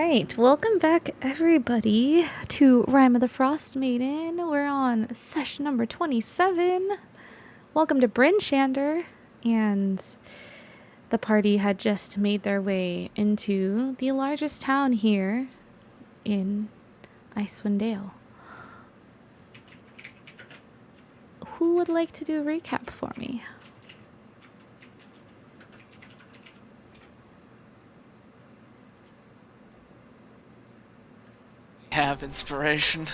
Alright, welcome back everybody to Rime of the Frostmaiden. We're on session number 27. Welcome to Brynshander, and the party had just made their way into the largest town here in Icewind Dale. Who would like to do a recap for me? Have inspiration,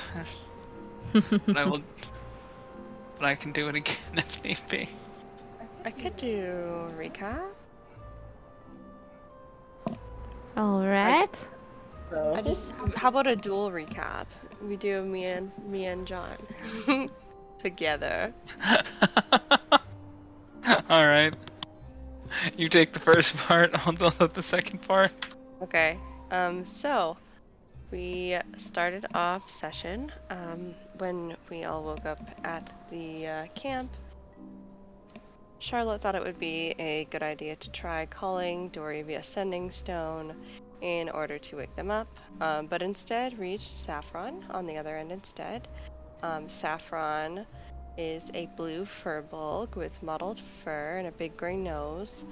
but I can do it again if need be. I could do recap. Alright. How about a dual recap? We do me and John together. All right, you take the first part. I'll deal with the second part. Okay. So we started off session when we all woke up at the camp. Charlotte thought it would be a good idea to try calling Dory via sending stone in order to wake them up, but instead reached Saffron on the other end instead. Saffron is a blue furbulk with mottled fur and a big gray nose,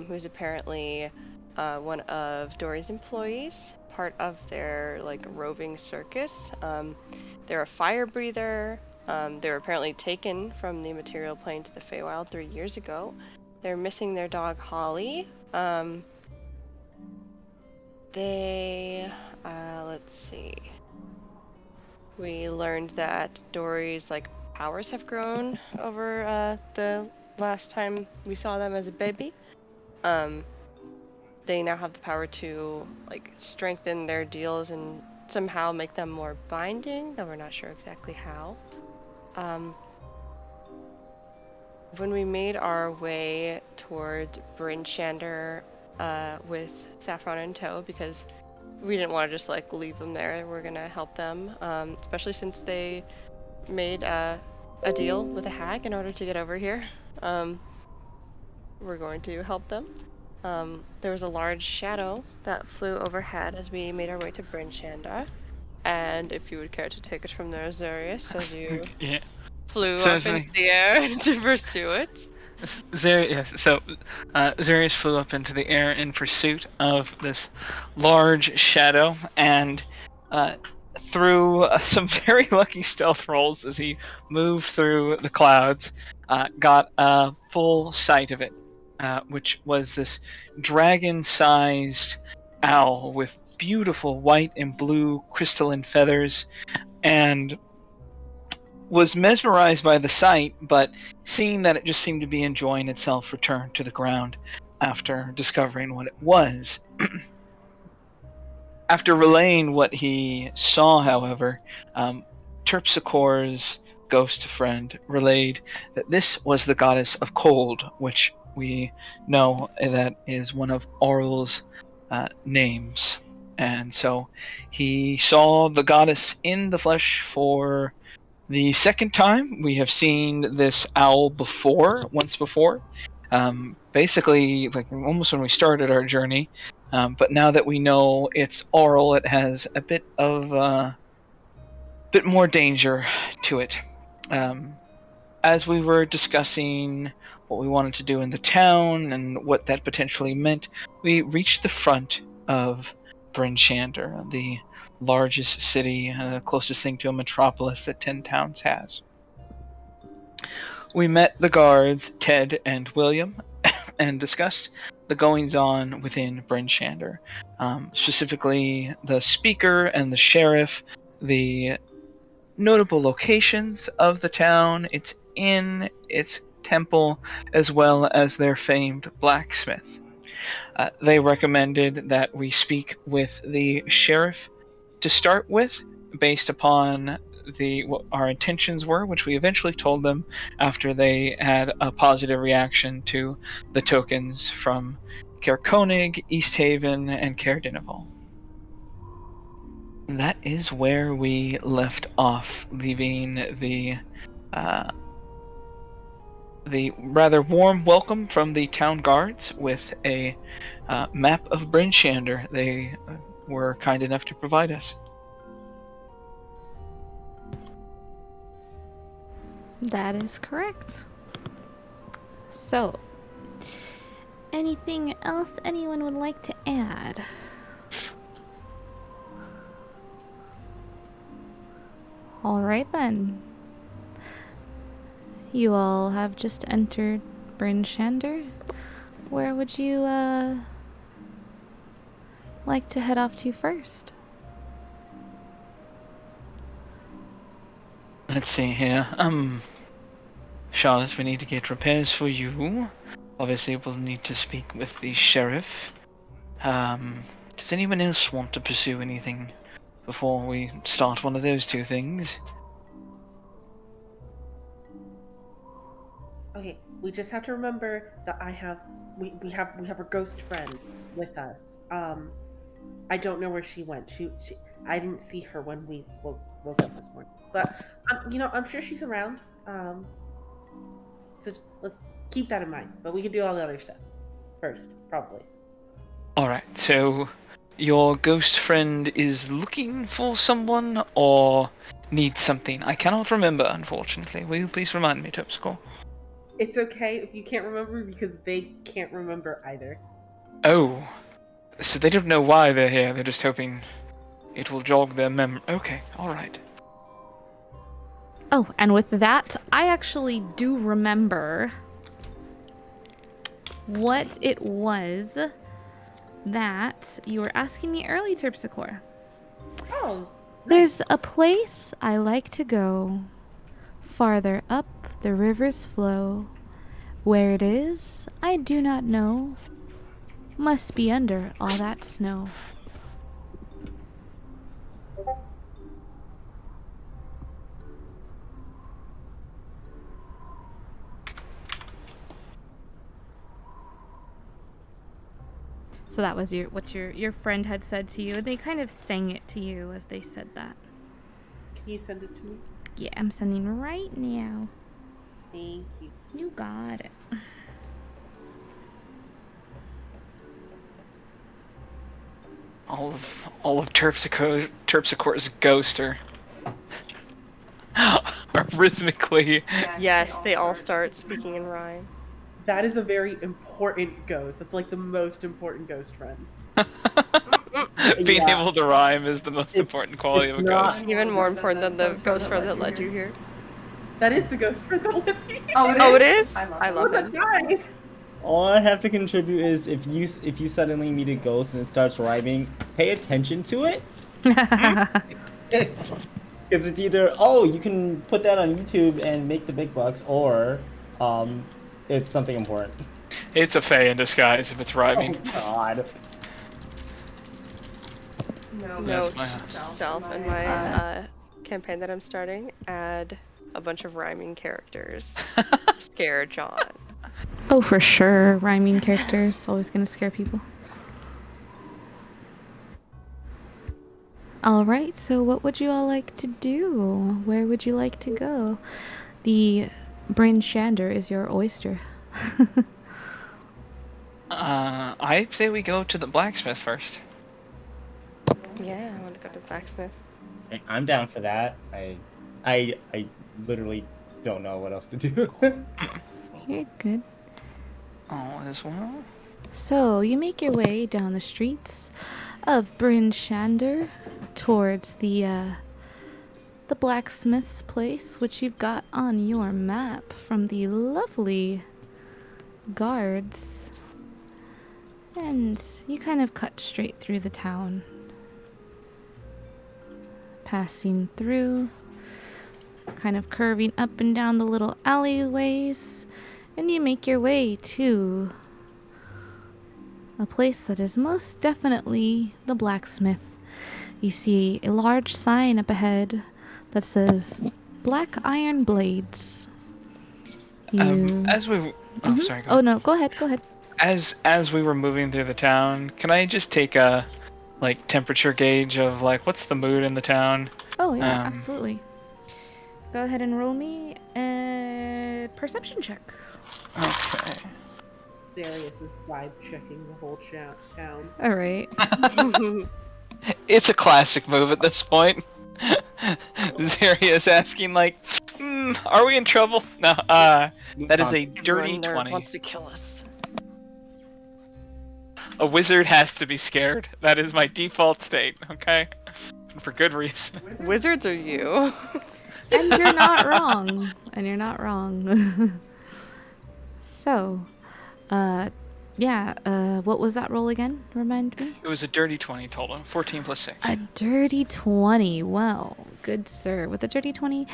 who's apparently one of Dory's employees, part of their roving circus. They're a fire breather. They were apparently taken from the material plane to the Feywild 3 years ago. They're missing their dog Holly. Let's see. We learned that Dory's powers have grown over the last time we saw them as a baby. They now have the power to strengthen their deals and somehow make them more binding, though we're not sure exactly how. When we made our way towards Brynshander with Saffron in tow, because we didn't want to just leave them there, we're gonna help them, especially since they made a deal with a hag in order to get over here. We're going to help them. There was a large shadow that flew overhead as we made our way to Brynshander. And if you would care to take it from there, Zarius, as you Yeah. flew up into the air to pursue it. Zarius flew up into the air in pursuit of this large shadow, and through some very lucky stealth rolls as he moved through the clouds, got a full sight of it, which was this dragon-sized owl with beautiful white and blue crystalline feathers, and was mesmerized by the sight, but seeing that it just seemed to be enjoying itself, returned to the ground after discovering what it was. After relaying what he saw, however, Terpsichore's ghost friend relayed that this was the goddess of cold, which we know that is one of Aurel's names. And so he saw the goddess in the flesh for the second time. We have seen this owl once before. Basically, almost when we started our journey. But now that we know it's Aurel, it has a bit more danger to it. As we were discussing what we wanted to do in the town and what that potentially meant, we reached the front of Brynshander, the largest city, closest thing to a metropolis that 10 towns has. We met the guards, Ted and William, and discussed the goings-on within Brynshander. Specifically, the speaker and the sheriff, the notable locations of the town, its inn, its temple, as well as their famed blacksmith. They recommended that we speak with the sheriff to start with, based upon what our intentions were, which we eventually told them after they had a positive reaction to the tokens from Caer Konig, East Haven, and Caer Dineval. That is where we left off, leaving the rather warm welcome from the town guards with a map of Brynshander. They were kind enough to provide us. That is correct. So, anything else anyone would like to add? Alright then. You all have just entered Brynshander. Where would you, like to head off to first? Let's see here. Charlotte, we need to get repairs for you. Obviously, we'll need to speak with the sheriff. Does anyone else want to pursue anything before we start one of those two things? Okay, we just have to remember that we have a ghost friend with us. I don't know where she went. I didn't see her when we woke up this morning. But I'm sure she's around. So let's keep that in mind. But we can do all the other stuff first, probably. Alright, so your ghost friend is looking for someone or needs something? I cannot remember, unfortunately. Will you please remind me, Terpsichore? It's okay if you can't remember because they can't remember either. Oh, so they don't know why they're here. They're just hoping it will jog their memory. Okay, alright. Oh, and with that, I actually do remember what it was that you were asking me early, Terpsichore. Oh, There's a place I like to go, farther up the river's flow. Where it is, I do not know. Must be under all that snow. So that was what your friend had said to you. They kind of sang it to you as they said that. Can you send it to me? Yeah, I'm sending right now. Thank you. You got it. All of Terpsichore's ghost are rhythmically. Yes, they all start speaking in rhyme. That is a very important ghost. That's like the most important ghost friend. Being Yeah. able to rhyme is the most important quality of a not- ghost. Even more important than the ghost friend that led you here. That is the ghost friend that lived here. Oh, it is? I I love would it. have died. All I have to contribute is if you suddenly meet a ghost and it starts rhyming, pay attention to it. Because it's either you can put that on YouTube and make the big bucks, or it's something important. It's a fae in disguise if it's rhyming. Oh God. Note That's my- self in my campaign that I'm starting. Add a bunch of rhyming characters. Scare John. Oh, for sure. Rhyming characters. Always gonna scare people. Alright, so what would you all like to do? Where would you like to go? The Brynshander is your oyster. I say we go to the blacksmith first. Yeah, I want to go to Blacksmith. I'm down for that. I literally don't know what else to do. You're good. All as well. So, you make your way down the streets of Brynshander towards the blacksmith's place, which you've got on your map from the lovely guards. And you kind of cut straight through the town. Passing through, kind of curving up and down the little alleyways, and you make your way to a place that is most definitely the blacksmith. You see a large sign up ahead that says Black Iron Blades. As we sorry. Go Oh no, go ahead. As we were moving through the town, can I just take a temperature gauge of what's the mood in the town? Oh yeah, Um, absolutely. Go ahead and roll me a perception check. Okay. Zarius is vibe checking the whole town. All right. It's a classic move at this point. Zaria's asking like, are we in trouble? No, that is a dirty Everyone there 20. wants to kill us. A wizard has to be scared. That is my default state, okay? For good reason. Wizards are you. And you're not wrong. And you're not wrong. So, what was that roll again? Remind me. It was a dirty 20 total. 14 plus 6. A dirty 20. Well, good sir. With a dirty 20,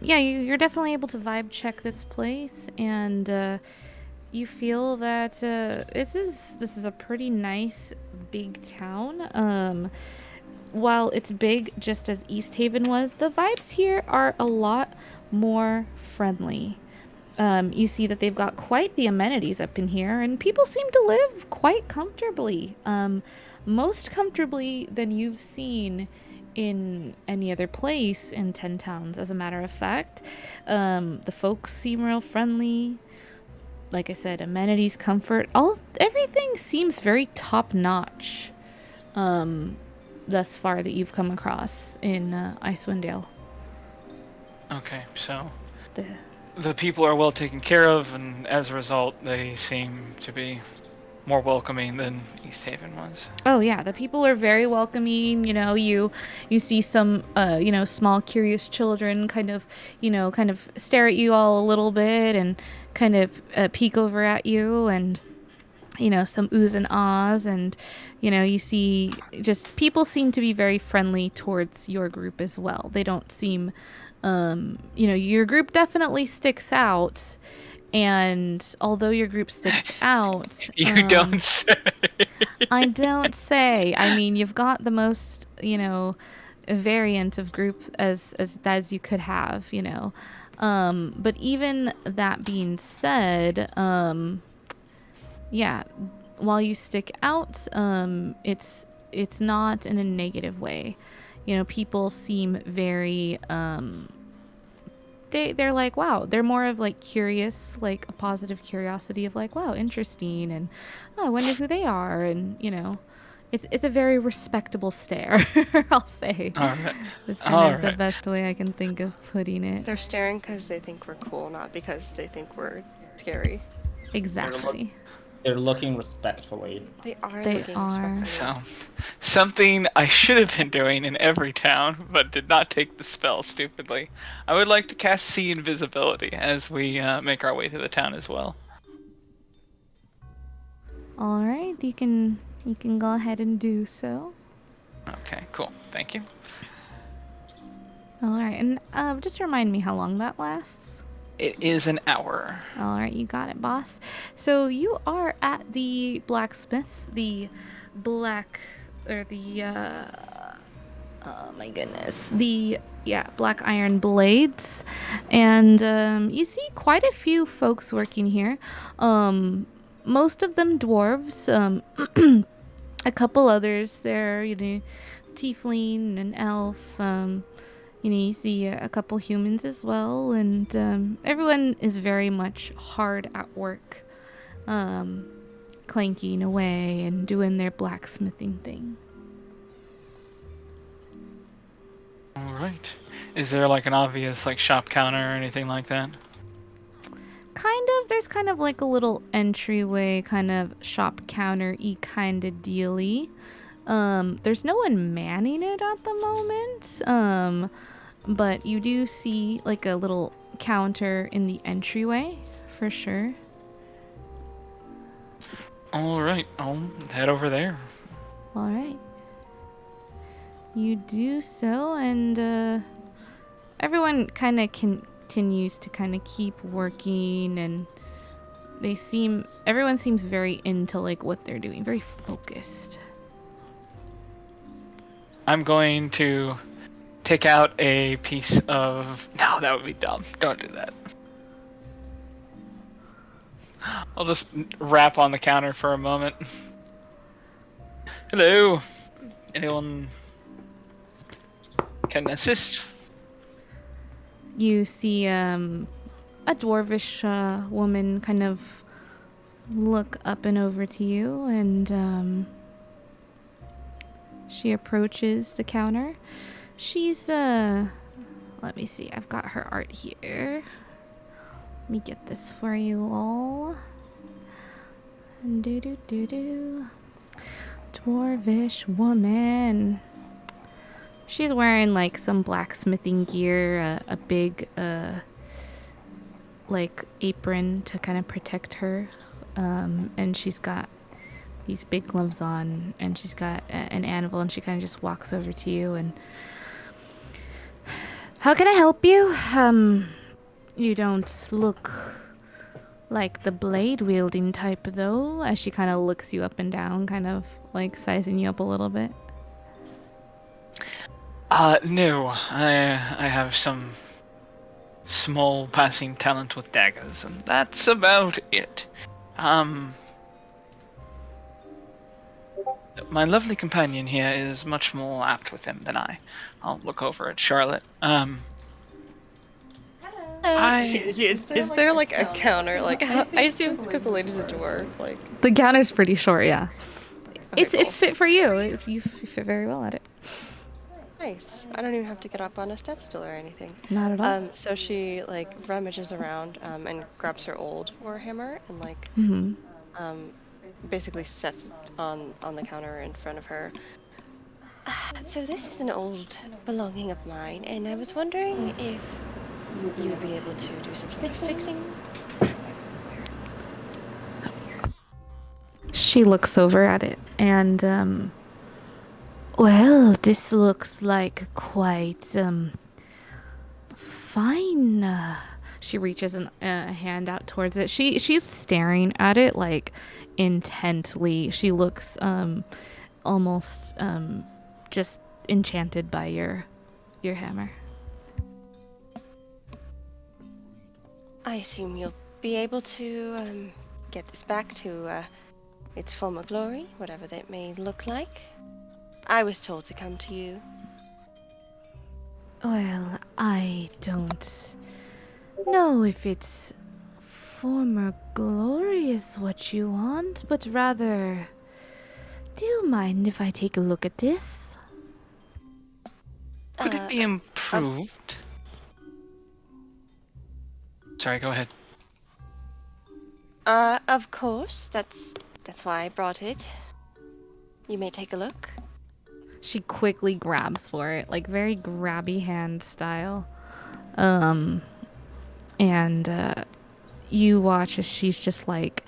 you're definitely able to vibe check this place, and you feel that this is a pretty nice big town. While it's big, just as East Haven was, the vibes here are a lot more friendly. You see that they've got quite the amenities up in here, and people seem to live quite comfortably. Most comfortably than you've seen in any other place in 10 Towns, as a matter of fact. The folks seem real friendly. Like I said, amenities, comfort, everything seems very top-notch thus far that you've come across in Icewind Dale. Okay, so the people are well taken care of, and as a result, they seem to be more welcoming than East Haven was. Oh yeah, the people are very welcoming. You see some small curious children kind of stare at you all a little bit and kind of peek over at you, and some oohs and ahs, and you see just people seem to be very friendly towards your group as well. They don't seem your group definitely sticks out. And although your group sticks out, You don't say. I don't say. I mean, you've got the most, variant of group as you could have, But even that being said, while you stick out, it's not in a negative way. People seem very they're like, wow, they're more of like curious, like a positive curiosity of like, wow, interesting, and I wonder who they are, and it's a very respectable stare. I'll say. All right. It's kind of the best way I can think of putting it. They're staring because they think we're cool, not because they think we're scary. Exactly. They're looking respectfully. They are They looking are. respectfully. So, something I should have been doing in every town, but did not take the spell stupidly. I would like to cast See Invisibility as we make our way to the town as well. All right, you can go ahead and do so. Okay, cool. Thank you. All right, and just remind me how long that lasts. It is an hour. All right, you got it, boss. So you are at the blacksmith's, black iron blades, and you see quite a few folks working here. Most of them dwarves. A couple others there, tiefling and elf. You see a couple humans as well, and everyone is very much hard at work, clanking away and doing their blacksmithing thing. All right. Is there like an obvious like shop counter or anything like that? There's kind of like a little entryway, kind of shop counter-y kind of dealy. There's no one manning it at the moment, but you do see like a little counter in the entryway for sure. All right, I'll head over there. All right. You do so, and everyone kind of continues to kind of keep working, and everyone seems very into like what they're doing, very focused. I'm going to take out a piece of... No, that would be dumb. Don't do that. I'll just rap on the counter for a moment. Hello. Anyone can assist? You see a dwarvish woman kind of look up and over to you, and She approaches the counter. She's, let me see. I've got her art here. Let me get this for you all. Do-do-do-do. Dwarvish woman. She's wearing, like, some blacksmithing gear, a big, like, apron to kind of protect her. And she's got these big gloves on, and she's got an anvil, and she kind of just walks over to you and... How can I help you? You don't look like the blade-wielding type, though, as she kind of looks you up and down, kind of, like, sizing you up a little bit. No. I have some small passing talent with daggers, and that's about it. My lovely companion here is much more apt with them than I. I'll look over at Charlotte. Is there like a counter? Like, I assume it's because the lady's a dwarf. Like, The counter's pretty short, yeah. okay, It's fit for you. You fit very well at it. nice. I don't even have to get up on a step stool or anything. Not at all. So she like rummages around and grabs her old warhammer and like basically sets it on the counter in front of her. So this is an old belonging of mine, and I was wondering if you'd be able to do some fixing. She looks over at it and, well, this looks like quite, fine. She reaches a hand out towards it. She's staring at it, like, intently. She looks, almost, just enchanted by your hammer. I assume you'll be able to get this back to its former glory, whatever that may look like. I was told to come to you. Well, I don't know if it's former glory is what you want, but rather, do you mind if I take a look at this? Could it be improved? Sorry, go ahead. Of course. That's why I brought it. You may take a look. She quickly grabs for it, like very grabby hand style. And you watch as she's just like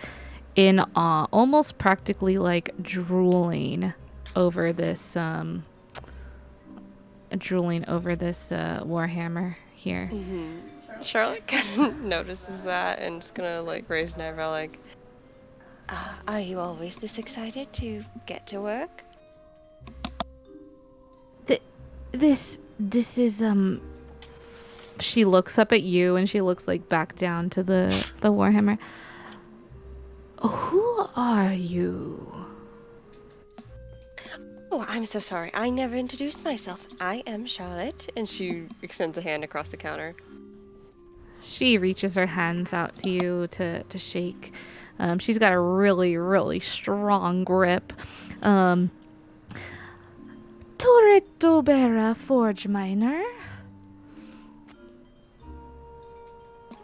in awe, almost practically like drooling over this warhammer here. Charlotte kind of notices that and is gonna like raise an eyebrow like, are you always this excited to get to work? This is she looks up at you and she looks like back down to the warhammer. Who are you? Oh, I'm so sorry. I never introduced myself. I am Charlotte. And she extends a hand across the counter. She reaches her hands out to you to shake. She's got a really, really strong grip. Toretto Bera Forge Miner.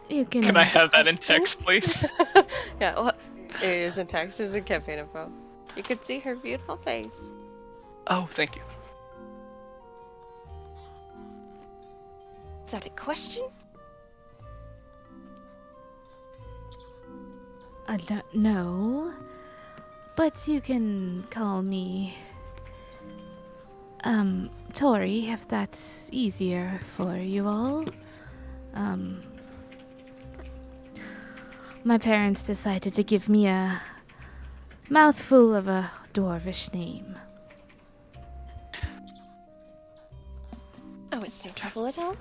You can... Can I have that in text, please? Yeah, well, it is in text. It's in campaign info. You can see her beautiful face. Oh, thank you. Is that a question? I don't know. But you can call me... Tori, if that's easier for you all. My parents decided to give me a mouthful of a dwarvish name. Oh, it's no trouble at all.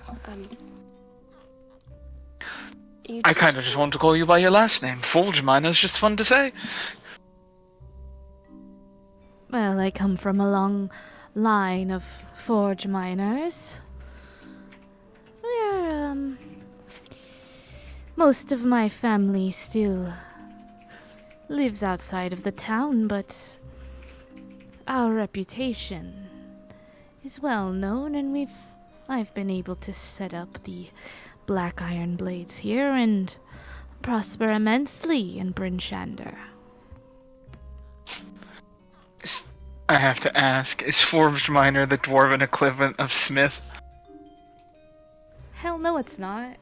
I kind of just want to call you by your last name. Forge Miner is just fun to say. Well, I come from a long line of forge miners. We're, most of my family still lives outside of the town, but our reputation is well known, and I've been able to set up the black iron blades here and prosper immensely in Brynshander. I have to ask, is Forged Miner the dwarven equivalent of Smith? Hell no, it's not.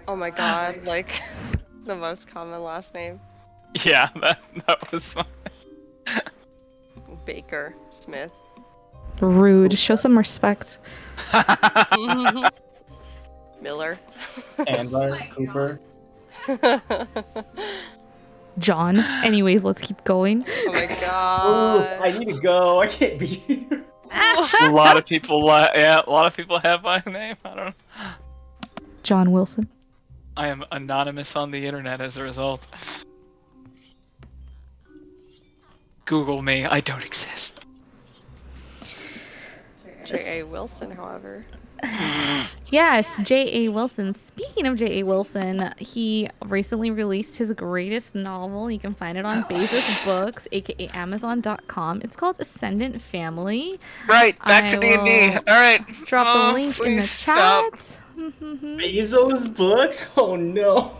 Oh my god, like the most common last name. Yeah, that was fine. Baker Smith. Rude. Show some respect. Miller. Andler, Cooper. John. Anyways, let's keep going. Oh my Oh, god. I need to go. I can't be here. A lot of people, a lot of people have my name. I don't know. John Wilson. I am anonymous on the internet as a result. Google me. I don't exist. J.A. Wilson, however. Yes, J.A. Wilson. Speaking of J.A. Wilson, he recently released his greatest novel. You can find it on Bezos Books, aka Amazon.com. It's called Ascendant Family. Right, back to D&D. will Alright. Drop the link in the Please stop. chat. Bezos books? Oh no.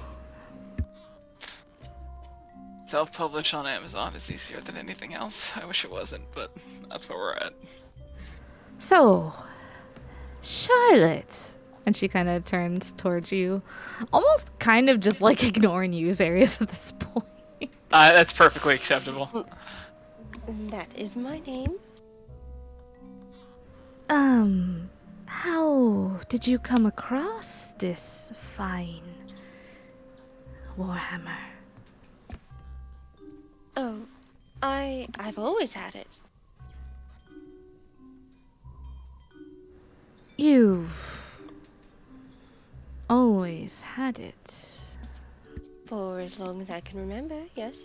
Self-publish on Amazon is easier than anything else. I wish it wasn't, but that's where we're at. So, Charlotte. And she kind of turns towards you, almost kind of just like ignoring you, Zarius, at this point. That's perfectly acceptable. That is my name. How did you come across this fine warhammer? Oh, I've always had it. You've always had it. For as long as I can remember, yes.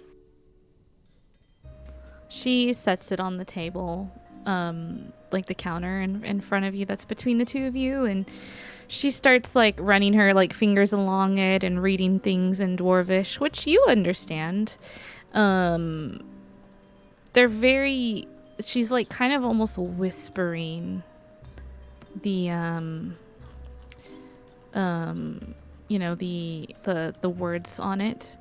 She sets it on the table, like the counter in front of you that's between the two of you, and she starts like running her like fingers along it and reading things in Dwarvish, which you understand. They're very, she's like kind of almost whispering the you know, the words on it,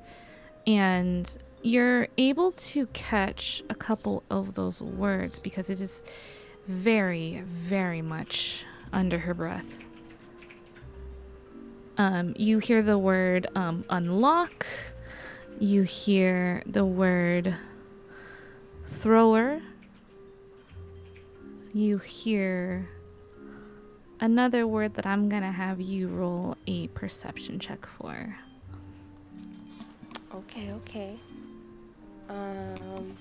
and you're able to catch a couple of those words because it is very, very much under her breath. You hear the word unlock. You hear the word thrower. You hear another word that I'm gonna have you roll a perception check for. Okay. Can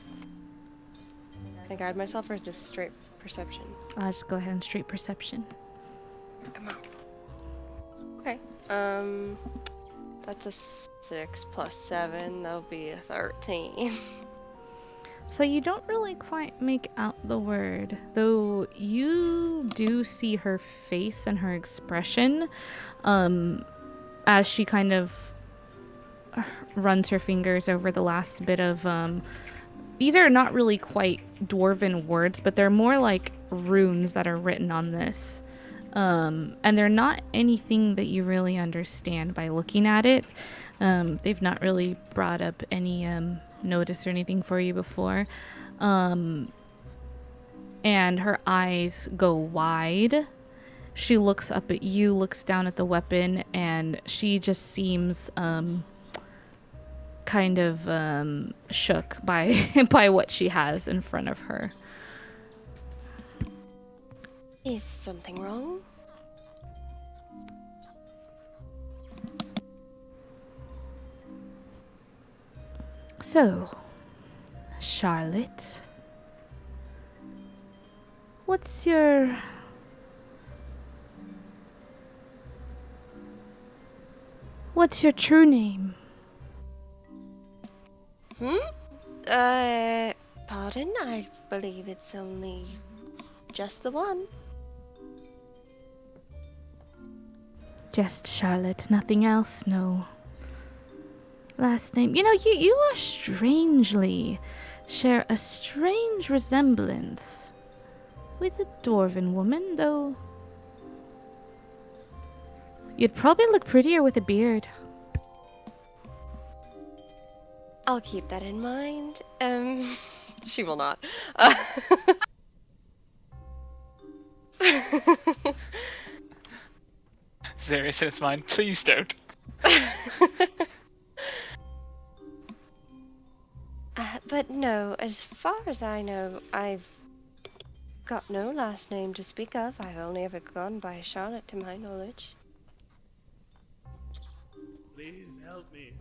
I guide myself, or is this straight perception? I'll just go ahead and straight perception. Come on. Okay. That's a 6 plus 7. That'll be a 13. So you don't really quite make out the word, though you do see her face and her expression as she kind of runs her fingers over the last bit of these are not really quite dwarven words, but they're more like runes that are written on this, and they're not anything that you really understand by looking at it. They've not really brought up any notice or anything for you before, and her eyes go wide. She looks up at you, looks down at the weapon, and she just seems kind of shook by by what she has in front of her. Is something wrong? So, Charlotte, what's your true name? Pardon? I believe it's only just the one. Just Charlotte, nothing else, no last name. You know, you are strangely share a strange resemblance with a dwarven woman, though you'd probably look prettier with a beard. I'll keep that in mind. She will not. Zarius in his mind, please don't. But no, as far as I know, I've got no last name to speak of. I've only ever gone by Charlotte to my knowledge. Please help me.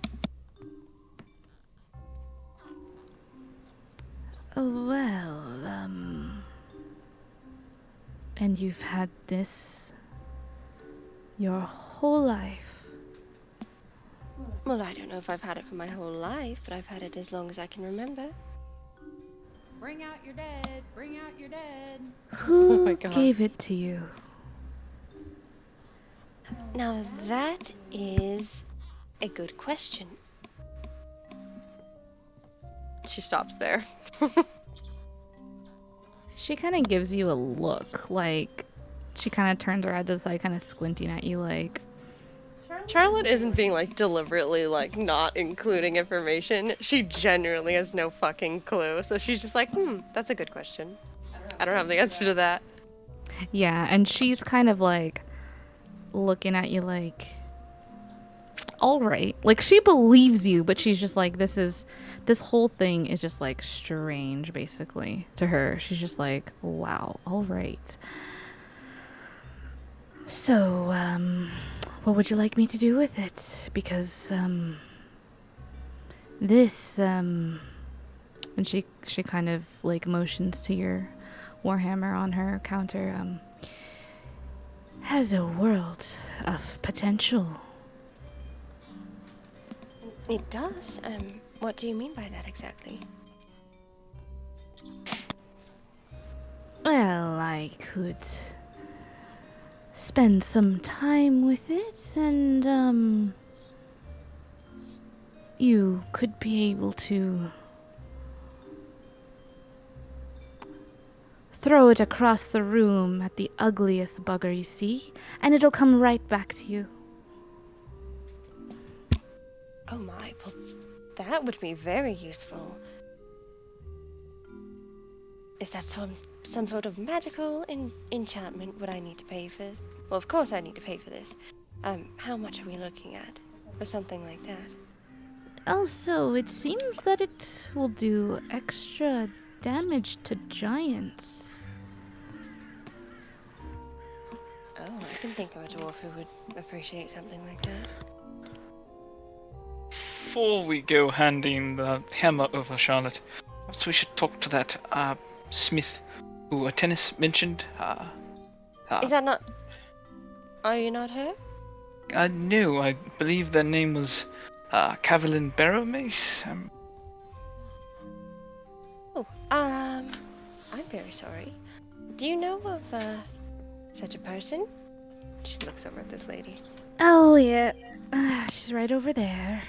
Well, and you've had this your whole life. Well, I don't know if I've had it for my whole life, but I've had it as long as I can remember. Bring out your dead, bring out your dead. Who my God. gave it to you? Now that is a good question. She stops there. She kind of gives you a look, like she kind of turns her head to the side, kind of squinting at you, like. Charlotte isn't being like deliberately like not including information. She genuinely has no fucking clue. So she's just like, that's a good question. I don't have the answer to that. Yeah, and she's kind of like looking at you like, all right. Like she believes you, but she's just like, this whole thing is just like strange, basically, to her. She's just like, wow, all right. So, what would you like me to do with it? Because, this, and she kind of like motions to your warhammer on her counter, has a world of potential. It does. What do you mean by that exactly? Well, I could spend some time with it, and, you could be able to throw it across the room at the ugliest bugger you see, and it'll come right back to you. Oh my, well, that would be very useful. Is that some sort of magical enchantment? Would I need to pay for? Well, of course I need to pay for this. How much are we looking at for something like that? Also, it seems that it will do extra damage to giants. Oh, I can think of a dwarf who would appreciate something like that. Before we go handing the hammer over, Charlotte, perhaps we should talk to that smith who Tennis mentioned. Is that not? Are you not her? No, I believe their name was Cavalin Barrowmace. I'm very sorry. Do you know of such a person? She looks over at this lady. Oh, yeah. She's right over there.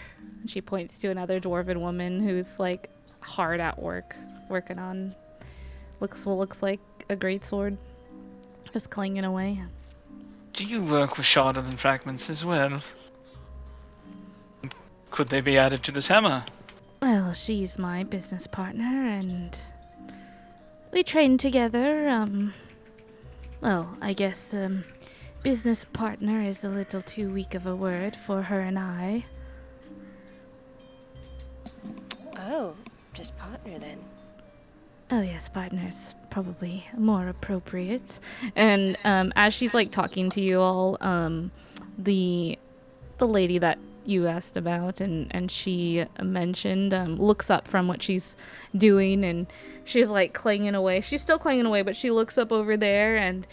She points to another dwarven woman who's, like, hard at work, working on looks like a great sword, just clanging away. Do you work with sharded and fragments as well? Could they be added to this hammer? Well, she's my business partner, and we train together. Well, I guess, business partner is a little too weak of a word for her and I. Oh, just partner then. Oh yes, partner's probably more appropriate. And as she's like talking to you all, the lady that you asked about and she mentioned looks up from what she's doing, and she's like clanging away. She's still clanging away, but she looks up over there, and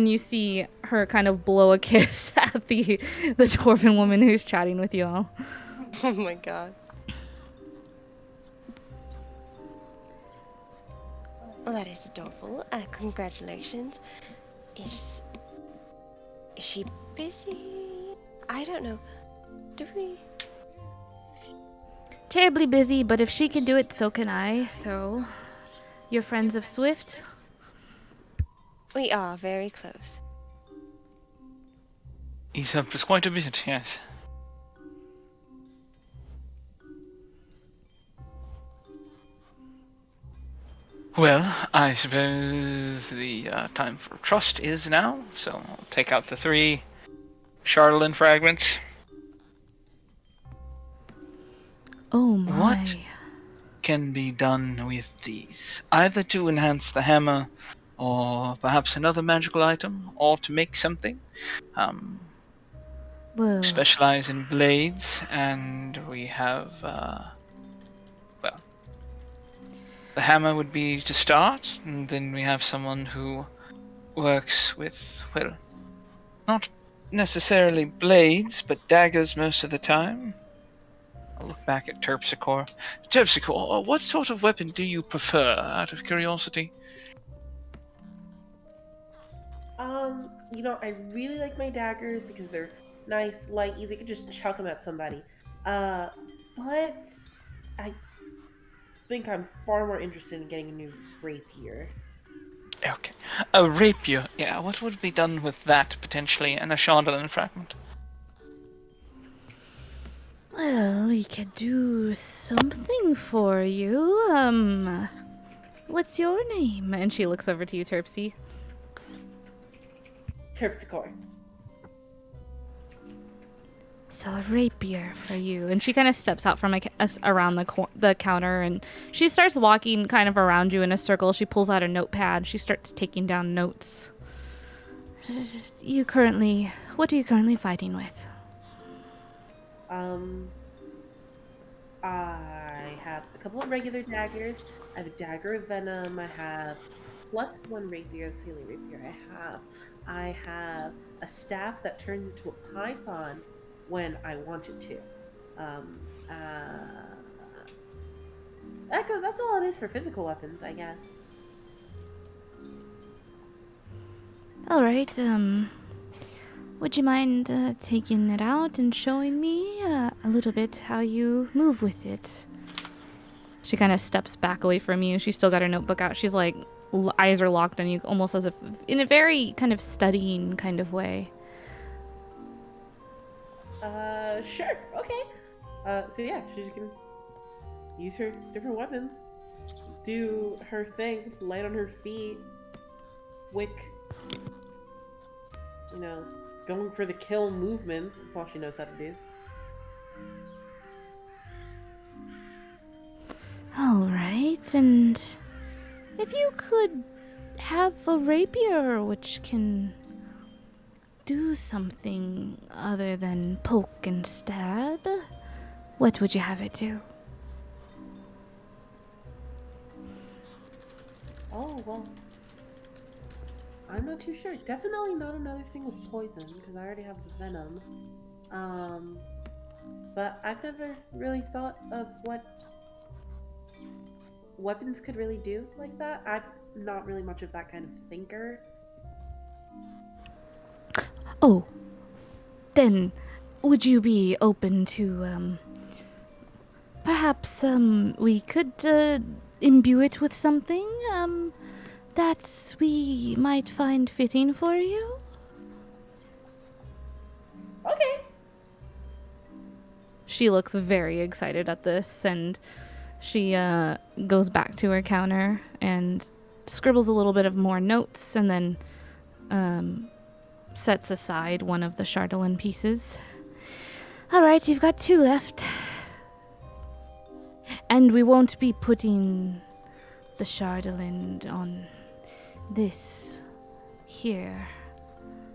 you see her kind of blow a kiss at the dwarven woman who's chatting with you all. Oh my god. Well, that is adorable. Congratulations. Is she busy? I don't know. Do we? Terribly busy, but if she can do it, so can I. So, you're friends of Swift? We are very close. He's helped us quite a bit, yes. Well, I suppose the time for trust is now, so I'll take out the 3 Charlatan fragments. Oh What my. can be done with these? Either to enhance the hammer, or perhaps another magical item, or to make something. Well, Specialize in blades, and we have, well, the hammer would be to start, and then we have someone who works with, well, not necessarily blades, but daggers most of the time. I'll look back at Terpsichore. Terpsichore, what sort of weapon do you prefer, out of curiosity? I really like my daggers because they're nice, light, easy. I could just chuck them at somebody. But I think I'm far more interested in getting a new rapier. Okay. A rapier, yeah, what would be done with that, potentially, and a Chandelier fragment? well, we could do something for you. What's your name? And she looks over to you, Terpsy. Terpsichore. So a rapier for you. And she kind of steps out from around the counter, and she starts walking kind of around you in a circle. She pulls out a notepad. She starts taking down notes. What are you currently fighting with? I have a couple of regular daggers. I have a dagger of venom. I have +1 rapier, scaly rapier. I have a staff that turns into a python when I want it to. Um, uh, that's all it is for physical weapons, I guess. All right, would you mind taking it out and showing me a little bit how you move with it? She kind of steps back away from you. She's still got her notebook out. She's like, eyes are locked on you, almost as if in a very kind of studying kind of way. Sure, okay. So yeah, she can use her different weapons, do her thing, light on her feet, wick, going for the kill movements. That's all she knows how to do. All right, and if you could have a rapier which can do something other than poke and stab, what would you have it do? Oh, well, I'm not too sure. Definitely not another thing with poison, because I already have the venom. But I've never really thought of what weapons could really do like that. I'm not really much of that kind of thinker. Oh, then would you be open to, perhaps, we could, imbue it with something, that we might find fitting for you? Okay. She looks very excited at this, and she goes back to her counter and scribbles a little bit of more notes, and then sets aside one of the Chandelier pieces. All right, you've got 2 left. And we won't be putting the Chandelier on this here.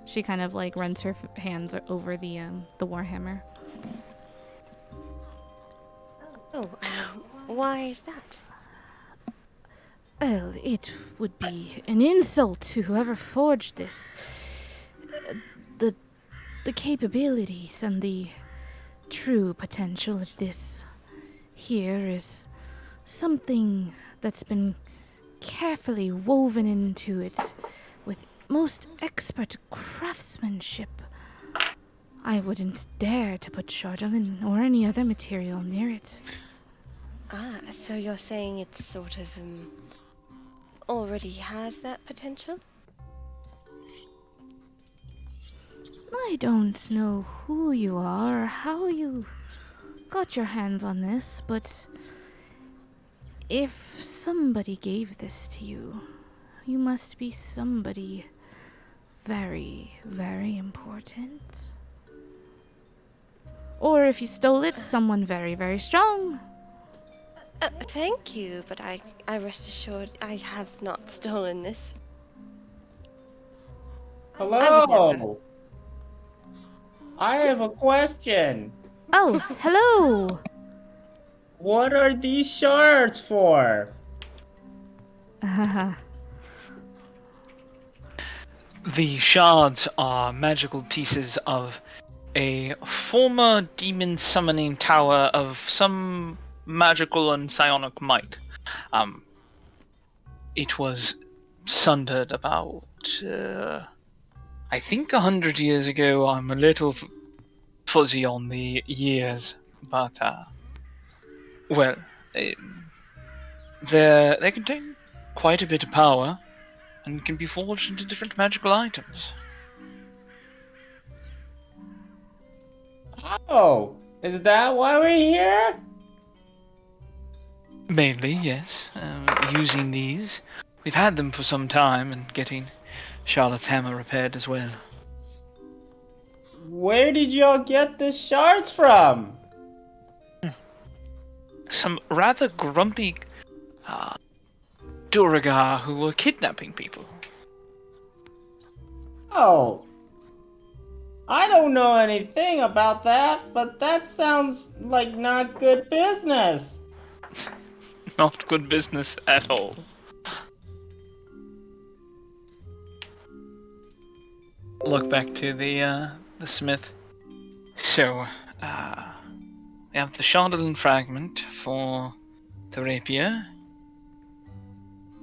She kind of like runs her hands over the warhammer. Oh, why is that? Well, it would be an insult to whoever forged this. The capabilities and the true potential of this here is something that's been carefully woven into it with most expert craftsmanship. I wouldn't dare to put Chandelier or any other material near it. Ah, so you're saying it's sort of, already has that potential? I don't know who you are or how you got your hands on this, but if somebody gave this to you, you must be somebody very, very important. Or if you stole it, someone very, very strong. Thank you, but I rest assured I have not stolen this. I would never. Hello. I have a question. Oh, hello! What are these shards for? The shards are magical pieces of a former demon summoning tower of some magical and psionic might. It was sundered about, I think 100 years ago. I'm a little fuzzy on the years, but, well, they contain quite a bit of power and can be forged into different magical items. Oh, is that why we're here? Mainly, yes. Using these. We've had them for some time and getting Charlotte's hammer repaired as well. Where did y'all get the shards from? Some rather grumpy Duragar who were kidnapping people. Oh, I don't know anything about that, but that sounds like not good business. Not good business at all. Look back to the smith. So, we have the Chandelier fragment for the rapier,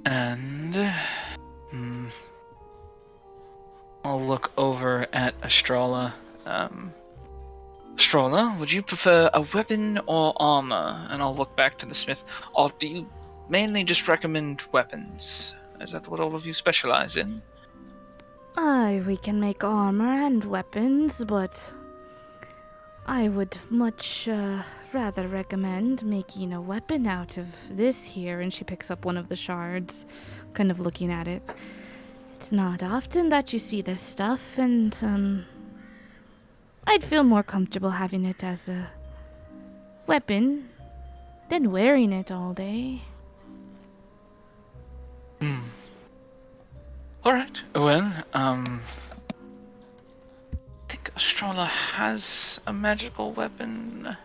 and I'll look over at Estrella. Estrella, would you prefer a weapon or armor? And I'll look back to the smith. Or do you mainly just recommend weapons? Is that what all of you specialize in? Aye, we can make armor and weapons, but I would much rather recommend making a weapon out of this here. And she picks up one of the shards, kind of looking at it. It's not often that you see this stuff, and I'd feel more comfortable having it as a weapon than wearing it all day. Alright, well, I think Estrella has a magical weapon.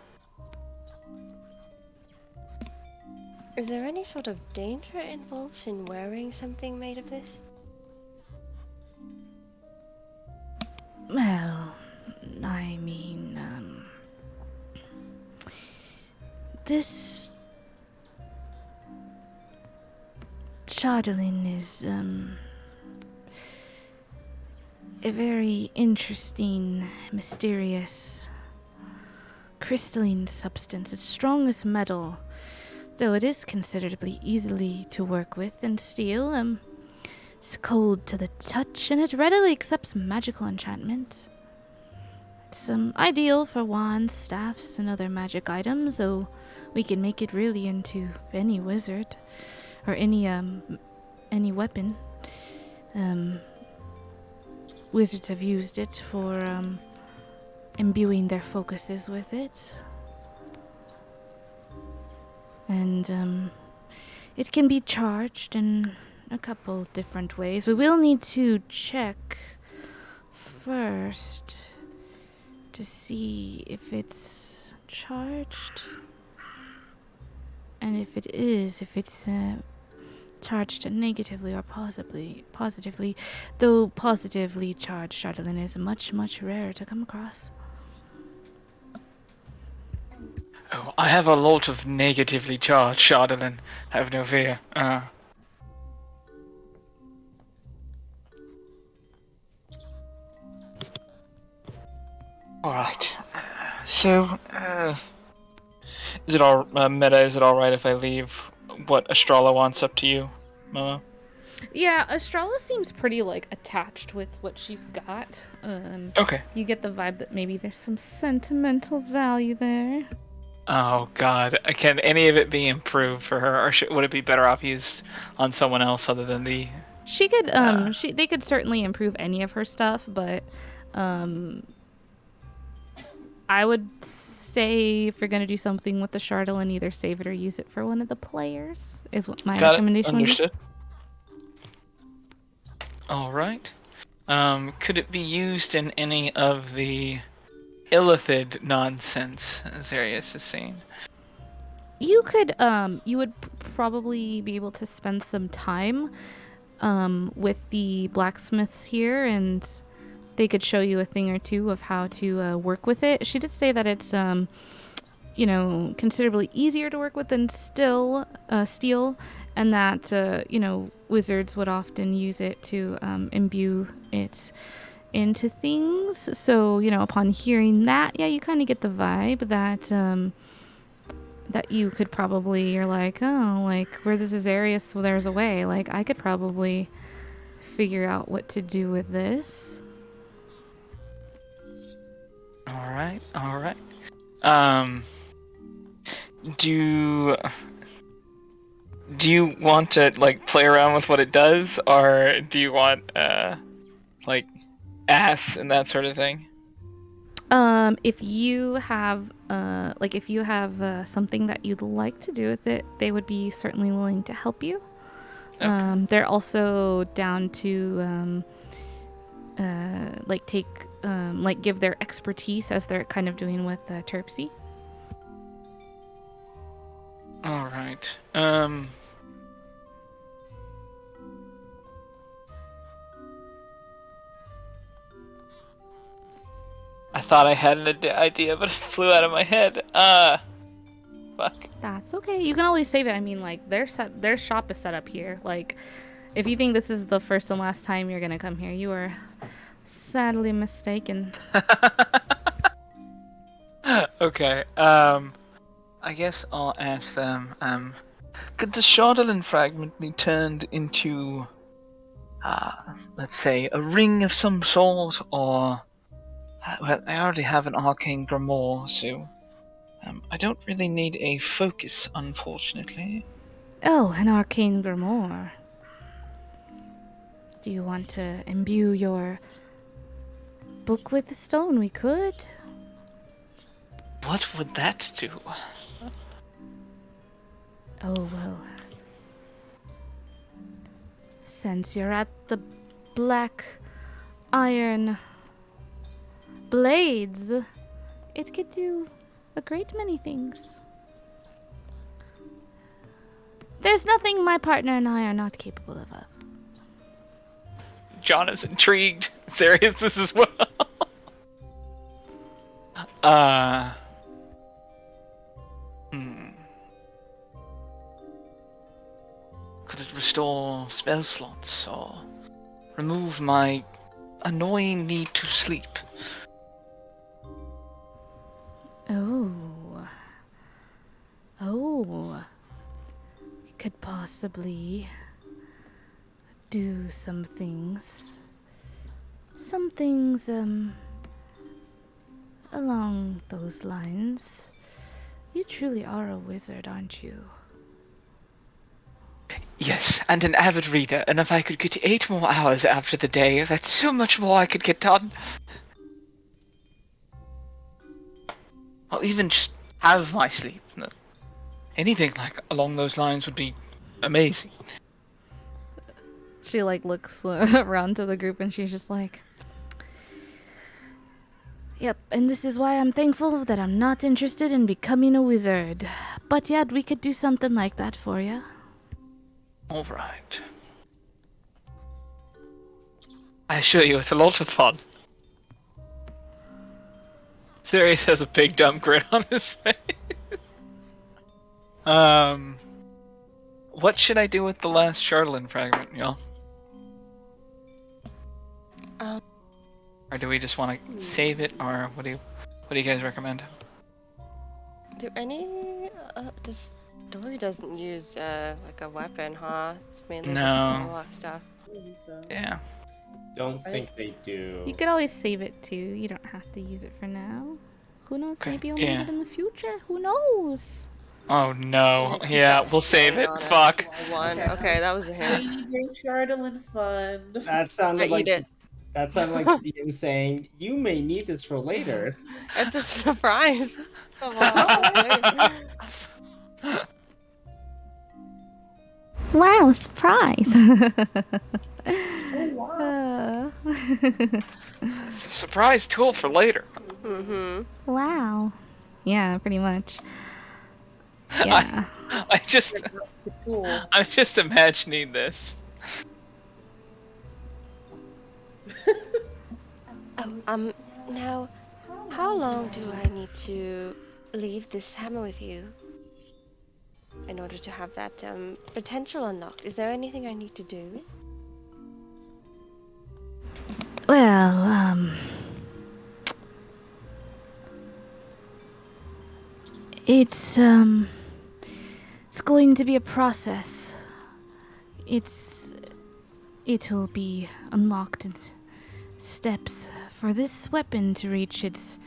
Is there any sort of danger involved in wearing something made of this? Well, I mean, this Chandelier is, a very interesting, mysterious, crystalline substance. It's strong as metal, though it is considerably easily to work with and steel. It's cold to the touch, and it readily accepts magical enchantment. It's ideal for wands, staffs, and other magic items, though we can make it really into any wizard or any weapon. Wizards have used it for imbuing their focuses with it. And it can be charged in a couple different ways. We will need to check first to see if it's charged. And if it's charged negatively or positively, though positively charged Chandelier is much, much rarer to come across. Oh, I have a lot of negatively charged Chandelier, have no fear. Alright, so, is it all, Meta, is it alright if I leave what Estrella wants up to you, Momo? Yeah, Estrella seems pretty, like, attached with what she's got. Okay. You get the vibe that maybe there's some sentimental value there. Oh God, can any of it be improved for her, or would it be better off used on someone else other than the? She could, they could certainly improve any of her stuff, but, I would say if you're gonna do something with the Chardolin, either save it or use it for one of the players, is what my Got it. recommendation would be. Understood. All right. Could it be used in any of the illithid nonsense Zarius is saying? You could, you would probably be able to spend some time, with the blacksmiths here, and they could show you a thing or two of how to work with it. She did say that it's, you know, considerably easier to work with than steel, and that, you know, wizards would often use it to imbue it into things. So, you know, upon hearing that, yeah, you kind of get the vibe that that you could probably, you're like, oh, like, where this is area, so there's a way. Like, I could probably figure out what to do with this. All right. All right. Do you want to like play around with what it does, or do you want like ass and that sort of thing? If you have something that you'd like to do with it, they would be certainly willing to help you. Okay. They're also down to give their expertise as they're kind of doing with Terpsy. All right. I thought I had an idea, but it flew out of my head. Fuck. That's okay. You can always save it. I mean, like, their shop is set up here. Like, if you think this is the first and last time you're gonna come here, you are sadly mistaken. Okay. I guess I'll ask them. Could the Chardolin fragment be turned into, let's say, a ring of some sort, or well, I already have an arcane grimoire, so I don't really need a focus, unfortunately. Oh, an arcane grimoire. Do you want to imbue your book with the stone? We could. What would that do? Oh, well. Since you're at the Black Iron Blades, it could do a great many things. There's nothing my partner and I are not capable of. John is intrigued. Serious this as well. Could it restore spell slots or remove my annoying need to sleep? Oh. Could possibly do some things. Some things, along those lines. You truly are a wizard, aren't you? Yes, and an avid reader, and if I could get 8 more hours after the day, that's so much more I could get done. I'll even just have my sleep. Anything like along those lines would be amazing. She, like, looks around to the group and she's just like, yep, and this is why I'm thankful that I'm not interested in becoming a wizard. But yet, we could do something like that for you. Alright. I assure you, it's a lot of fun. Sirius has a big dumb grin on his face. What should I do with the last Chardolin fragment, y'all? Or do we just want to save it, or what do you guys recommend? Do any Dory doesn't use like a weapon, huh? It's mainly No. just warlock stuff. I don't think so. Yeah. Don't think they do. You could always save it too. You don't have to use it for now. Who knows? Okay, Maybe you'll need yeah. it in the future. Who knows? Oh no. Like, Yeah, that we'll save hang it. on Fuck. One. Okay. Okay, that was a hint. DJ Chardolin fun. That sounded I like eat it. that sounded like the DM saying, "You may need this for later." It's a surprise. Wow. Wow, surprise! Oh wow. It's a surprise tool for later. Mm-hmm. Wow. Yeah, pretty much. Yeah. I'm just imagining this. Now, how long do I need to leave this hammer with you in order to have that potential unlocked? Is there anything I need to do? Well, it's going to be a process. It'll be unlocked in steps for this weapon to reach its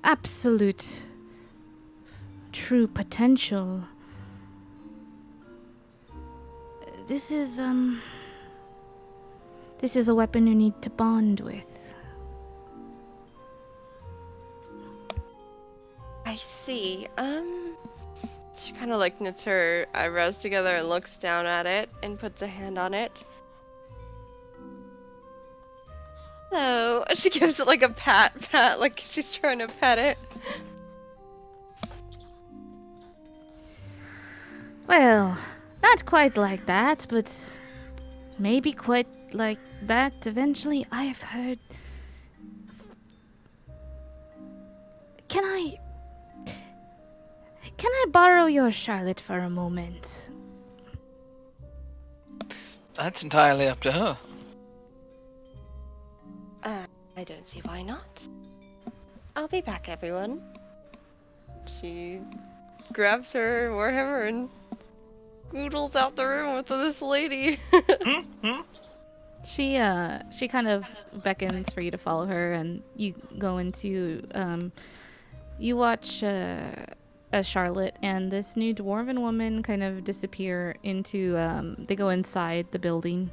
absolute true potential. This is a weapon you need to bond with. I see. She kind of like knits her eyebrows together and looks down at it and puts a hand on it. Hello. She gives it like a pat, like she's trying to pet it. Well, not quite like that, but maybe quite like that eventually. I've heard. Can I borrow your Charlotte for a moment? That's entirely up to her. I don't see why not. I'll be back, everyone. She grabs her warhammer and scoodles out the room with this lady. She kind of beckons for you to follow her, and you go into you watch as Charlotte and this new dwarven woman kind of disappear into they go inside the building,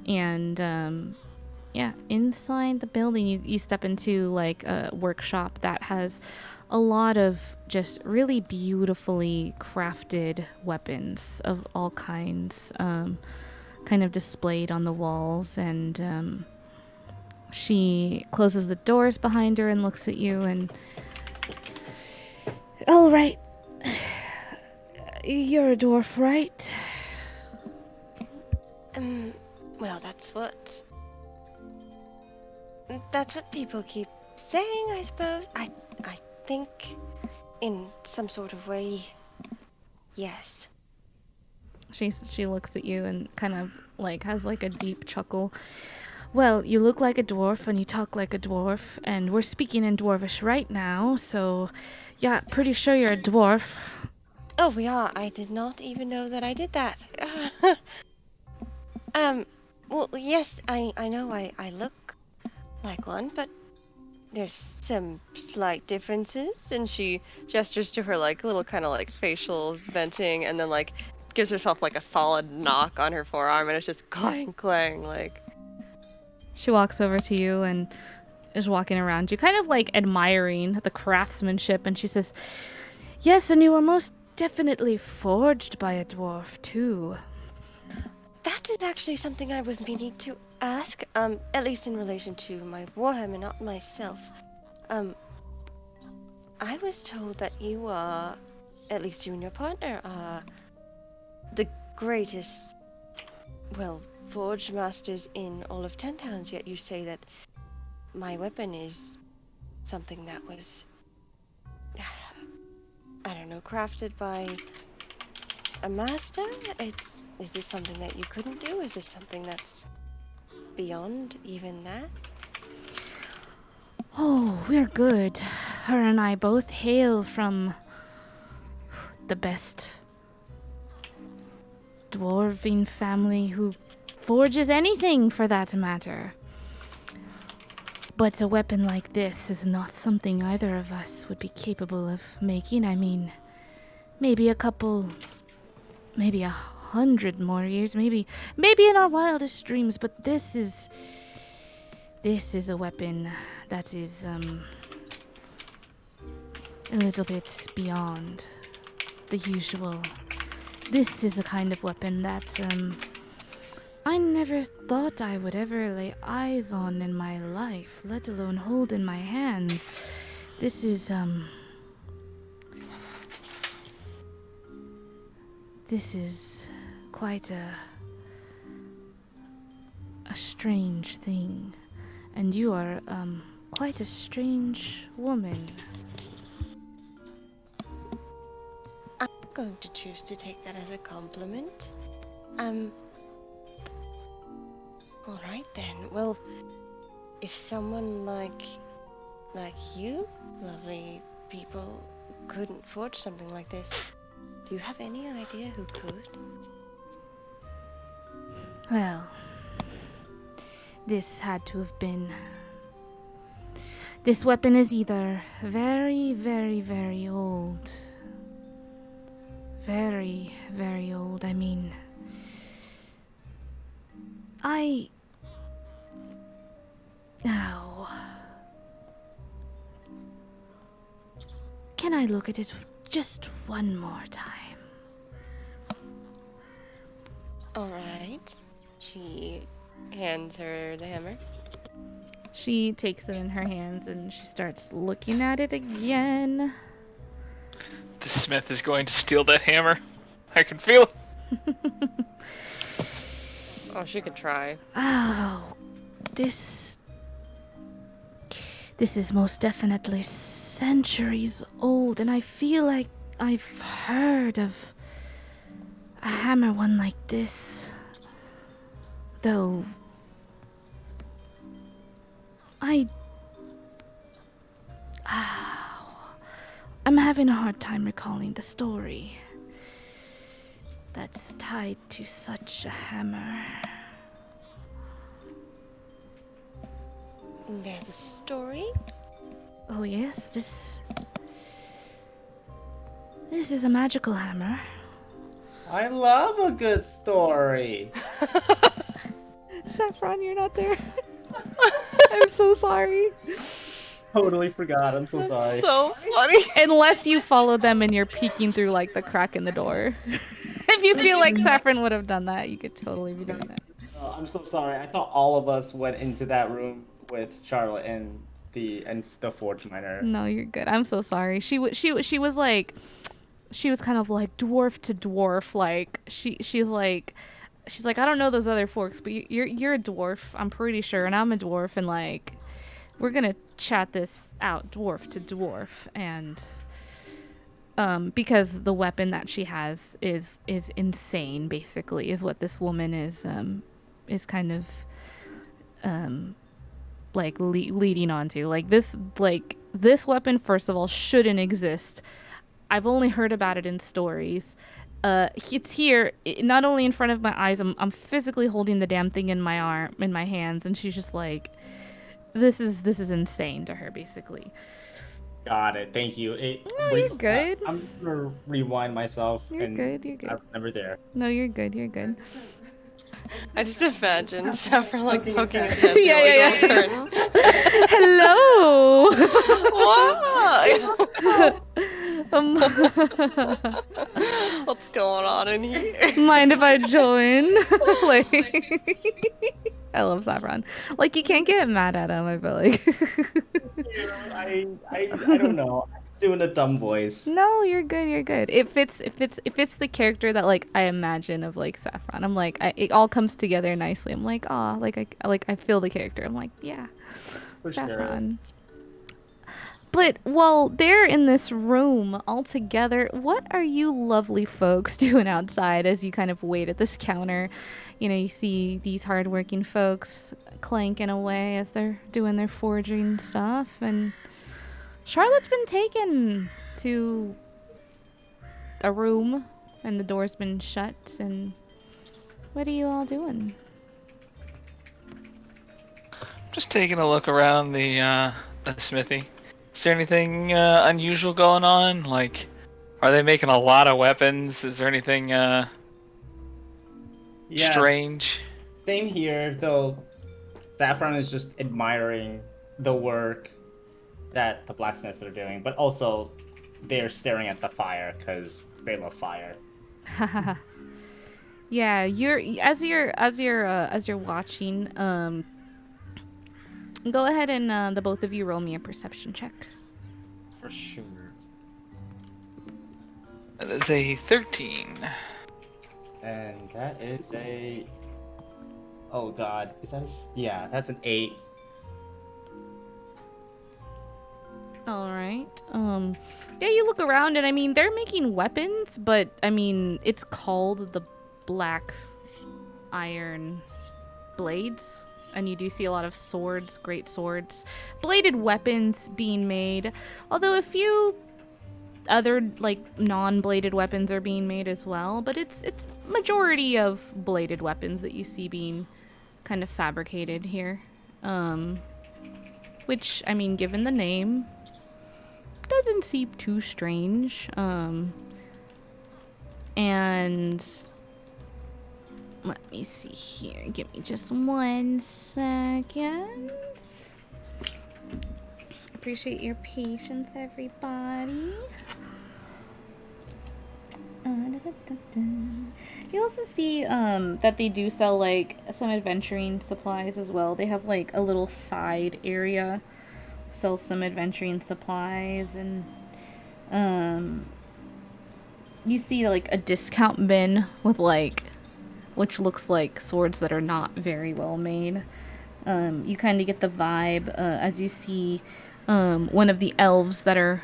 and yeah, inside the building you step into like a workshop that has a lot of just really beautifully crafted weapons of all kinds, kind of displayed on the walls. And she closes the doors behind her and looks at you and, all right, you're a dwarf, right? Well, that's what people keep saying, I suppose. I think in some sort of way, yes. She looks at you and kind of like has like a deep chuckle. Well, you look like a dwarf and you talk like a dwarf, and we're speaking in dwarvish right now, so yeah, pretty sure you're a dwarf. Oh, we are. I did not even know that I did that. Well, yes, I know I look like one, but there's some slight differences. And she gestures to her like little kind of like facial venting, and then like gives herself like a solid knock on her forearm, and it's just clang clang like. She walks over to you and is walking around you, kind of like admiring the craftsmanship, and she says, yes, and you were most definitely forged by a dwarf too. That is actually something I was meaning to ask, at least in relation to my warhammer, not myself. I was told that you are, at least you and your partner, are the greatest, well, forge masters in all of 10 towns, yet you say that my weapon is something that was, I don't know, crafted by a master? Is this something that you couldn't do? Is this something that's beyond even that? Oh, we're good. Her and I both hail from the best dwarven family who forges anything for that matter. But a weapon like this is not something either of us would be capable of making. I mean, maybe 100 more years, maybe in our wildest dreams, but this is a weapon that is a little bit beyond the usual. This is a kind of weapon that I never thought I would ever lay eyes on in my life, let alone hold in my hands. This is quite a strange thing. And you are quite a strange woman. I'm going to choose to take that as a compliment. Alright then. Well, if someone like you, lovely people, couldn't forge something like this, do you have any idea who could? Well, this had to have been... This weapon is either very, very, very old. Very, very old. I mean... Now... Can I look at it just one more time? Alright. She hands her the hammer. She takes it in her hands and she starts looking at it again. The smith is going to steal that hammer. I can feel it. Oh, she could try. Oh, this is most definitely centuries old, and I feel like I've heard of a hammer one like this. Though I'm having a hard time recalling the story that's tied to such a hammer. There's a story? Oh yes, this is a magical hammer. I love a good story. Saffron, you're not there. I'm so sorry. Totally forgot. I'm so sorry. So funny. Unless you follow them and you're peeking through like the crack in the door. If you feel like Saffron would have done that, you could totally be doing that. Oh, I'm so sorry. I thought all of us went into that room with Charlotte and the forge miner. No, you're good. I'm so sorry. She was like, she was kind of like dwarf to dwarf. Like she's like, I don't know those other forks, but you're a dwarf. I'm pretty sure, and I'm a dwarf, and like, we're gonna chat this out, dwarf to dwarf, and because the weapon that she has is insane. Basically, is what this woman is kind of like leading on to. Like this weapon, first of all, shouldn't exist. I've only heard about it in stories. It's here, not only in front of my eyes. I'm physically holding the damn thing in my hands, and she's just like, this is insane to her, basically. Got it. Thank you. No, you're good. I'm gonna rewind myself. You're good. I was never there. No, you're good. You're good. I just imagine Saffron like poking his his head through Yeah. like a curtain. Hello. What's going on in here? Mind if I join? Like, I love Saffron. Like, you can't get mad at him, I feel like. I don't know. I'm doing a dumb voice. No, you're good. You're good. It fits the character that like I imagine of like Saffron. I'm like, it all comes together nicely. I'm like, ah, I feel the character. I'm like, yeah, For Saffron. Sure. But while they're in this room all together, what are you lovely folks doing outside as you kind of wait at this counter? You know, you see these hardworking folks clanking away as they're doing their forging stuff, and Charlotte's been taken to a room, and the door's been shut, and What are you all doing? Just taking a look around the smithy. Is there anything unusual going on? Like, are they making a lot of weapons? Is there anything Yeah, strange? same here, though Saffron is just admiring the work that the blacksmiths are doing, but also they're staring at the fire because they love fire. Yeah, as you're watching, go ahead and the both of you roll me a perception check. For sure. That is a 13. And that is a... Oh god, is that a... Yeah, that's an 8. All right. Yeah, you look around and I mean, they're making weapons, but I mean, it's called the Black Iron Blades, and you do see a lot of swords, great swords, bladed weapons being made, although a few other like non-bladed weapons are being made as well, but it's majority of bladed weapons that you see being kind of fabricated here. Which I mean, given the name, doesn't seem too strange. And let me see here. Give me just 1 second. Appreciate your patience, everybody. You also see that they do sell like some adventuring supplies as well. They have like a little side area, sell some adventuring supplies, and you see like a discount bin with like, which looks like swords that are not very well made. You kind of get the vibe as you see one of the elves that are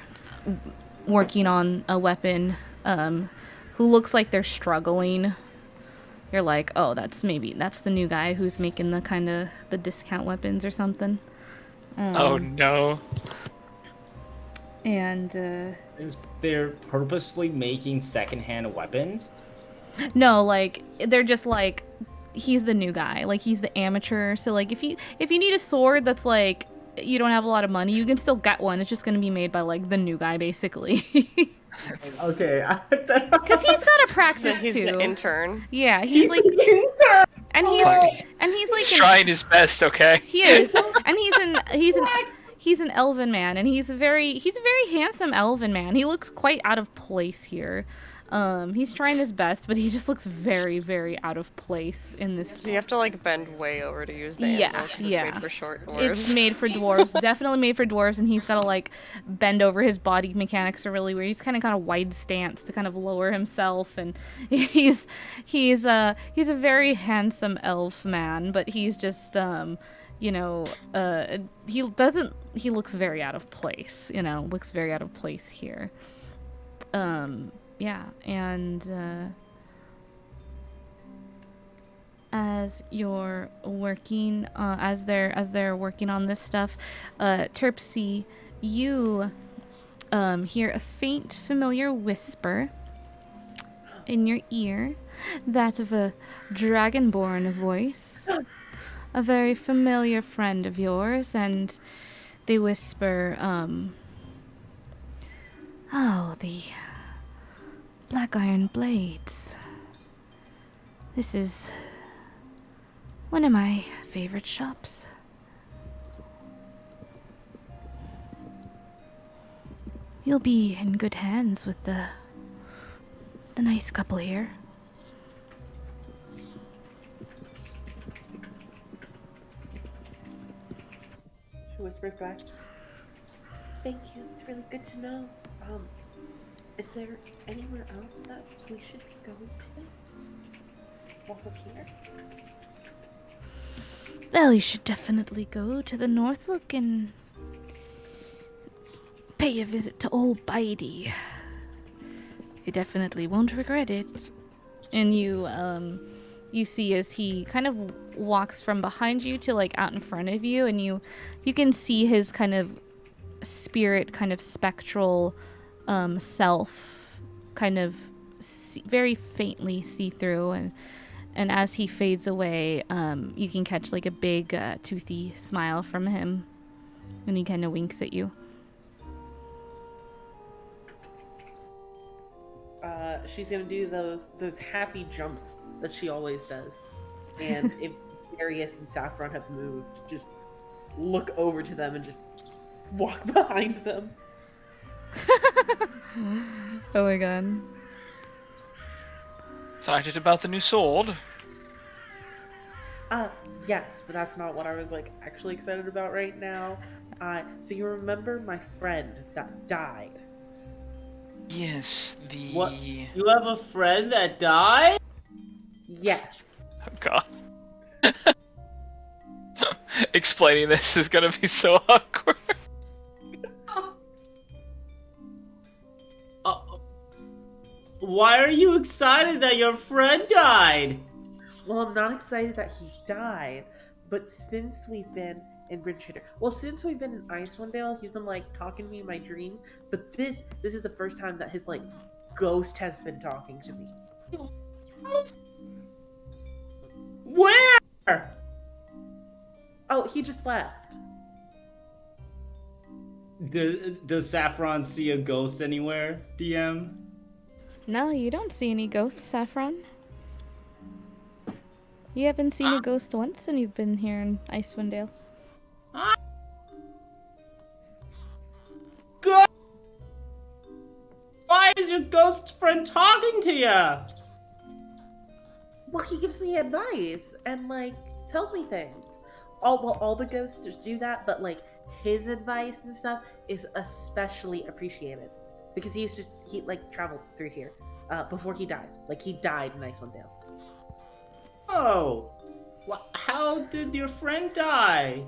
working on a weapon, who looks like they're struggling. You're like, oh, that's the new guy who's making the kind of the discount weapons or something. Oh no. And They're purposely making secondhand weapons? no, like they're just like, he's the new guy, like he's the amateur. So like if you need a sword that's like, you don't have a lot of money, you can still get one. It's just gonna be made by like the new guy basically. Okay. Because he's gotta practice He's too. the intern. Yeah, he's like, and he's like He's trying his best, okay? he is, and he's an elven man, and he's a very handsome elven man. He looks quite out of place here. He's trying his best, but he just looks very, very out of place in this. So you have to like bend way over to use the anvil 'cause Yeah. it's made for short dwarves. It's made for dwarves, definitely made for dwarves, and he's gotta like bend over. His body mechanics are really weird. He's kind of got a wide stance to kind of lower himself, and he's a very handsome elf man, but he's just he looks very out of place. Looks very out of place here. Yeah, and as you're working, as they're working on this stuff, Terpsy, you hear a faint, familiar whisper in your ear, that of a dragonborn voice, a very familiar friend of yours, and they whisper, oh, the Black Iron Blades. This is one of my favorite shops. You'll be in good hands with the nice couple here. She whispers back. Thank you. It's really good to know. Is there anywhere else that we should be going to while we're here? Well, you should definitely go to the Northlook and pay a visit to old Bidey. You definitely won't regret it. And you see as he kind of walks from behind you to like out in front of you, and you can see his kind of spirit, kind of spectral self, kind of very faintly see through, And as he fades away, you can catch like a big toothy smile from him, and he kind of winks at you. She's gonna do those happy jumps that she always does, and if Darius and Saffron have moved, just look over to them and just walk behind them. Oh my god. Excited about the new sword? Yes, but that's not what I was like actually excited about right now. So you remember my friend that died? Yes, the... What? You have a friend that died? Yes. Oh god. Explaining this is gonna be so awkward. Why are you excited that your friend died? Well, I'm not excited that he died, but since we've been in Brynshander, since we've been in Icewind Dale, he's been like talking to me in my dream. But this is the first time that his like ghost has been talking to me. Where? Oh, he just left. Does Saffron see a ghost anywhere, DM? No, you don't see any ghosts, Saffron. You haven't seen a ghost once, and you've been here in Icewind Dale. Good. Why is your ghost friend talking to you? Well, he gives me advice and like tells me things. All the ghosts do that, but like his advice and stuff is especially appreciated because he like traveled through here before he died. Like he died in Icewind Dale. Oh, how did your friend die?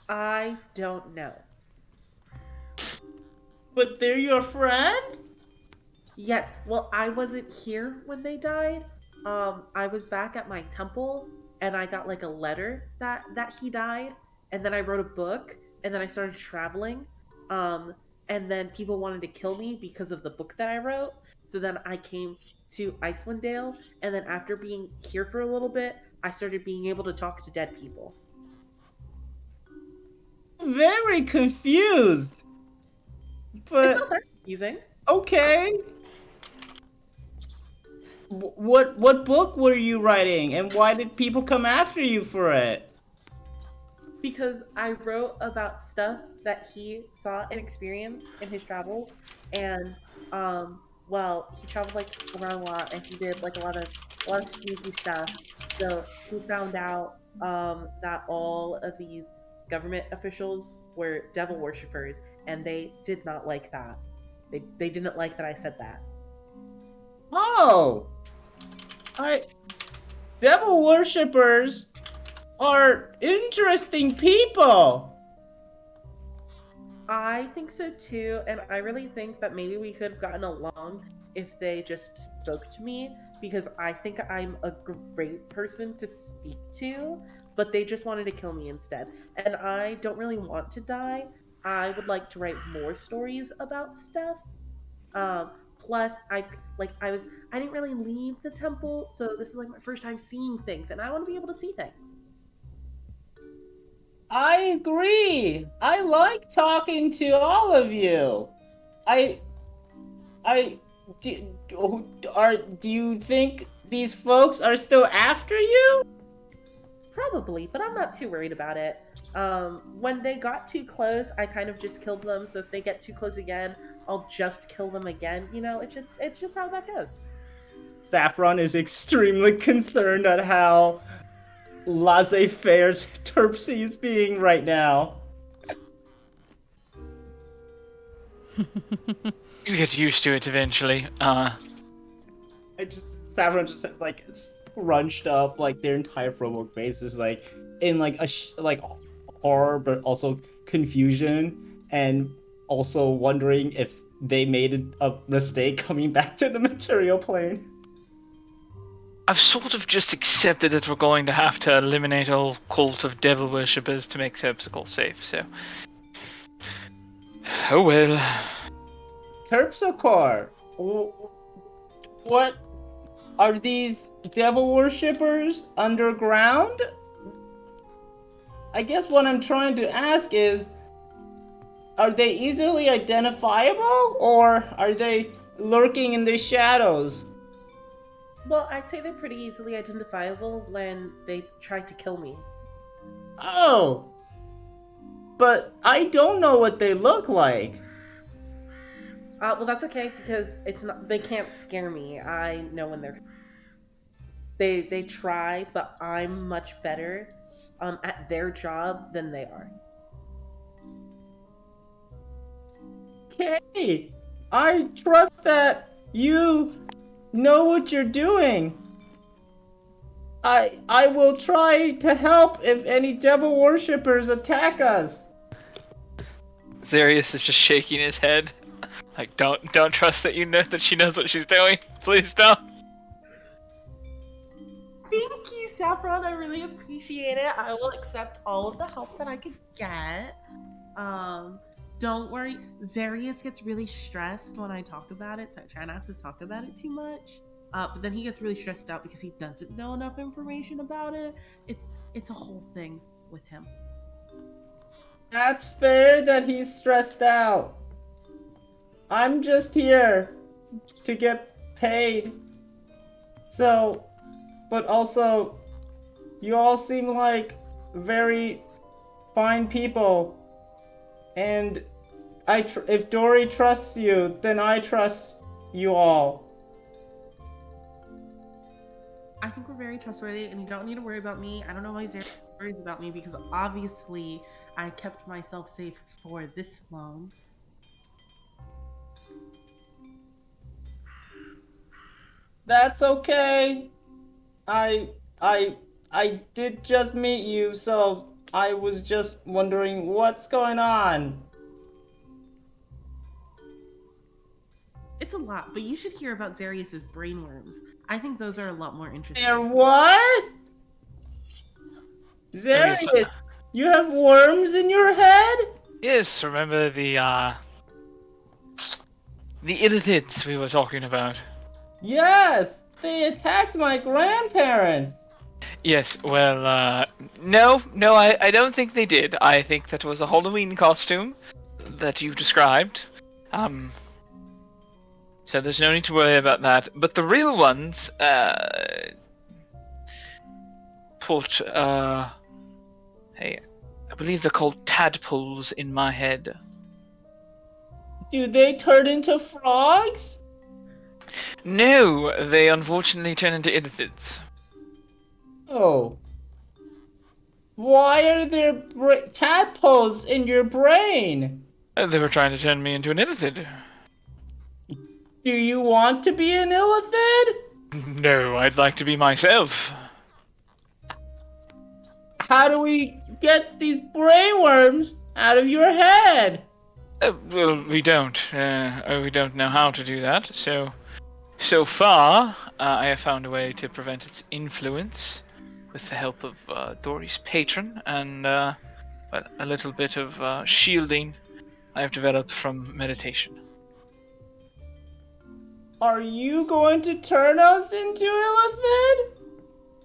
I don't know. But they're your friend? Yes. Well, I wasn't here when they died. I was back at my temple, and I got like a letter that he died, and then I wrote a book, and then I started traveling. And then people wanted to kill me because of the book that I wrote. So then I came to Icewind Dale, and then after being here for a little bit, I started being able to talk to dead people. Very confused. But It's not that confusing. okay. What book were you writing, and why did people come after you for it? Because I wrote about stuff that he saw and experienced in his travels, and he traveled like around a lot, and he did like a lot of sneaky stuff. So he found out that all of these government officials were devil worshippers, and they did not like that. They didn't like that I said that. Oh, devil worshippers are interesting people. I think so too, and I really think that maybe we could have gotten along if they just spoke to me, because I think I'm a great person to speak to, but they just wanted to kill me instead. And I don't really want to die. I would like to write more stories about stuff. Plus, I didn't really leave the temple, so this is like my first time seeing things, and I want to be able to see things. I agree. I like talking to all of you. Do you think these folks are still after you? Probably, but I'm not too worried about it. When they got too close, I kind of just killed them. So if they get too close again, I'll just kill them again. You know, it's just how that goes. Saffron is extremely concerned at how laissez-faire Terpsy is being right now. You get used to it eventually. Saffron just like scrunched up, like their entire promo face is like in like like horror, but also confusion, and also wondering if they made a mistake coming back to the material plane. I've sort of just accepted that we're going to have to eliminate all cult of devil worshippers to make Terpsichore safe, so... Oh well. Terpsichore, what Are these devil worshippers underground? I guess what I'm trying to ask is, are they easily identifiable, or are they lurking in the shadows? Well, I'd say they're pretty easily identifiable when they tried to kill me. Oh, but I don't know what they look like. Well, that's okay because it's not. They can't scare me. I know when they're. They try, but I'm much better at their job than they are. Okay, I trust that you know what you're doing. I will try to help if any devil worshippers attack us. Zarius is just shaking his head. Like, don't trust that you know that she knows what she's doing. Please don't. Thank you, Saffron. I really appreciate it. I will accept all of the help that I could get. Don't worry. Zarius gets really stressed when I talk about it, so I try not to talk about it too much. But then he gets really stressed out because he doesn't know enough information about it. It's a whole thing with him. That's fair that he's stressed out. I'm just here to get paid. So, but also, you all seem like very fine people. And if Dory trusts you, then I trust you all. I think we're very trustworthy, and you don't need to worry about me. I don't know why Zarius worries about me because obviously I kept myself safe for this long. That's okay. I I did just meet you, so I was just wondering what's going on. It's a lot, but you should hear about Zarius's brainworms. I think those are a lot more interesting. They're what? Zarius, you have worms in your head? Yes, remember the illithids we were talking about? Yes, they attacked my grandparents. Yes, well, no, I don't think they did. I think that was a Halloween costume that you've described. So there's no need to worry about that. But the real ones, put, hey, I believe they're called tadpoles in my head. Do they turn into frogs? No, they unfortunately turn into illithids. Oh. Why are there tadpoles in your brain? They were trying to turn me into an illithid. Do you want to be an illithid? No, I'd like to be myself. How do we get these brainworms out of your head? Well, we don't. We don't know how to do that. So far, I have found a way to prevent its influence with the help of Dory's patron and well, a little bit of shielding I have developed from meditation. Are you going to turn us into illithid?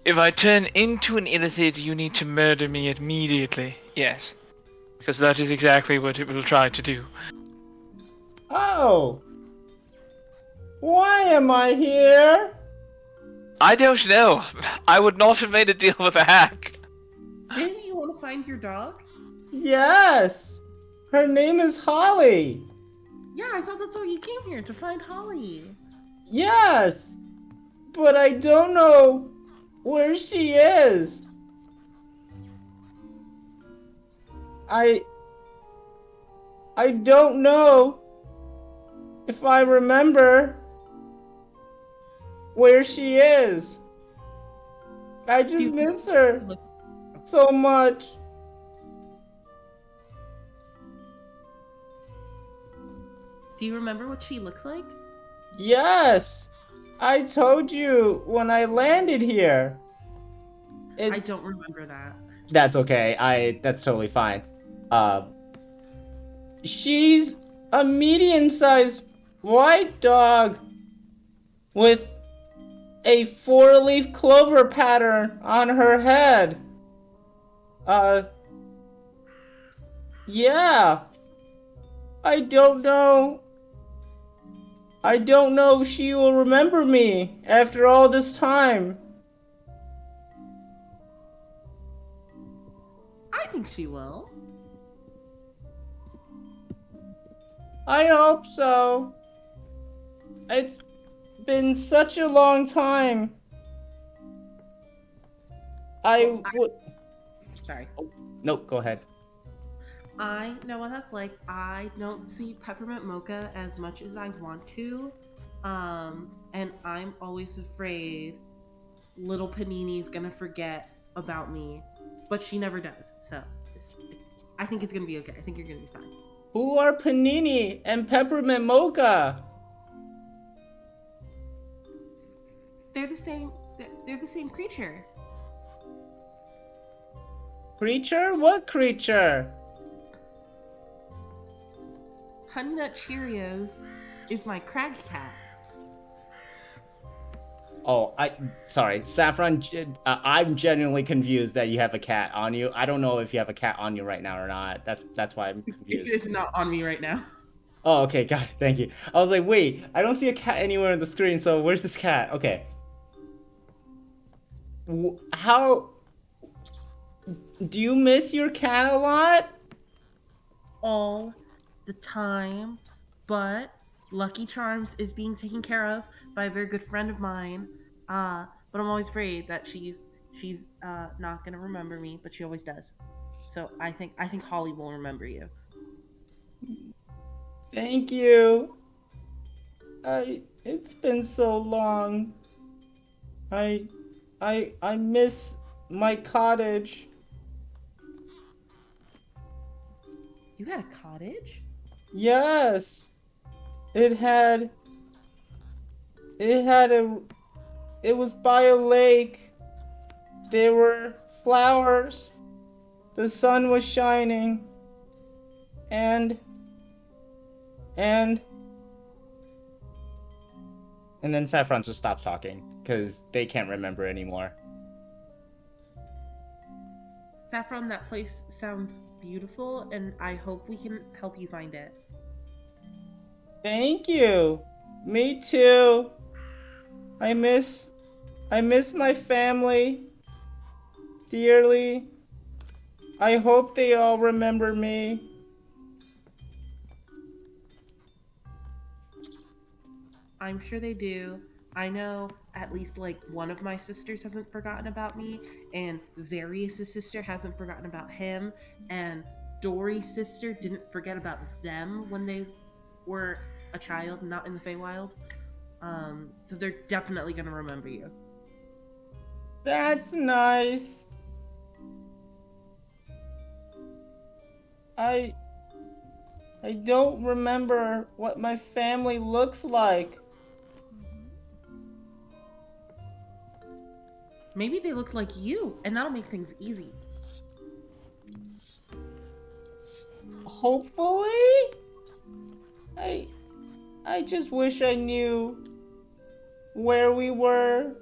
If I turn into an illithid, you need to murder me immediately. Yes. Because that is exactly what it will try to do. Oh. Why am I here? I don't know. I would not have made a deal with a hack. Didn't you want to find your dog? Yes. Her name is Holly. Yeah, I thought that's why you came here, to find Holly. Yes. But I don't know where she is. I don't know if I remember where she is. I just miss her so much. Do you remember what she looks like? Yes. I told you when I landed here. I don't remember that. That's okay. That's totally fine. She's a medium-sized white dog with a 4-leaf clover pattern on her head. Yeah. I don't know. I don't know if she will remember me after all this time. I think she will. I hope so. It's been such a long time. Sorry. No, go ahead. I know what that's like. I don't see peppermint mocha as much as I want to. And I'm always afraid little Panini's gonna forget about me. But she never does. So I think it's gonna be okay. I think you're gonna be fine. Who are Panini and Peppermint Mocha? They're the same. They're the same creature. Creature? What creature? Honey Nut Cheerios is my crag cat. Oh, sorry, Saffron. I'm genuinely confused that you have a cat on you. I don't know if you have a cat on you right now or not. That's why I'm confused. It's not on me right now. Oh, okay, got it. Thank you. I was like, wait, I don't see a cat anywhere on the screen. So where's this cat? Okay. How do you miss your cat a lot? All the time, but Lucky Charms is being taken care of by a very good friend of mine. But I'm always afraid that she's not gonna remember me, but she always does. So I think Holly will remember you. Thank you. It's been so long. I miss my cottage. You had a cottage? Yes. It was by a lake. There were flowers. The sun was shining. And then Saffron just stops talking because they can't remember anymore. Saffron, that place sounds beautiful, and I hope we can help you find it. Thank you. Me too. I miss my family dearly. I hope they all remember me. I'm sure they do. I know at least like one of my sisters hasn't forgotten about me, and Zarius' sister hasn't forgotten about him, and Dory's sister didn't forget about them when they were a child, not in the Feywild. So they're definitely gonna remember you. That's nice. I don't remember what my family looks like. Maybe they look like you, and that'll make things easy. Hopefully? I just wish I knew where we were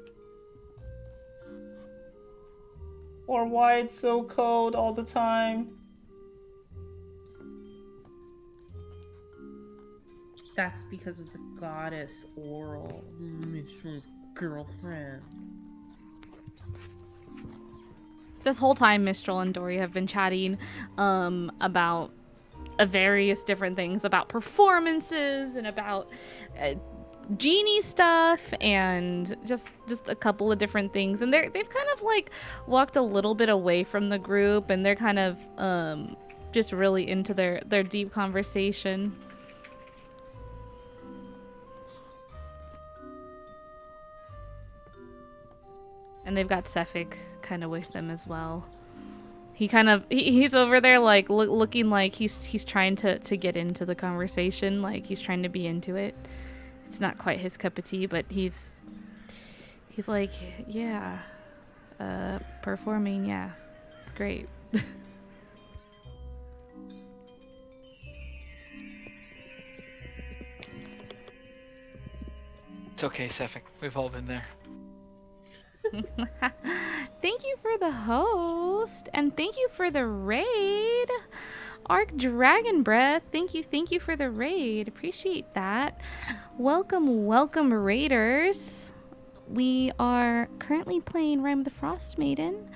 or why it's so cold all the time. That's because of the goddess Oral, Minstrel's girlfriend. This whole time, Mistral and Dory have been chatting about various different things, about performances and about genie stuff and just a couple of different things. And they've kind of like walked a little bit away from the group, and they're kind of just really into their deep conversation. And they've got Sefik kind of with them as well. He's over there like looking like he's trying to get into the conversation, like he's trying to be into it. It's not quite his cup of tea, but he's like, yeah, performing, yeah, it's great. It's okay, Sefik. We've all been there. Thank you for the host, and thank you for the raid. Arc Dragon Breath, thank you for the raid. Appreciate that. Welcome, raiders. We are currently playing Rime of the Frostmaiden.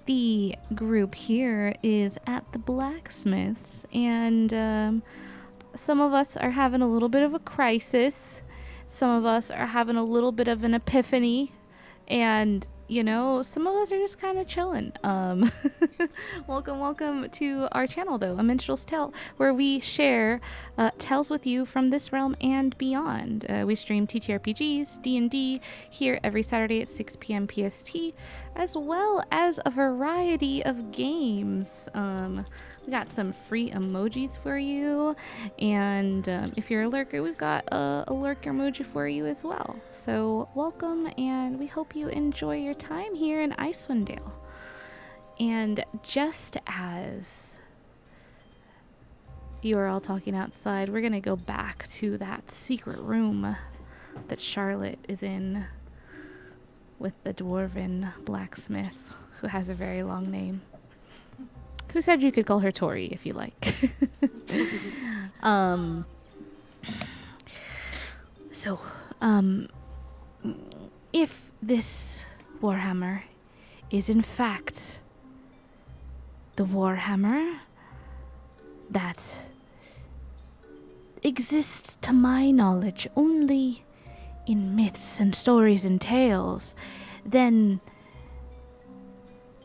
The group here is at the blacksmiths, and some of us are having a little bit of a crisis. Some of us are having a little bit of an epiphany. And, some of us are just kind of chilling. Welcome to our channel, though, A Minstrel's Tale, where we share tales with you from this realm and beyond. We stream TTRPGs, D&D, here every Saturday at 6 p.m. PST, as well as a variety of games. We got some free emojis for you, and if you're a lurker, we've got a lurker emoji for you as well. So welcome, and we hope you enjoy your time here in Icewind Dale. And just as you are all talking outside, we're gonna go back to that secret room that Charlotte is in with the dwarven blacksmith, who has a very long name. Who said you could call her Tori if you like? If this Warhammer is in fact the Warhammer that exists, to my knowledge, only in myths and stories and tales, then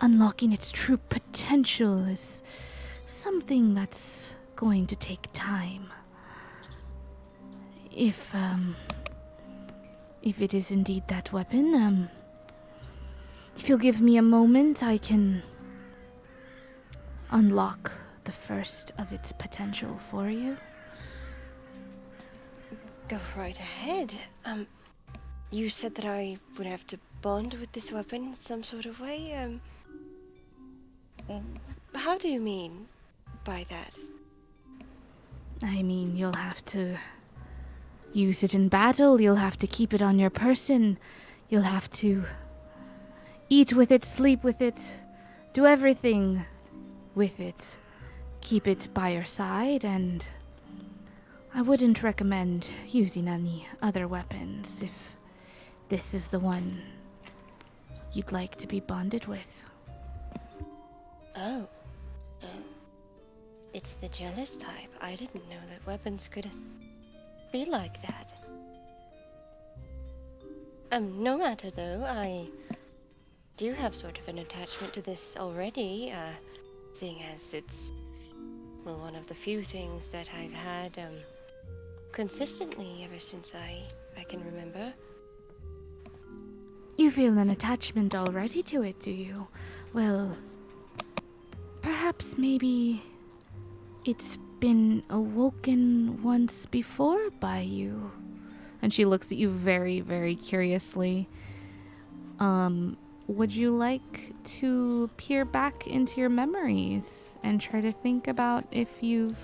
unlocking its true potential is something that's going to take time. If it is indeed that weapon, if you'll give me a moment, I can unlock the first of its potential for you. Go right ahead. You said that I would have to bond with this weapon in some sort of way. How do you mean by that? I mean, you'll have to use it in battle, you'll have to keep it on your person, you'll have to eat with it, sleep with it, do everything with it. Keep it by your side, and I wouldn't recommend using any other weapons if this is the one you'd like to be bonded with. Oh. It's the jealous type. I didn't know that weapons could be like that. No matter though, I do have sort of an attachment to this already, seeing as it's, well, one of the few things that I've had, consistently ever since I can remember. You feel an attachment already to it, do you? Well, perhaps maybe it's been awoken once before by you. And she looks at you very, very curiously. Would you like to peer back into your memories and try to think about if you've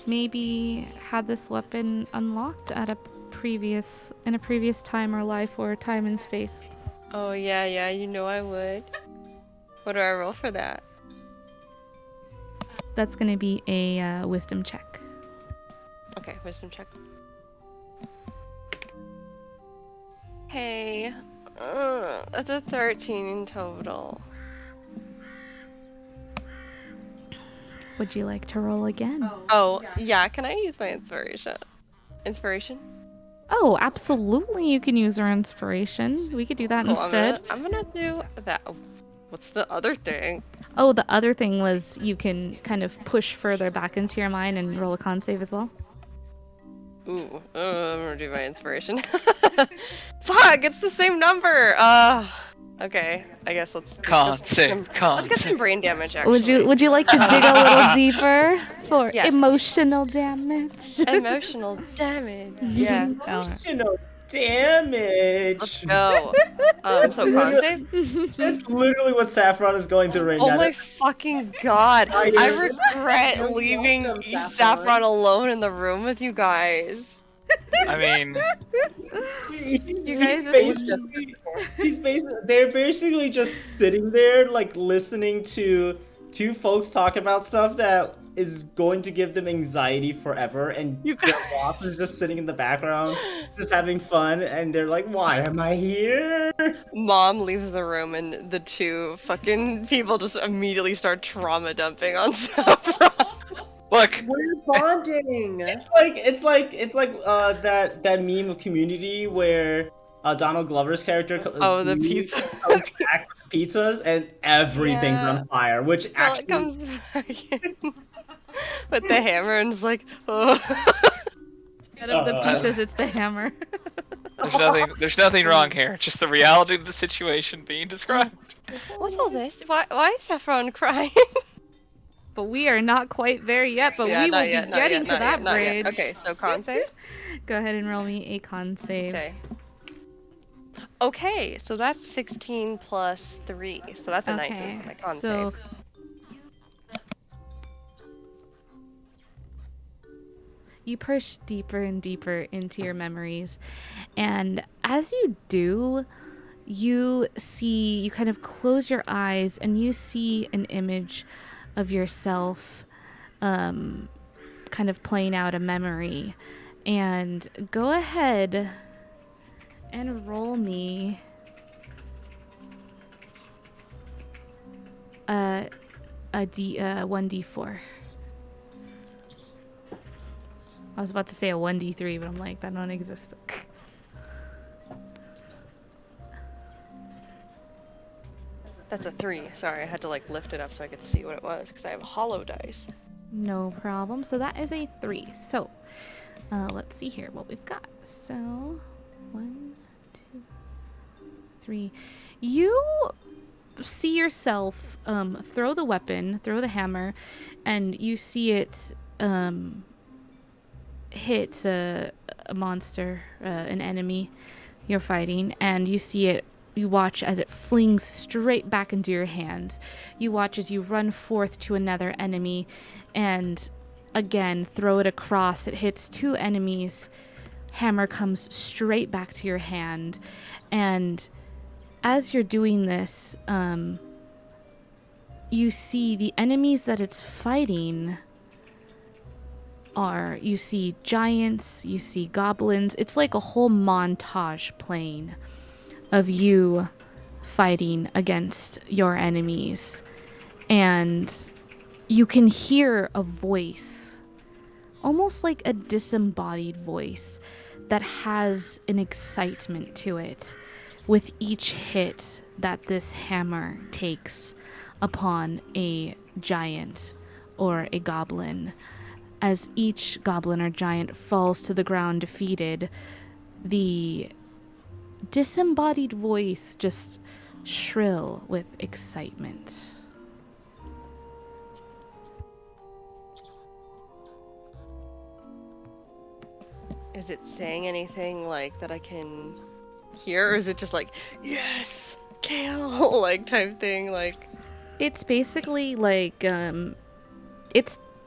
maybe had this weapon unlocked at in a previous time or life or time and space? Oh yeah, you know I would. What do I roll for that? That's going to be a wisdom check. Okay, wisdom check. Hey, that's a 13 in total. Would you like to roll again? Oh, yeah, can I use my inspiration? Oh, absolutely, you can use our inspiration. We could do that Cool, instead. I'm gonna do that. What's the other thing? Oh, the other thing was you can kind of push further back into your mind and roll a con save as well. Ooh, I'm gonna do my inspiration. Fuck, it's the same number! Okay, I guess let's get some brain damage, actually. Would you like to dig a little deeper for Yes. emotional damage? Emotional damage. Yeah. Emotional damage. Let's go. So con save? That's literally what Saffron is going to right Oh now. my fucking god. I I- regret You're leaving welcome, Saffron. Saffron alone in the room with you guys. I mean, You guys are they're basically just sitting there, like, listening to two folks talk about stuff that is going to give them anxiety forever, and You their guys. boss is just sitting in the background, just having fun, and they're like, why am I here? Mom leaves the room and the two fucking people just immediately start trauma dumping on Saffron. look, We're bonding. It's like that meme of Community where Donald Glover's character Oh, the leaves pizza. and comes back with pizzas and everything's Yeah. on fire, which Well, actually it comes back in with the hammer and it's like, oh. Out of the pizzas, it's the hammer. there's nothing wrong here. Just the reality of the situation being described. What's all this? Why is Saffron crying? But we are not quite there yet, but Yeah, we will not be yet, not getting yet, to not that yet, not yet. bridge. Okay, so con save. Go ahead and roll me a con save. Okay. Okay, so that's 16 plus 3, so that's a 19 for my con so save. you push deeper and deeper into your memories, and as you do, you kind of close your eyes and you see an image of yourself kind of playing out a memory. And go ahead and roll me a 1d4. I was about to say a 1d3, but I'm like, that don't exist. That's a 3. Sorry, I had to like lift it up so I could see what it was because I have hollow dice. No problem. So that is a 3. So let's see here what we've got. So 1, 2, 3. You see yourself throw the weapon, throw the hammer, and you see it hit a monster, an enemy you're fighting, and you see it. You watch as it flings straight back into your hands. You watch as you run forth to another enemy and again throw it across. It hits 2 enemies. Hammer comes straight back to your hand. And as you're doing this, you see the enemies that it's fighting you see giants, you see goblins. It's like a whole montage playing of you fighting against your enemies. And you can hear a voice, almost like a disembodied voice, that has an excitement to it with each hit that this hammer takes upon a giant or a goblin. As each goblin or giant falls to the ground defeated, the disembodied voice just shrill with excitement. Is it saying anything like that I can hear, or is it just like, yes, kill, like type thing? Like, It's basically like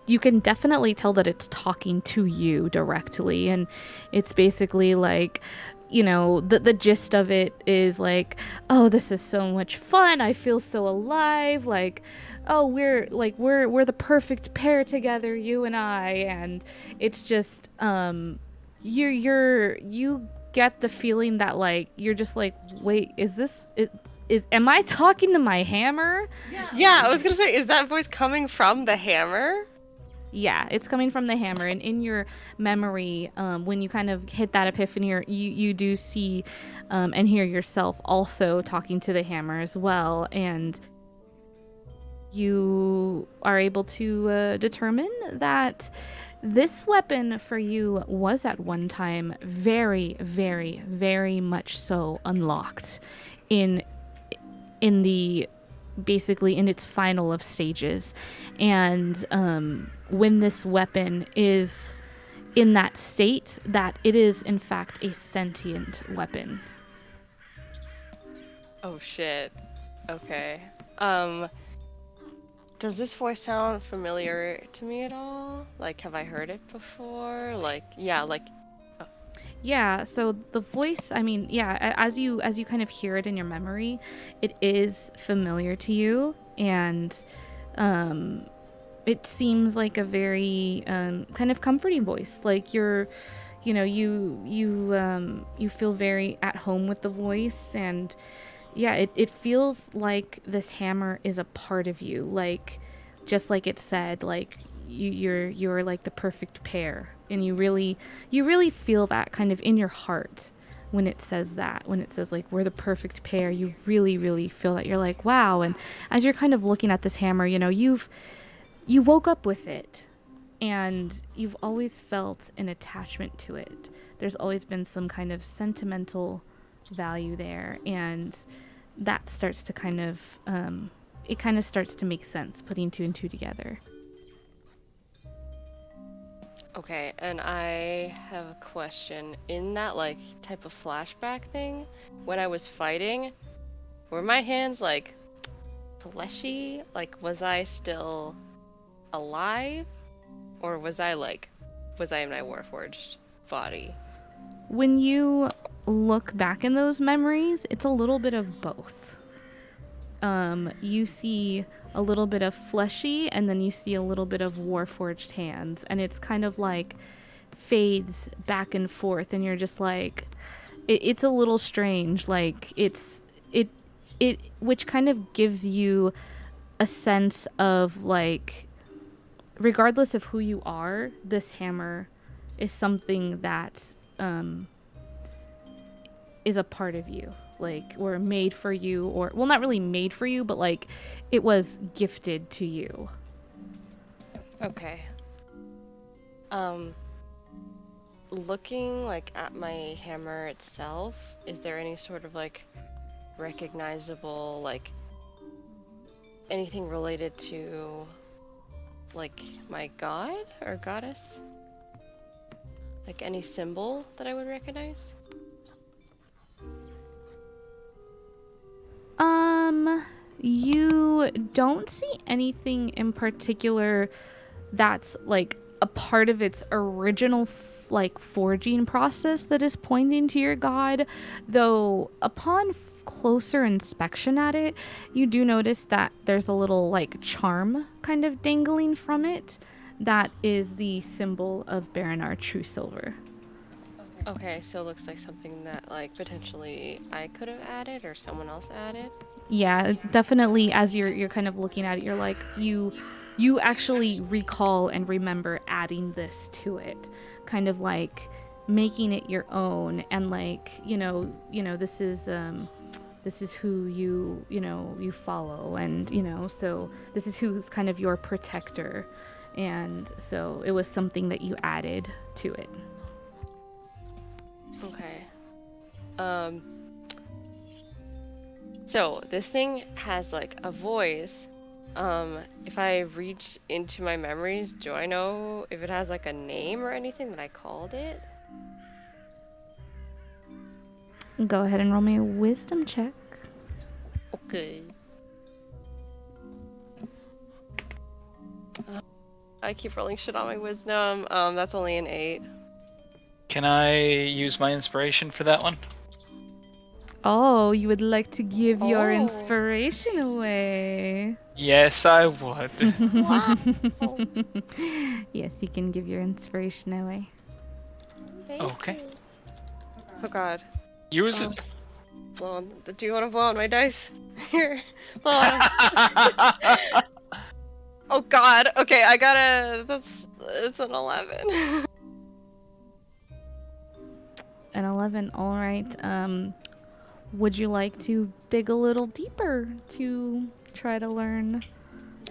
you can definitely tell that it's talking to you directly, and it's basically like, the gist of it is like, oh, this is so much fun, I feel so alive, like, oh, we're the perfect pair together, you and I. And it's just you get the feeling that like you're just like, wait, am I talking to my hammer? yeah, I was gonna say, is that voice coming from the hammer? Yeah, it's coming from the hammer. And in your memory, when you kind of hit that epiphany, you do see and hear yourself also talking to the hammer as well. And you are able to determine that this weapon for you was at one time very, very, very much so unlocked in the basically in its final of stages. And when this weapon is in that state, that it is in fact a sentient weapon. Oh shit. Okay. Does this voice sound familiar to me at all? Like, have I heard it before? Like, yeah, like, Yeah, so the voice, I mean, yeah, as you kind of hear it in your memory, it is familiar to you, and um it seems like a very kind of comforting voice. Like you feel very at home with the voice, and yeah, it feels like this hammer is a part of you, like just like it said, like you're like the perfect pair, and you really feel that kind of in your heart when it says that, when it says like we're the perfect pair. You really feel that. You're like, wow. And as you're kind of looking at this hammer, you woke up with it, and you've always felt an attachment to it. There's always been some kind of sentimental value there, and that starts to kind of it kind of starts to make sense, putting two and two together. Okay, and I have a question. In that like type of flashback thing, when I was fighting, were my hands like fleshy? Like was I still alive? Or was I in my Warforged body? When you look back in those memories, it's a little bit of both. You see a little bit of fleshy, and then you see a little bit of warforged hands, and it's kind of like fades back and forth, and you're just like, it's a little strange. Like it which kind of gives you a sense of like, regardless of who you are, this hammer is something that is a part of you, like, or made for you, or, well, not really made for you, but like it was gifted to you. Okay. Looking like at my hammer itself, is there any sort of like recognizable, like anything related to like my god or goddess? Like any symbol that I would recognize? You don't see anything in particular that's like a part of its original like forging process that is pointing to your god, though upon closer inspection at it, you do notice that there's a little like charm kind of dangling from it that is the symbol of Baranar True Silver. Okay, so it looks like something that like potentially I could have added or someone else added. Yeah, definitely. As you're kind of looking at it, you're like, you actually recall and remember adding this to it, kind of like making it your own, and like, this is who you follow, and so this is who's kind of your protector, and so it was something that you added to it. Okay. So this thing has like a voice. If I reach into my memories, do I know if it has like a name or anything that I called it? Go ahead and roll me a wisdom check. Okay. I keep rolling shit on my wisdom. That's only an 8. Can I use my inspiration for that one? Oh, you would like to give your Oh. inspiration away. Yes, I would. Wow. Yes, you can give your inspiration away. Thank Okay. you. Oh god. Use it. Blow on. Do you want to blow on my dice? Here. Blow on 'em. Oh god. Okay, I gotta. It's an 11. An 11. All right. Would you like to dig a little deeper to try to learn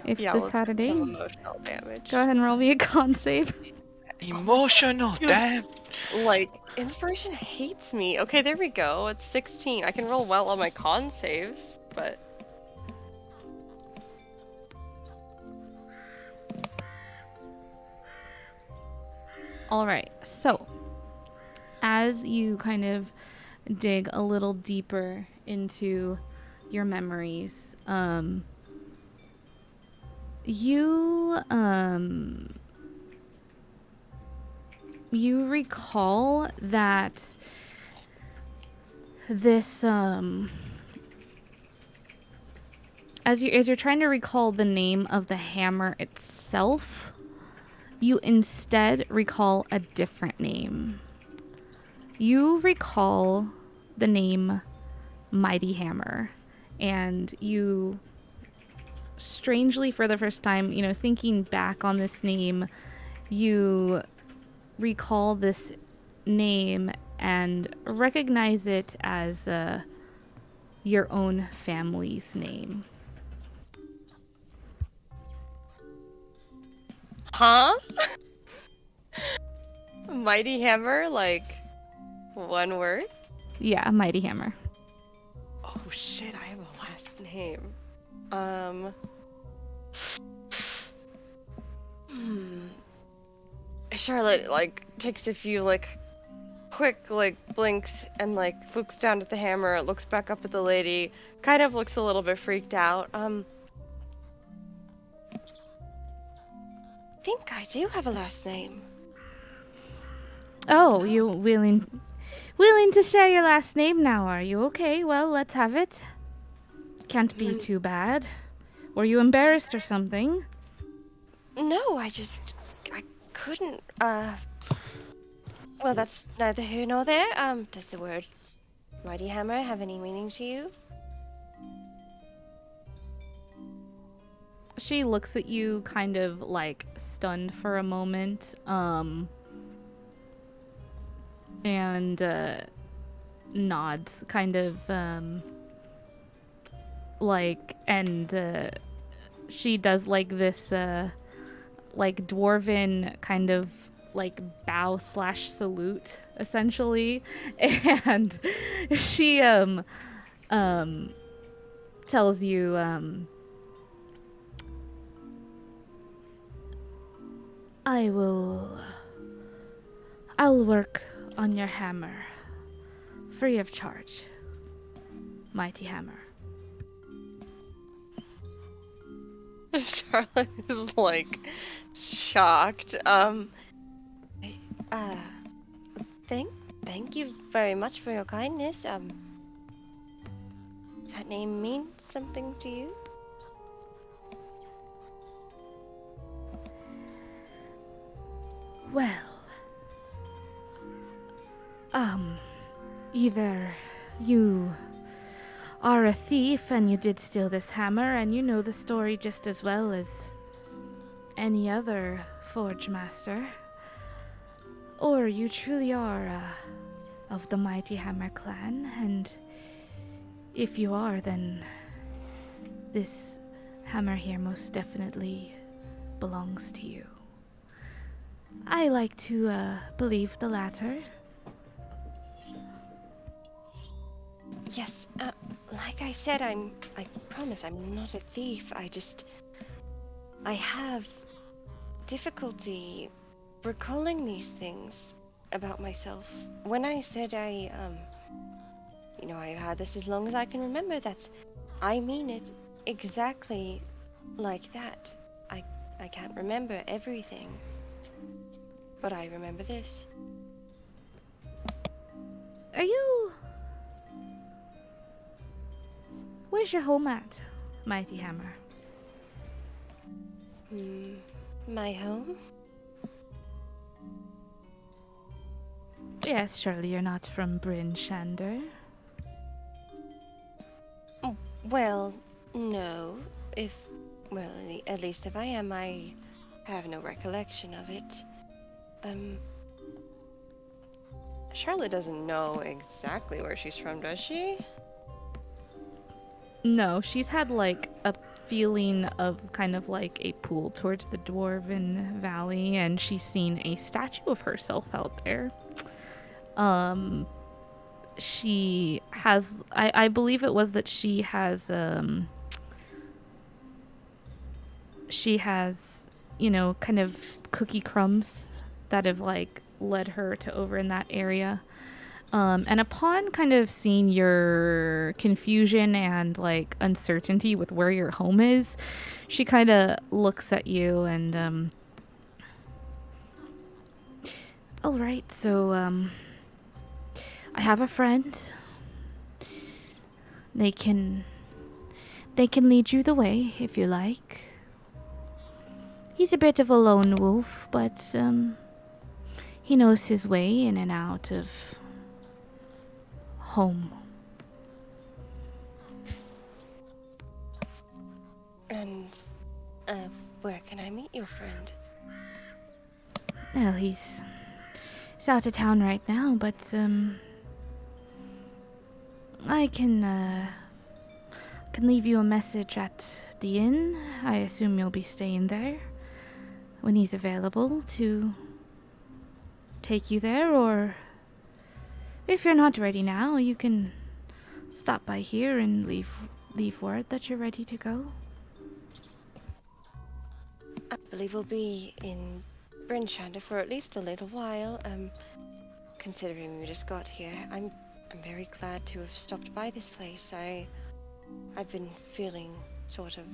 if Yeah, this let's had a get some name? emotional damage. Go ahead and roll me a con save. Emotional, damn. Like, inspiration hates me. Okay, there we go. It's 16. I can roll well on my con saves, but All right. So, as you kind of dig a little deeper into your memories, you you recall that this as you're trying to recall the name of the hammer itself, you instead recall a different name. You recall the name Mighty Hammer, and you strangely, for the first time, thinking back on this name, you recall this name and recognize it as your own family's name. Huh? Mighty Hammer, like one word? Yeah, Mighty Hammer. Oh shit, I have a last name. Charlotte takes a few quick blinks and looks down at the hammer, looks back up at the lady, kind of looks a little bit freaked out. Think I do have a last name. Oh, you willing to share your last name now, are you? Okay, well, let's have it. Can't be too bad. Were you embarrassed or something? No, I couldn't, well, that's neither here nor there. Does the word Mighty Hammer have any meaning to you? She looks at you kind of stunned for a moment, and nods kind of, and she does this, dwarven kind of bow / salute essentially, and she tells you I'll work on your hammer free of charge, Mighty Hammer. Charlotte is shocked. Thank you very much for your kindness. Does that name mean something to you? Well, either you are a thief and you did steal this hammer and you know the story just as well as any other forge master, or you truly are of the Mighty Hammer clan, and if you are, then this hammer here most definitely belongs to you. I like to believe the latter. Yes, like I said, I promise I'm not a thief. I have difficulty recalling these things about myself. When I said I had this as long as I can remember, I mean it exactly like that. I can't remember everything, but I remember this. Are you... Where's your home at, Mighty Hammer? My home? Yes, surely you're not from Brynshander. Well, no. At least if I am, I have no recollection of it. Charlotte doesn't know exactly where she's from, does she? No, she's had a feeling of kind of a pool towards the Dwarven Valley, and she's seen a statue of herself out there. She has, I believe it was that she has, kind of cookie crumbs that have led her to over in that area. And upon kind of seeing your confusion and uncertainty with where your home is, she kind of looks at you and All right, so I have a friend. They can lead you the way if you like. He's a bit of a lone wolf, but he knows his way in and out of home. And where can I meet your friend? Well, he's out of town right now, but I can leave you a message at the inn. I assume you'll be staying there when he's available to take you there, or if you're not ready now, you can stop by here and leave word that you're ready to go. I believe we'll be in Brynshander for at least a little while. Considering we just got here, I'm very glad to have stopped by this place. I've been feeling sort of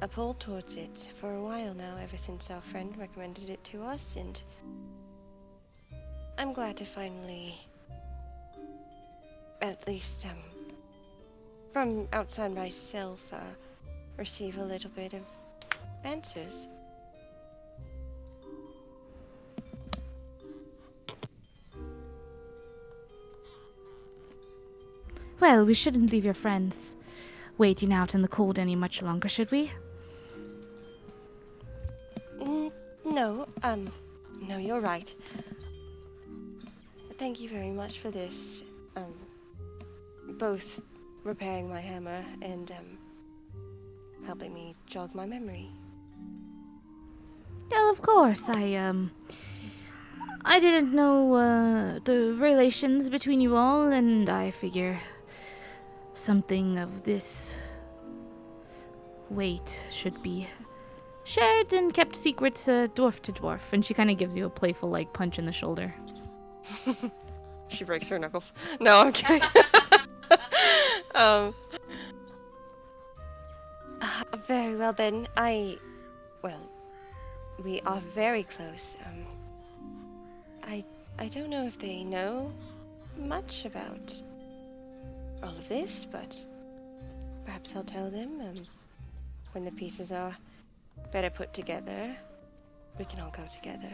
a pull towards it for a while now, ever since our friend recommended it to us, and I'm glad to finally, at least from outside myself, receive a little bit of answers. Well, we shouldn't leave your friends waiting out in the cold any much longer, should we? No, no, you're right. Thank you very much for this, both repairing my hammer and, helping me jog my memory. Well, of course, I didn't know, the relations between you all, and I figure something of this weight should be shared and kept secret, dwarf to dwarf. And she kind of gives you a playful, like, punch in the shoulder. She breaks her knuckles. No, I'm kidding. Very well then. Well, we are very close. I don't know if they know much about all of this, but perhaps I'll tell them, when the pieces are better put together, we can all go together.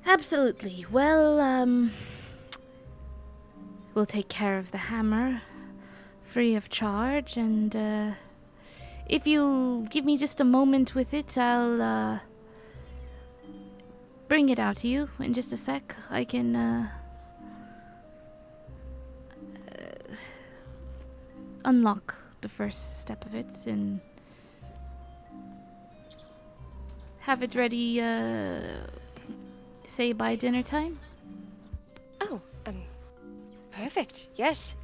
Absolutely. Well, we'll take care of the hammer free of charge, and if you give me just a moment with it, I'll bring it out to you in just a sec. I can unlock the first step of it and have it ready, say by dinner time. Oh, perfect. Yes.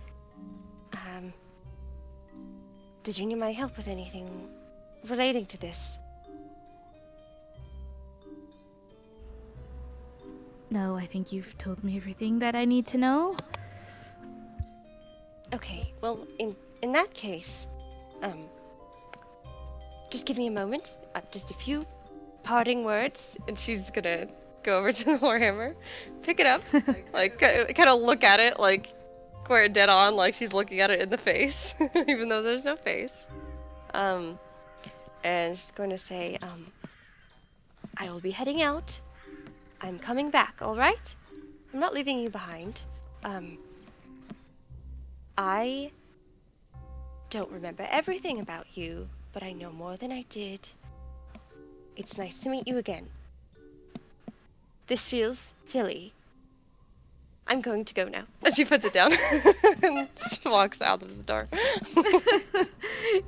Did you need my help with anything relating to this? No, I think you've told me everything that I need to know. Okay, well, in that case, just give me a moment, just a few parting words, and she's gonna go over to the warhammer, pick it up, like kind of look at it, like square dead on, like she's looking at it in the face, even though there's no face. And she's going to say, I will be heading out. I'm coming back, all right? I'm not leaving you behind. I don't remember everything about you, but I know more than I did. It's nice to meet you again. This feels silly. I'm going to go now. And she puts it down and walks out of the door.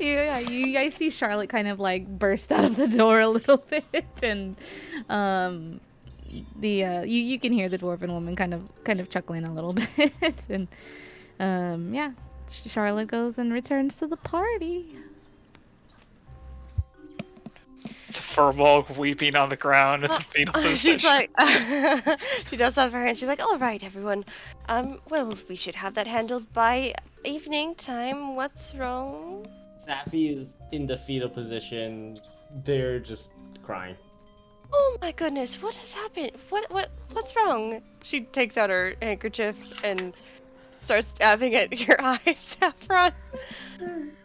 Yeah, you guys see Charlotte kind of like burst out of the door a little bit, and you can hear the dwarven woman kind of chuckling a little bit, and yeah, Charlotte goes and returns to the party. Furbolg weeping on the ground at the fetal position. She's like, she does have her hand. She's like, all right, everyone. Well, we should have that handled by evening time. What's wrong? Safi is in the fetal position. They're just crying. Oh my goodness, what has happened? What's wrong? She takes out her handkerchief and starts dabbing at your eyes, Saffron.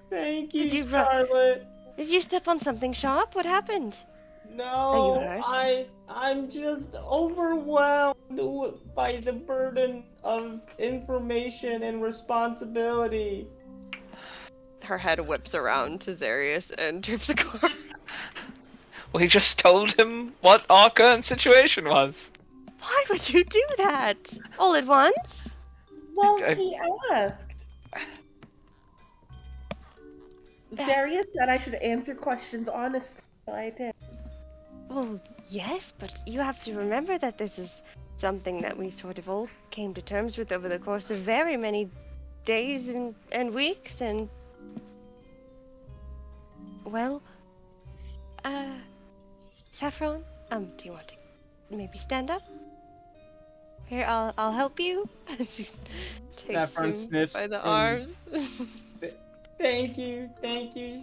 Thank Did you, you Charlotte. Did you step on something sharp? What happened? Are you No, hurt? I'm just overwhelmed by the burden of information and responsibility. Her head whips around to Zarius and trips the car. Well, he just told him what our current situation was. Why would you do that? All at once? Well, I- he asked. Zaria said I should answer questions honestly, so I did. Well, yes, but you have to remember that this is something that we sort of all came to terms with over the course of very many days and weeks and... Well, Saffron, do you want to maybe stand up? Here, I'll help you. She takes Saffron him sniffs by the and- arms. Thank you,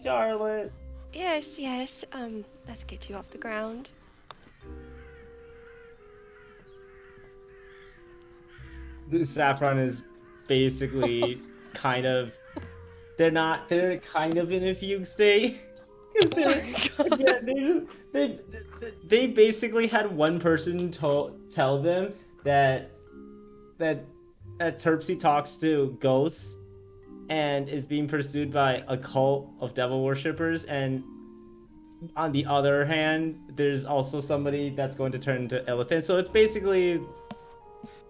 Charlotte. Yes, let's get you off the ground. The Saffron is basically kind of. They're kind of in a fugue state. Because they basically had one person tell them that Terpsy talks to ghosts and is being pursued by a cult of devil worshippers, and on the other hand, there's also somebody that's going to turn into elephant. So it's basically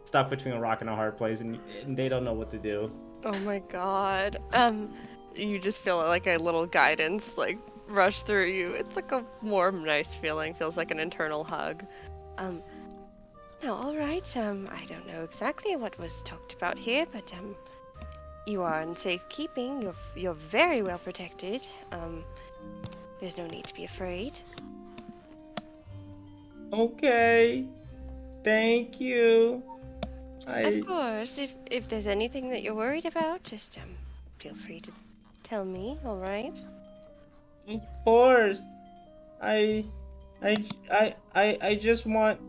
stuck between a rock and a hard place, and they don't know what to do. Oh my god. You just feel like a little guidance like rush through you. It's like a warm, nice feeling. Feels like an internal hug. No, all right. I don't know exactly what was talked about here, but you are in safekeeping. You're very well protected. There's no need to be afraid. Okay. Thank you. Of course, if there's anything that you're worried about, just feel free to tell me. All right. Of course. I just want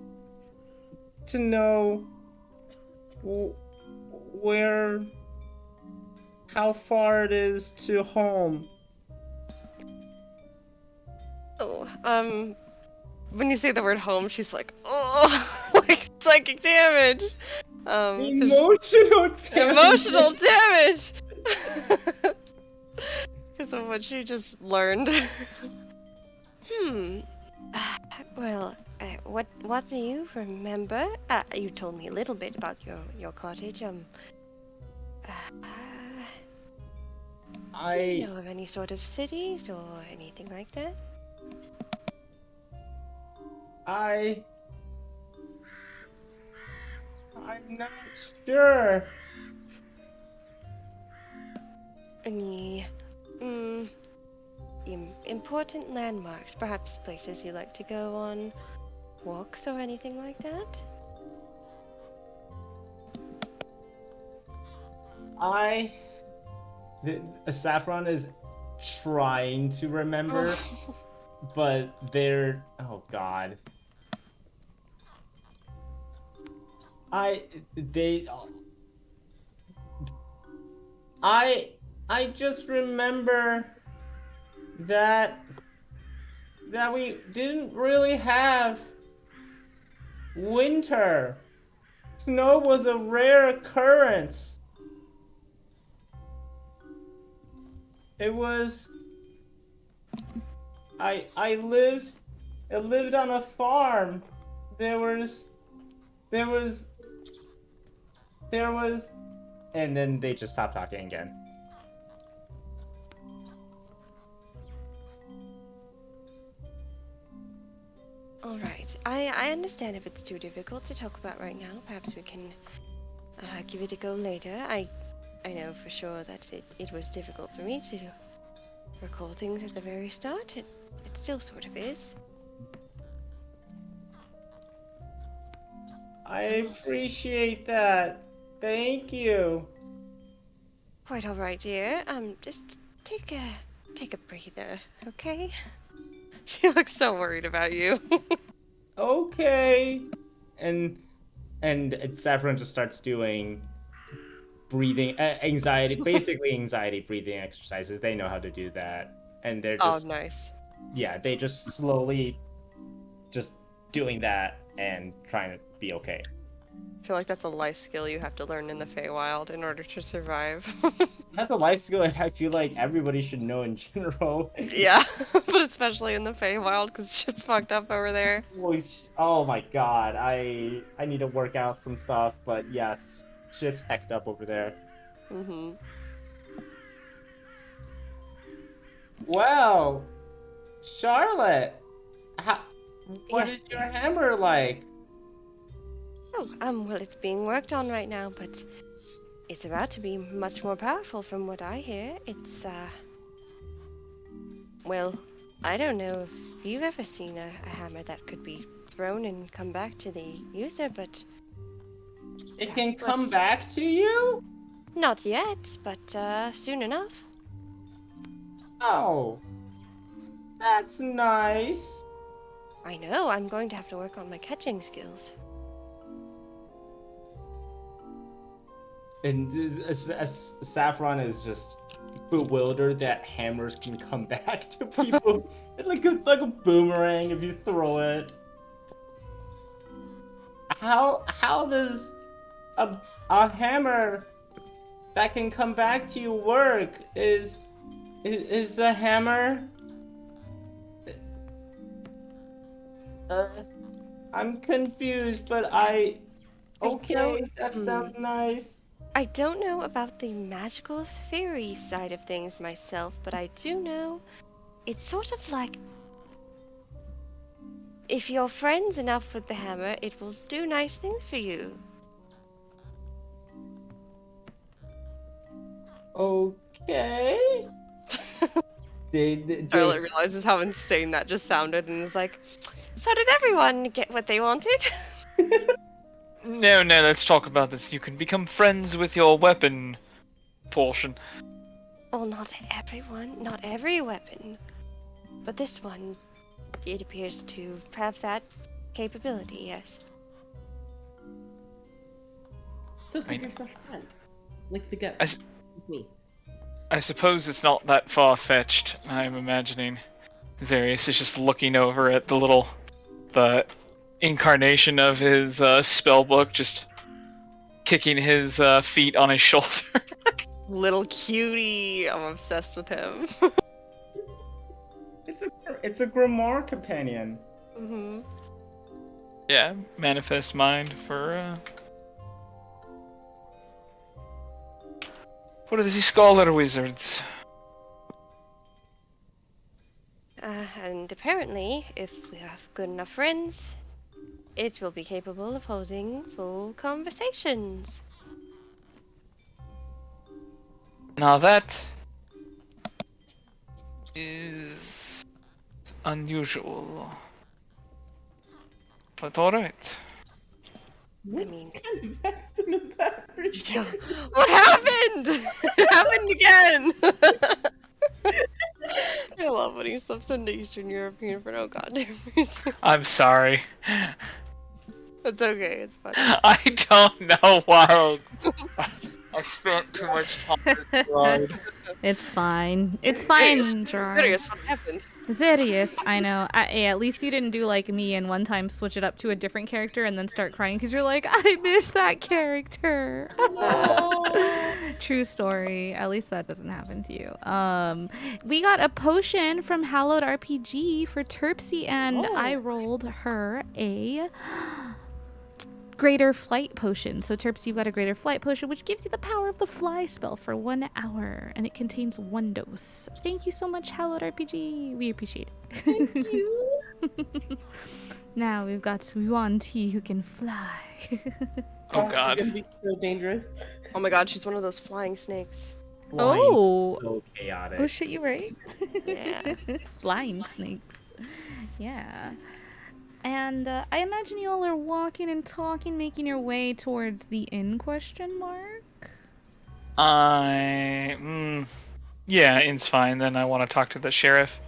to know how far it is to home. Oh, when you say the word home, she's like, oh, like psychic damage. 'Cause Emotional damage. emotional damage. Because of what she just learned. Well, what do you remember? You told me a little bit about your cottage. Do you know of any sort of cities or anything like that? I'm not sure. Any important landmarks, perhaps places you like to go on walks or anything like that? Saffron is trying to remember, Oh. but they're. Oh God. I just remember that we didn't really have winter. Snow was a rare occurrence. It was. I lived on a farm. There was, and then they just stopped talking again. Alright, I understand if it's too difficult to talk about right now. Perhaps we can give it a go later. I know for sure that it was difficult for me to recall things at the very start. It still sort of is. I appreciate that. Thank you. Quite alright, dear. Just take Take a breather, okay? She looks so worried about you. Okay. And Saffron just starts doing breathing basically anxiety breathing exercises. They know how to do that, and they're Oh, just nice. they just slowly just doing that and trying to be okay. I feel like that's a life skill you have to learn in the Feywild in order to survive. That's a life skill I feel like everybody should know in general. Yeah, but especially in the Feywild because shit's fucked up over there. Oh my god, I need to work out some stuff, but yes, shit's hecked up over there. Mm-hmm. Well, Charlotte, what Yes, is your hammer like? Oh, well, it's being worked on right now, but it's about to be much more powerful from what I hear. It's, well, I don't know if you've ever seen a hammer that could be thrown and come back to the user, but It can come let's- back to you? not yet, but, soon enough. Oh, that's nice. I know, I'm going to have to work on my catching skills. And Saffron is just bewildered that hammers can come back to people. It's like a boomerang if you throw it. How does a hammer that can come back to you work? Is the hammer? I'm confused, but okay, that sounds nice. I don't know about the magical theory side of things myself, but I do know it's sort of like if you're friends enough with the hammer, it will do nice things for you. Okay. Charlotte realizes how insane that just sounded and is like, so did everyone get what they wanted? No, let's talk about this. You can become friends with your weapon portion. Well, not everyone, not every weapon. But this one, it appears to have that capability, yes. So think your special friend. Like the ghost. I s- With me. I suppose it's not that far-fetched, I'm imagining. Zarius is just looking over at the incarnation of his spellbook, just kicking his feet on his shoulder. Little cutie, I'm obsessed with him. It's a grimoire companion. Mm-hmm. Yeah, manifest mind for what are these scholar wizards? And apparently, if we have good enough friends, it will be capable of holding full conversations. Now that is unusual. But alright. I mean, What kind of accent is that for yeah. sure? What happened? It happened again! I love when he slips into Eastern European for no goddamn reason. I'm sorry. It's okay, it's fine. I don't know why I spent too much time with Gerard. It's fine. It's fine, Serious, Gerard. serious, what happened? Serious, I know. Hey, at least you didn't do like me and one time switch it up to a different character and then start crying because you're like, I miss that character. True story. At least that doesn't happen to you. We got a potion from Hallowed RPG for Terpsy, and I rolled her a greater flight potion. So Terps, you've got a greater flight potion, which gives you the power of the fly spell for 1 hour, and it contains 1 dose. Thank you so much, Hallowed RPG. We appreciate it. Thank you. Now we've got Yuan Ti who can fly. Oh It's god. gonna be so dangerous. Oh my god, she's one of those flying snakes. Flying Oh. so chaotic. Oh shit, you right? Yeah. Flying snakes. Yeah. And I imagine you all are walking and talking, making your way towards the inn, question mark? Yeah, inn's fine. Then I want to talk to the sheriff.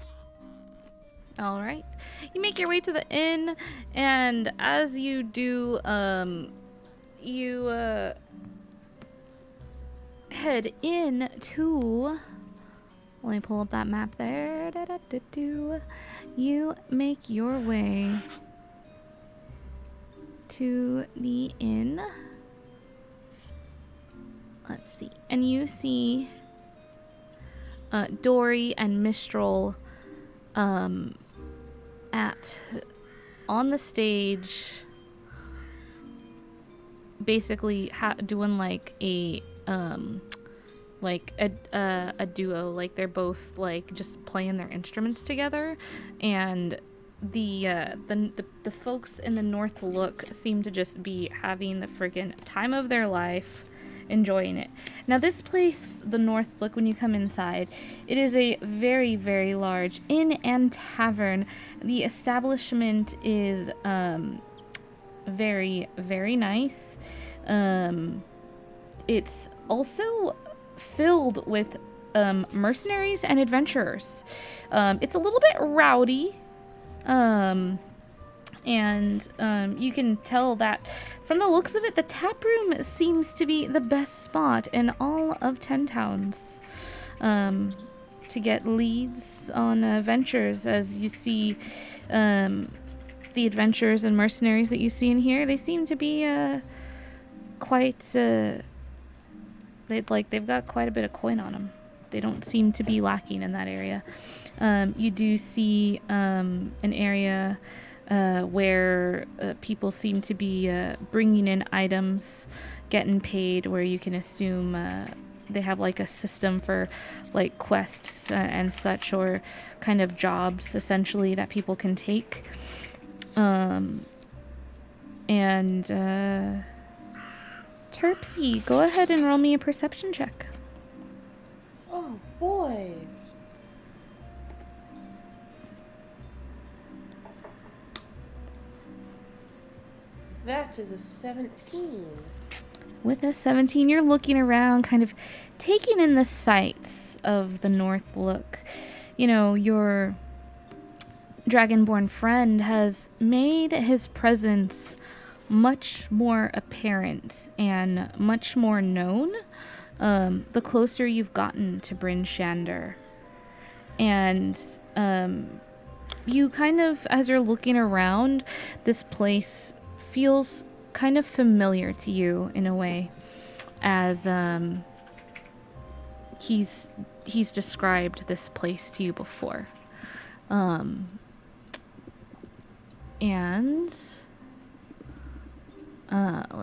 All right. You make your way to the inn, and as you do, you head in to. Let me pull up that map there. Da-da-da-do. You make your way to the inn. Let's see. And you see Dory and Mistral on the stage, basically doing like a duo. Like they're both like just playing their instruments together, and the folks in the North Look seem to just be having the friggin' time of their life, enjoying it. Now this place, the North Look, when you come inside, it is a very, very large inn and tavern. The establishment is very, very nice. It's also filled with mercenaries and adventurers. It's a little bit rowdy. You can tell that from the looks of it, the tap room seems to be the best spot in all of 10 towns to get leads on ventures. As you see, the adventurers and mercenaries that you see in here, they seem to be quite they've got quite a bit of coin on them. They don't seem to be lacking in that area. You do see an area where people seem to be bringing in items, getting paid, where you can assume they have like a system for like quests and such, or kind of jobs essentially that people can take. Terpsy, go ahead and roll me a perception check. Oh boy. That is a 17. With a 17, you're looking around, kind of taking in the sights of the North Look. You know, your Dragonborn friend has made his presence much more apparent and much more known the closer you've gotten to Brynshander. And you kind of, as you're looking around, this place feels kind of familiar to you in a way, as he's described this place to you before. Let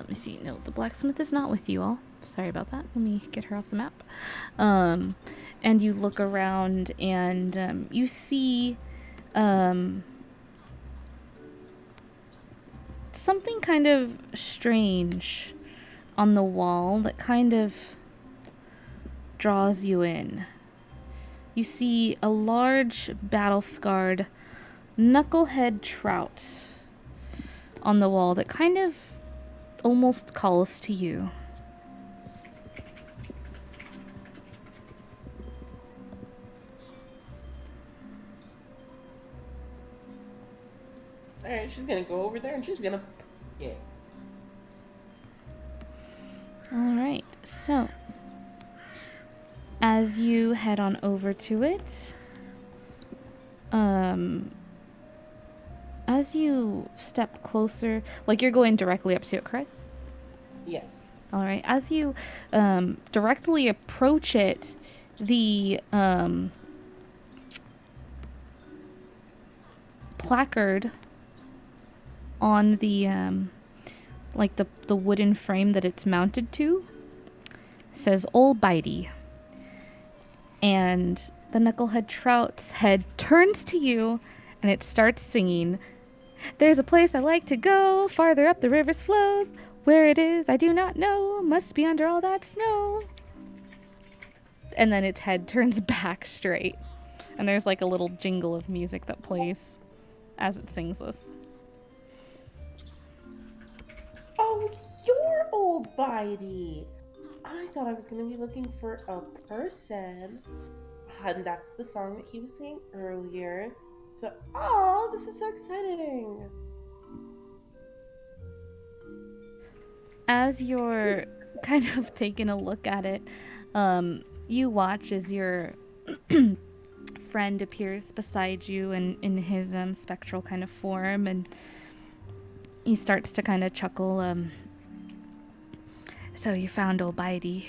me see. No, the blacksmith is not with you all. Sorry about that. Let me get her off the map. And you look around and you see something kind of strange on the wall that kind of draws you in. You see a large battle-scarred knucklehead trout on the wall that kind of almost calls to you. Alright, she's gonna go over there and she's gonna... Yeah. Alright, so as you head on over to it, as you step closer, like you're going directly up to it, correct? Yes. Alright, as you directly approach it, the placard on the like the wooden frame that it's mounted to says "Old Bitey," and the knucklehead trout's head turns to you and it starts singing, "There's a place I like to go, farther up the river's flows. Where it is I do not know, must be under all that snow." And then its head turns back straight, and there's like a little jingle of music that plays as it sings this. Oh, you're Old Bitey. I thought I was gonna be looking for a person. And that's the song that he was singing earlier. So, oh, this is so exciting. As you're kind of taking a look at it, you watch as your friend appears beside you in his spectral kind of form, and he starts to kind of chuckle. So you found old Bitey.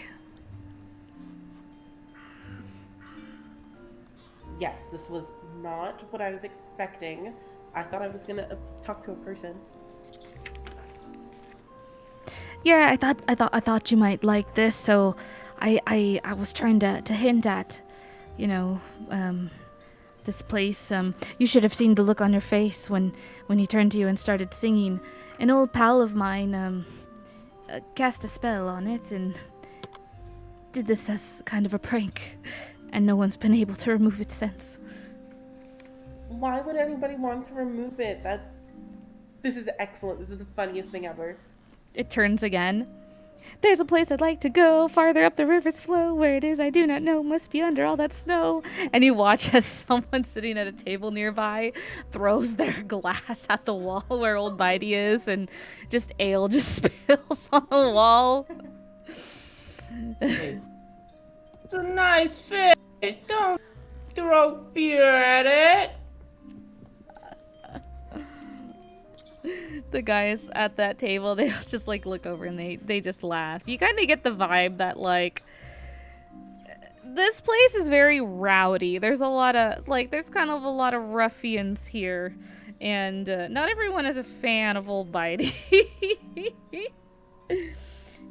Yes, this was not what I was expecting. I thought I was gonna talk to a person. Yeah, I thought you might like this, so I was trying to hint at, you know, this place. You should have seen the look on your face when he turned to you and started singing. An old pal of mine cast a spell on it and did this as kind of a prank, and no one's been able to remove it since. Why would anybody want to remove it? This is excellent. This is the funniest thing ever. It turns again. There's a place I'd like to go, farther up the river's flow. Where it is I do not know, must be under all that snow. And you watch as someone sitting at a table nearby throws their glass at the wall where old Bitey is, and just ale just spills on the wall. It's a nice fish. Don't throw beer at it. The guys at that table, they just like look over and they just laugh. You kind of get the vibe that like this place is very rowdy. There's a lot of there's kind of a lot of ruffians here, and not everyone is a fan of old Bitey.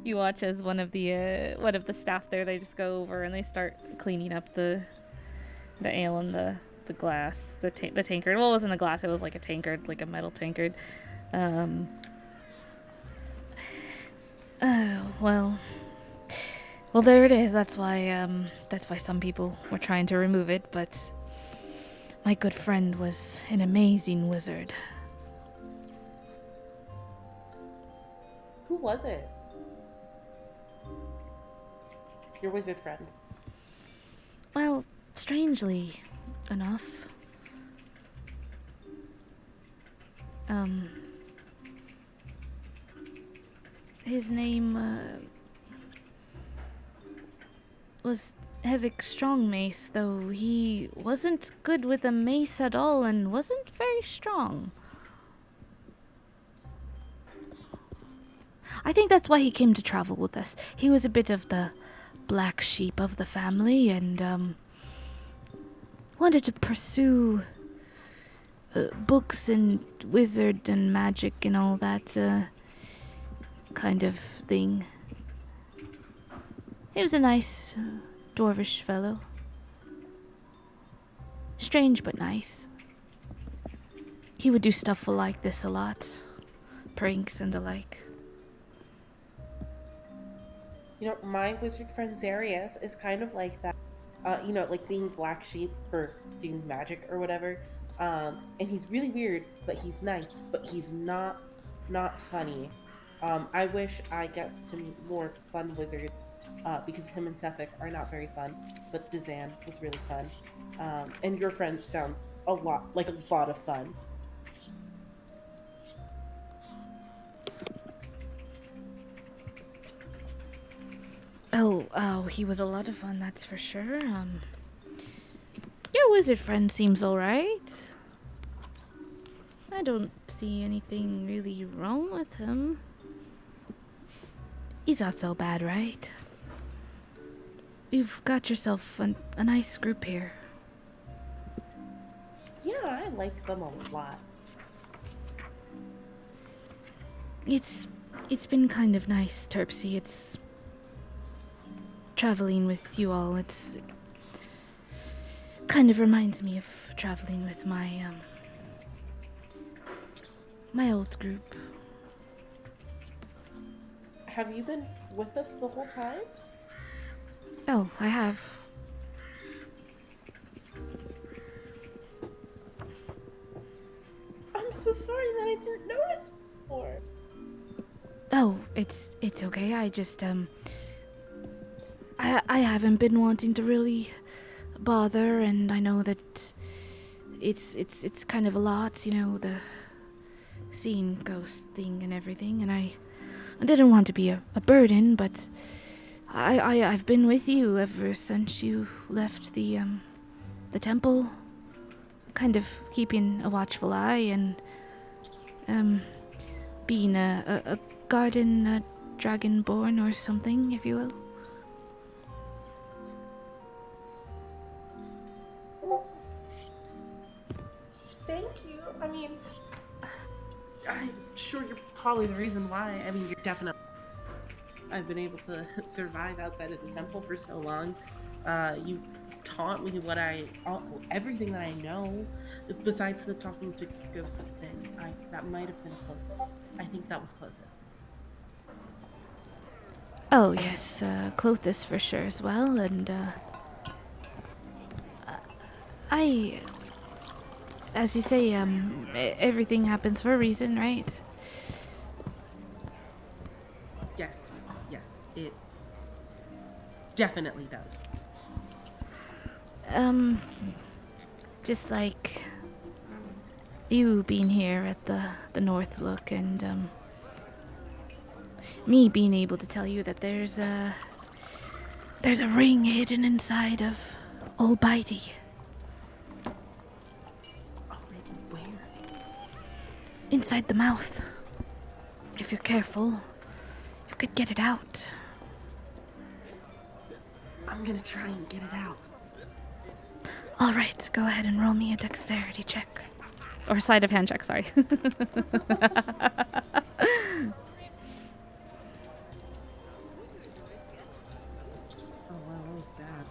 You watch as one of the staff there, they just go over and they start cleaning up the ale and the glass, the tankard. Well, it wasn't a glass, it was like a tankard, like a metal tankard. Well, there it is. That's why some people were trying to remove it, but my good friend was an amazing wizard. Who was it? Your wizard friend. Well, strangely enough, his name was Hevik Strongmace, though he wasn't good with a mace at all and wasn't very strong. I think that's why he came to travel with us. He was a bit of the black sheep of the family and wanted to pursue books and wizard and magic and all that kind of thing. He was a nice dwarvish fellow. Strange but nice. He would do stuff like this a lot. Pranks and the like. You know, my wizard friend Zarius is kind of like that. You know, like being black sheep for doing magic or whatever. And he's really weird, but he's nice. But he's not funny. I wish I get to meet more fun wizards, because him and Sefik are not very fun. But Dazan was really fun. And your friend sounds a lot of fun. Oh, he was a lot of fun, that's for sure. Your wizard friend seems alright. I don't see anything really wrong with him. He's not so bad, right? You've got yourself a nice group here. Yeah, I like them a lot. It's been kind of nice, Terpsy. It's traveling with you all. It's kind of reminds me of traveling with my old group. Have you been with us the whole time? Oh, I have. I'm so sorry that I didn't notice before. Oh, it's okay. I just I haven't been wanting to really bother, and I know that it's kind of a lot, you know, the seeing ghost thing and everything, and I didn't want to be a burden, but I've been with you ever since you left the temple, kind of keeping a watchful eye and being a garden dragonborn or something, if you will. Thank you. I mean, I'm sure you're probably the reason why. I mean, you're definitely. I've been able to survive outside of the temple for so long. You taught me everything that I know, besides the talking to ghosts thing. That might have been closest. I think that was closest. Oh yes, Clothis for sure as well, and I, as you say, everything happens for a reason, right? Yes, it definitely does. Just like you being here at the North Look, and me being able to tell you that there's a ring hidden inside of Old Bitey. Where? Inside the mouth. If you're careful, you could get it out. I'm gonna try and get it out. All right, go ahead and roll me a dexterity check. Or sleight of hand check, sorry. Oh, wow, that was bad.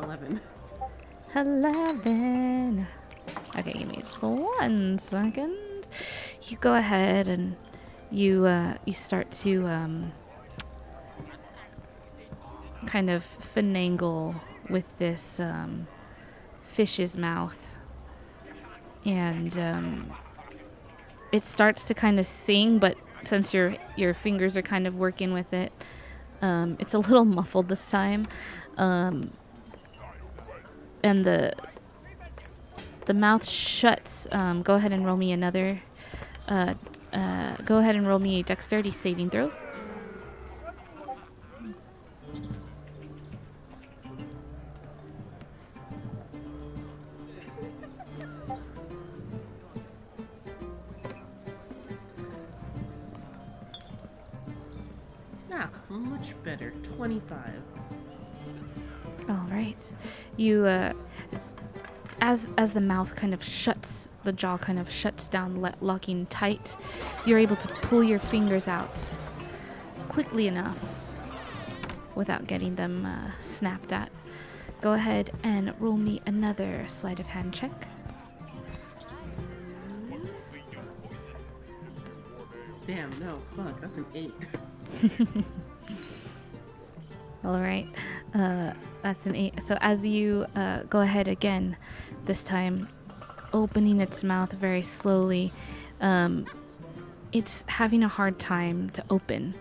11. 11. Okay, give me just 1 second. You go ahead and you start to kind of finagle with this fish's mouth, and it starts to kind of sing, but since your fingers are kind of working with it, it's a little muffled this time, and the mouth shuts. Go ahead and roll me another. Go ahead and roll me a dexterity saving throw. Ah, much better. 25. All right. You, as the mouth kind of shuts, the jaw kind of shuts down, locking tight, you're able to pull your fingers out quickly enough without getting them snapped at. Go ahead and roll me another sleight of hand check. Damn, no, fuck, that's an 8. All right. That's an 8. So as you go ahead again, this time opening its mouth very slowly, it's having a hard time to open.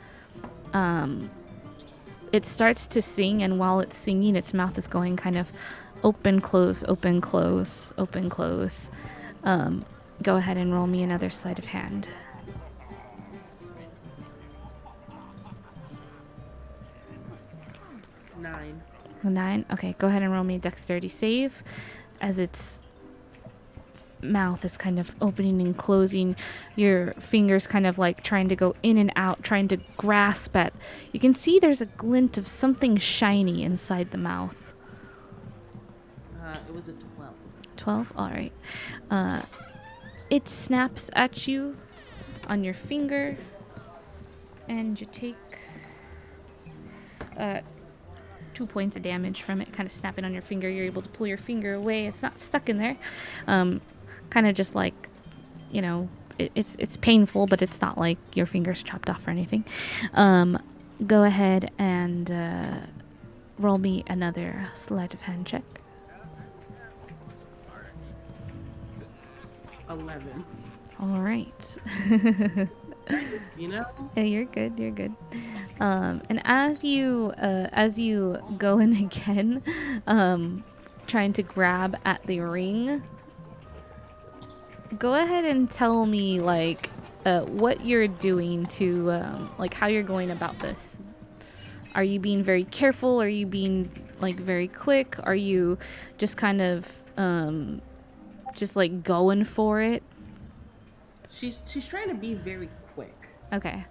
It starts to sing, and while it's singing, its mouth is going kind of open, close, open, close, open, close. Go ahead and roll me another sleight of hand. 9. 9. Okay, go ahead and roll me a dexterity save. As its mouth is kind of opening and closing, your fingers kind of like trying to go in and out, trying to grasp at. You can see there's a glint of something shiny inside the mouth. It was a 12. 12? All right. It snaps at you on your finger, and you take 2 points of damage from it kind of snapping on your finger. You're able to pull your finger away. It's not stuck in there. Kind of just like, you know, it's painful, but it's not like your finger's chopped off or anything. Go ahead and roll me another sleight of hand check. 11. All right. You know? Yeah, you're good. You're good. And as you go in again, trying to grab at the ring, go ahead and tell me like what you're doing to like how you're going about this. Are you being very careful? Are you being like very quick? Are you just kind of just like going for it? She's trying to be very quick. Okay.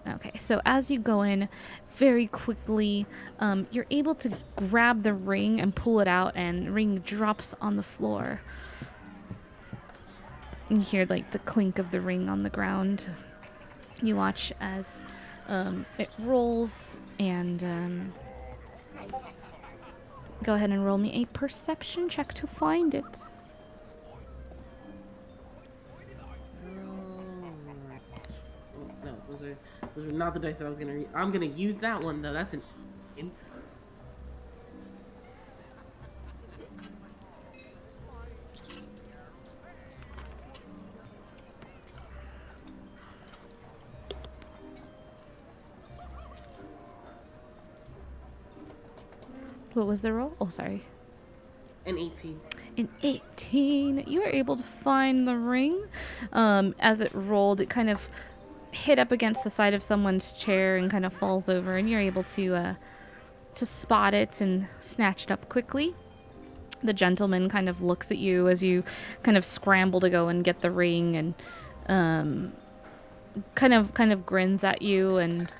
Okay, so as you go in very quickly, you're able to grab the ring and pull it out, and the ring drops on the floor. You hear like the clink of the ring on the ground. You watch as it rolls, and go ahead and roll me a perception check to find it. No, those are not the dice that I was gonna. I'm gonna use that one though. That's an. What was the roll? Oh, sorry. An 18. In 18, you are able to find the ring. As it rolled, it kind of hit up against the side of someone's chair and kind of falls over, and you're able to spot it and snatch it up quickly. The gentleman kind of looks at you as you kind of scramble to go and get the ring, and kind of grins at you and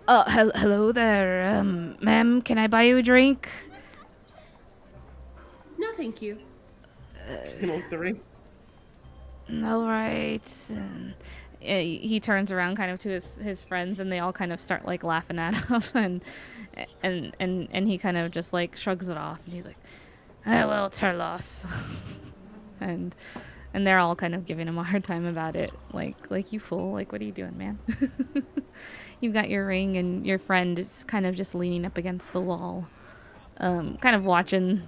hello there, ma'am, can I buy you a drink? No, thank you. She's gonna look the ring. All right. He turns around kind of to his friends, and they all kind of start like laughing at him, and he kind of just like shrugs it off, and he's like, well, it's her loss. and they're all kind of giving him a hard time about it, like you fool, like what are you doing, man? You've got your ring, and your friend is kind of just leaning up against the wall, kind of watching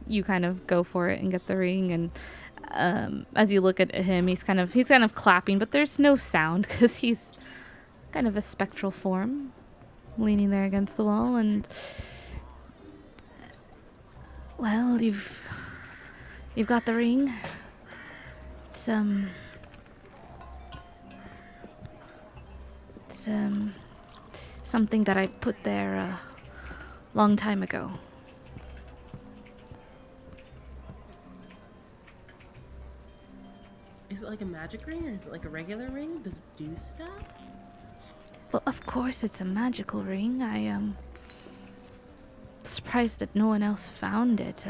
you kind of go for it and get the ring. And as you look at him, he's kind of clapping, but there's no sound because he's kind of a spectral form leaning there against the wall. And well, you've got the ring. It's something that I put there a long time ago. Is it like a magic ring or is it like a regular ring? Does it do stuff? Well, of course it's a magical ring. I am surprised that no one else found it.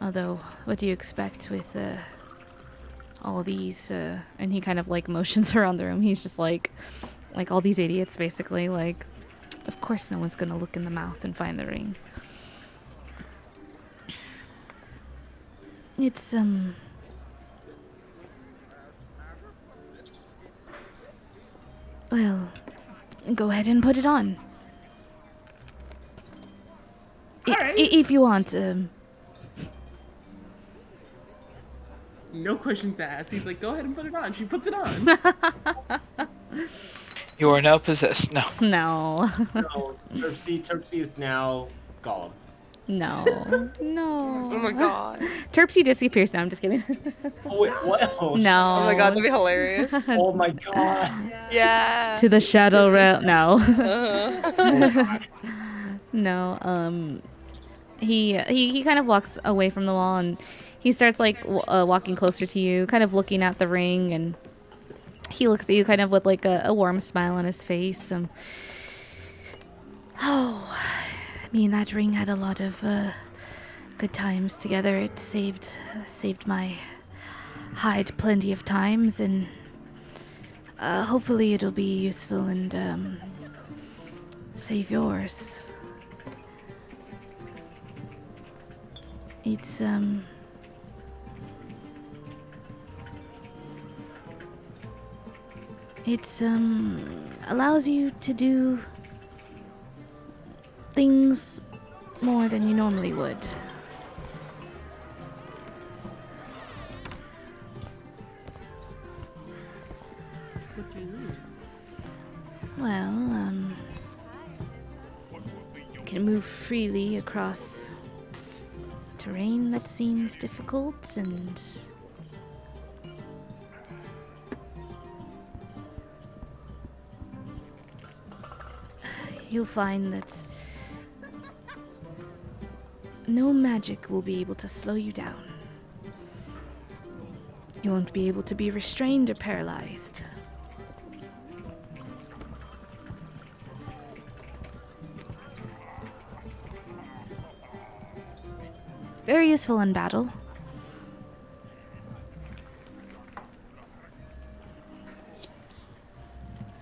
Although, what do you expect with all these? And he kind of like motions around the room. He's just like all these idiots, basically. Like, of course no one's gonna look in the mouth and find the ring. It's well, go ahead and put it on. Alright. If you want. No questions asked. He's like, go ahead and put it on. She puts it on. You are now possessed. No. No. No, Terpsy is now Gollum. No. Oh my god. Terpsy disappears now. I'm just kidding. Oh wait, what? Oh, No. Oh my god, that'd be hilarious. Oh my god. Yeah. To the shadow realm. No. Uh-huh. No. He kind of walks away from the wall, and he starts like walking closer to you, kind of looking at the ring, and he looks at you kind of with like a warm smile on his face. Oh, I mean, that ring had a lot of good times together. It saved my hide plenty of times, and hopefully it'll be useful and save yours. It's allows you to do things more than you normally would. Well, can move freely across terrain that seems difficult, and you'll find that no magic will be able to slow you down. You won't be able to be restrained or paralyzed. Very useful in battle.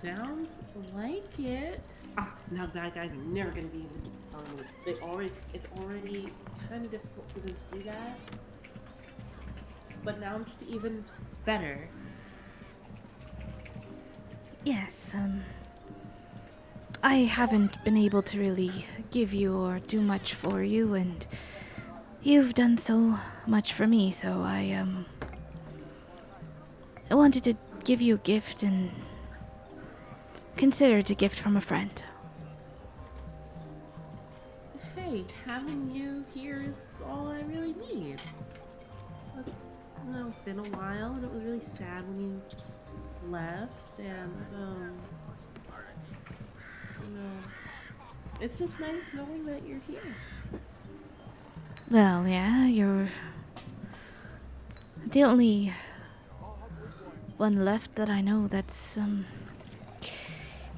Sounds like it. Now bad guys are never gonna be able to follow me. It's already kind of difficult for them to do that. But now I'm just even better. Yes, I haven't been able to really give you or do much for you, and you've done so much for me, so I wanted to give you a gift and consider it a gift from a friend. Hey, having you here is all I really need. It's been a while, and it was really sad when you left, and it's just nice knowing that you're here. Well, yeah, you're the only one left that I know that's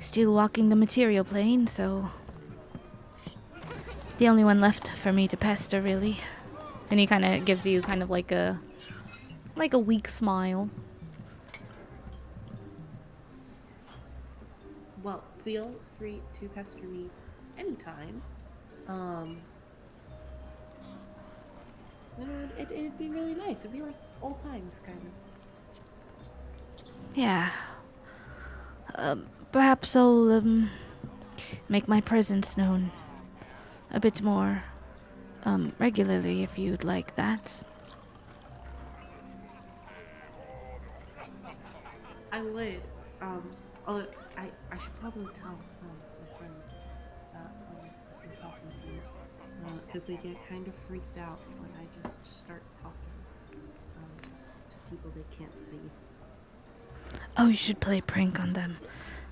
still walking the material plane, so the only one left for me to pester, really. And he kind of gives you kind of like a weak smile. Well, feel free to pester me anytime. It'd be really nice. It'd be like old times, kind of. Yeah. Perhaps I'll make my presence known a bit more regularly if you'd like that. I would. Although I should probably tell my friends that I'm talking to you, because they get kind of freaked out when I just start talking to people they can't see. Oh, you should play a prank on them.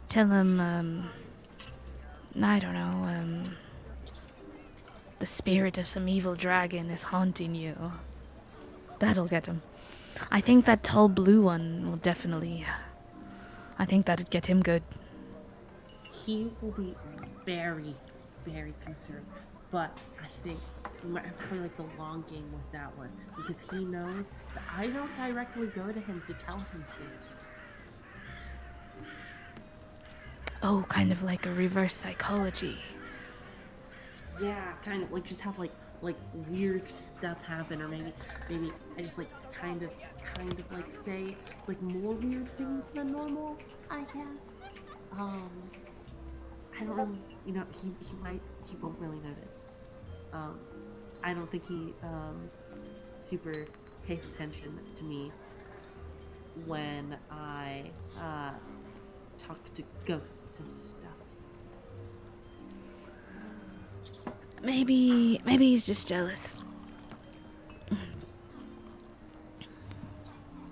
Tell them, I don't know, the spirit of some evil dragon is haunting you. That'll get him. I think that tall blue one will definitely... I think that'd get him good. He will be very, very concerned, but I think we might have to play like the long game with that one, because he knows that I don't directly go to him to tell him to. Oh, kind of like a reverse psychology. Yeah, kind of like just have like weird stuff happen, or maybe I just like kind of like say like more weird things than normal, I guess. I don't know, he won't really notice. I don't think he super pays attention to me when I talk to ghosts and stuff. Maybe he's just jealous.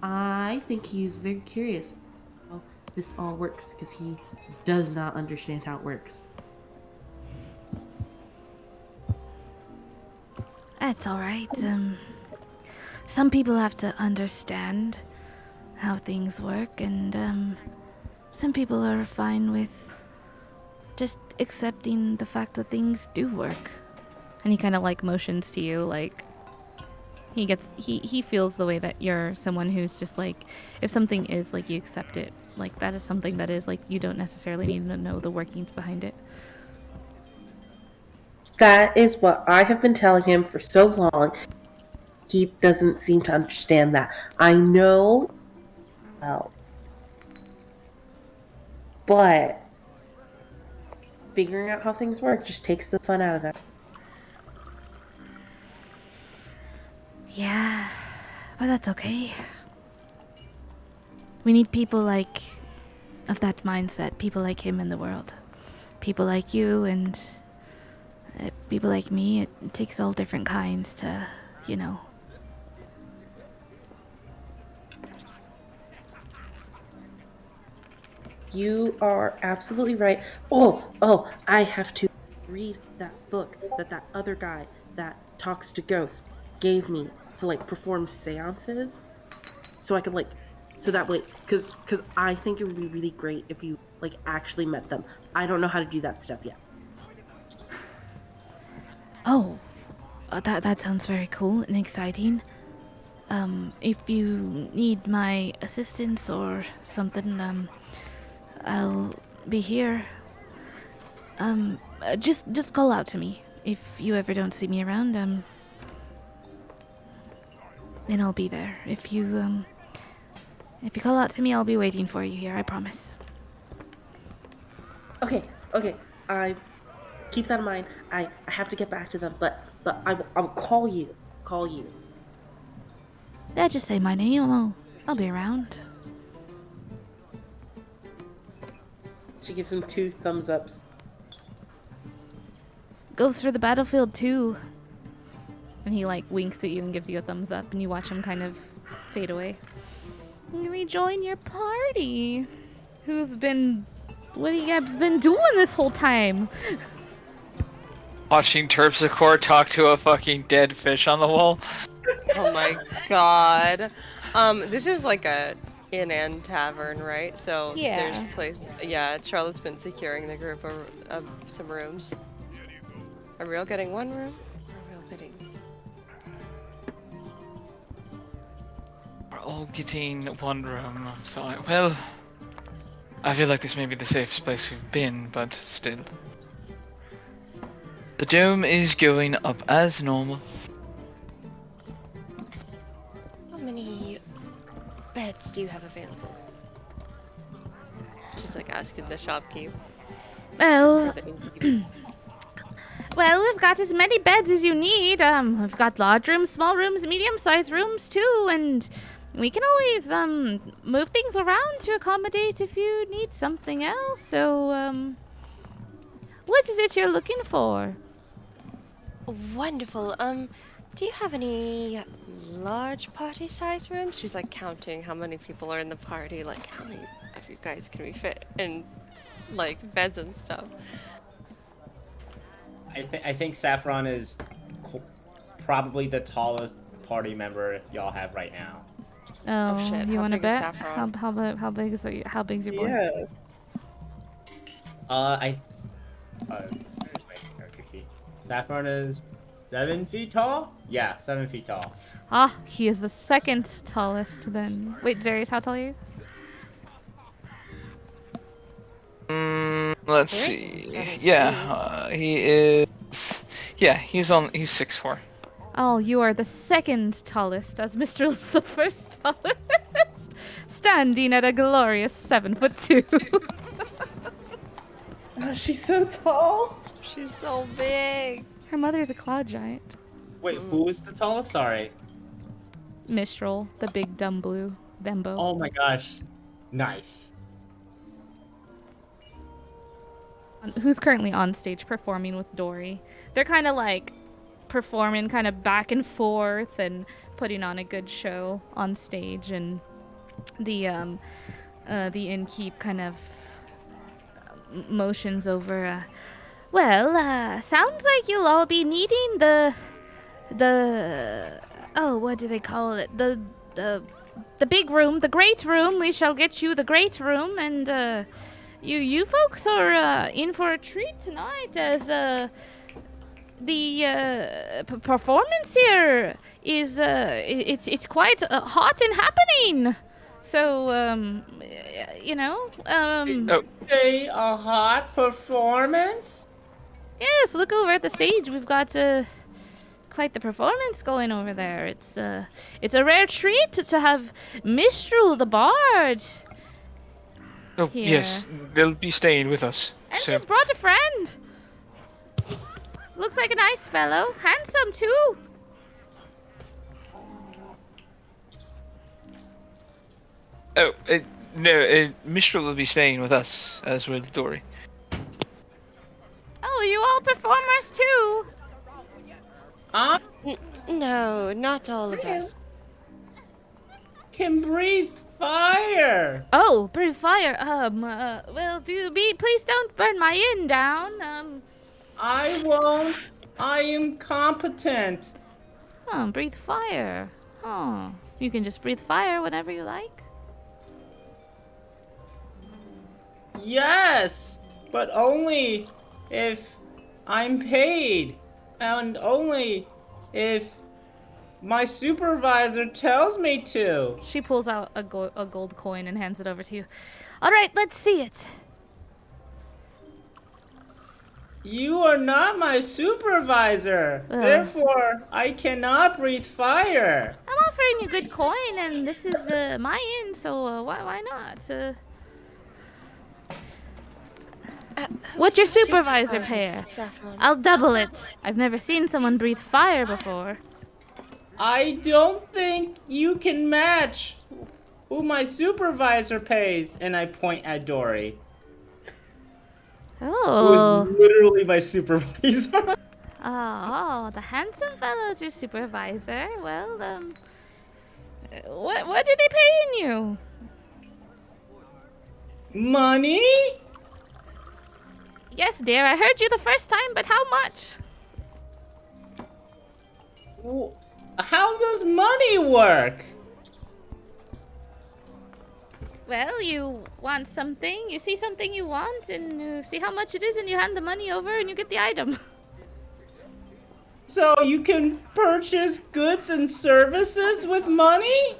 I think he's very curious how this all works, because he does not understand how it works. That's alright. Some people have to understand how things work, and some people are fine with just accepting the fact that things do work. And he kind of like motions to you, like he feels the way that you're someone who's just like, if something is like, you accept it. Like that is something that is like, you don't necessarily need to know the workings behind it. That is what I have been telling him for so long. He doesn't seem to understand that. I know, well, but figuring out how things work just takes the fun out of it. Yeah, but that's okay. We need people like of that mindset. People like him in the world. People like you and people like me. It takes all different kinds to, you know. You are absolutely right. Oh, I have to read that book that other guy that talks to ghosts gave me to like perform seances, so I could like, so that way, because I think it would be really great if you like actually met them. I don't know how to do that stuff yet. Oh, that sounds very cool and exciting. If you need my assistance or something, I'll be here. Just call out to me if you ever don't see me around. And I'll be there. If you call out to me, I'll be waiting for you here. I promise. Okay. I keep that in mind. I have to get back to them, but I'll call you. Call you. Yeah, just say my name. I'll be around. She gives him 2 thumbs ups. Goes for the battlefield too. And he like winks at you and gives you a thumbs up, and you watch him kind of fade away. Rejoin your party. What have you guys been doing this whole time? Watching Terpsichore talk to a fucking dead fish on the wall. Oh my god. This is like a inn and tavern, right? So Yeah. there's place. Yeah, Charlotte's been securing the group of some rooms. Are we all getting one room? Or are we all getting? We're all getting one room, so I feel like this may be the safest place we've been, but still. The dome is going up as normal. How many beds do you have available? She's like asking the shopkeep. Oh, or the innkeeper. well, we've got as many beds as you need. We've got large rooms, small rooms, medium-sized rooms too, and we can always move things around to accommodate if you need something else. So, what is it you're looking for? Wonderful. Do you have any large party size rooms? She's like counting how many people are in the party, like how many of you guys can we fit in like beds and stuff. I think Saffron is probably the tallest party member y'all have right now. Oh, shit, you how want to big is bet? Saffron? How big is how big's your boy? Yeah. Where's my character sheet? Saffron is 7 feet tall? Yeah, 7 feet tall. Ah, he is the second tallest then. Wait, Zarius, how tall are you? Let's Very see. seventeen. Yeah, he is. Yeah, he's 6'4". Oh, you are the second tallest, as Mr. is the first tallest, standing at a glorious 7'2". Oh, she's so tall. She's so big. Her mother is a cloud giant. Wait, who is the tallest? Sorry. Mistral, the big dumb blue bembo. Oh my gosh. Nice. Who's currently on stage performing with Dory. They're kind of like performing kind of back and forth and putting on a good show on stage, and the innkeep kind of motions over. Sounds like you'll all be needing the what do they call it? The big room, the great room. We shall get you the great room, and you folks are in for a treat tonight, as the performance here is it's quite hot and happening. So you know. Say a hot performance? Yes, look over at the stage. We've got quite the performance going over there. It's a rare treat to have Mistral the Bard. Oh, Here. yes, they'll be staying with us. And so. she's brought a friend. Looks like a nice fellow. Handsome, too. Oh, No, Mistral will be staying with us, as will Dory. Oh, you all performers too? I No, not all of us. can breathe fire. Oh, breathe fire. Well, please don't burn my inn down. I won't. I am competent. Breathe fire. Oh, you can just breathe fire whenever you like. Yes, but only if I'm paid, and only if my supervisor tells me to. She pulls out a gold coin and hands it over to you. All right, let's see it. You are not my supervisor. Therefore, I cannot breathe fire. I'm offering you good coin, and this is my inn, so why not? What's your supervisor pay? Saffron. I'll double it. I've never seen someone breathe fire before. I don't think you can match who my supervisor pays. And I point at Dory, who Oh. is literally my supervisor. Oh, the handsome fellow's your supervisor. Well, what are they paying you? Money? Yes, dear, I heard you the first time, but how much? How does money work? Well, you want something, you see something you want, and you see how much it is, and you hand the money over, and you get the item. So you can purchase goods and services with money?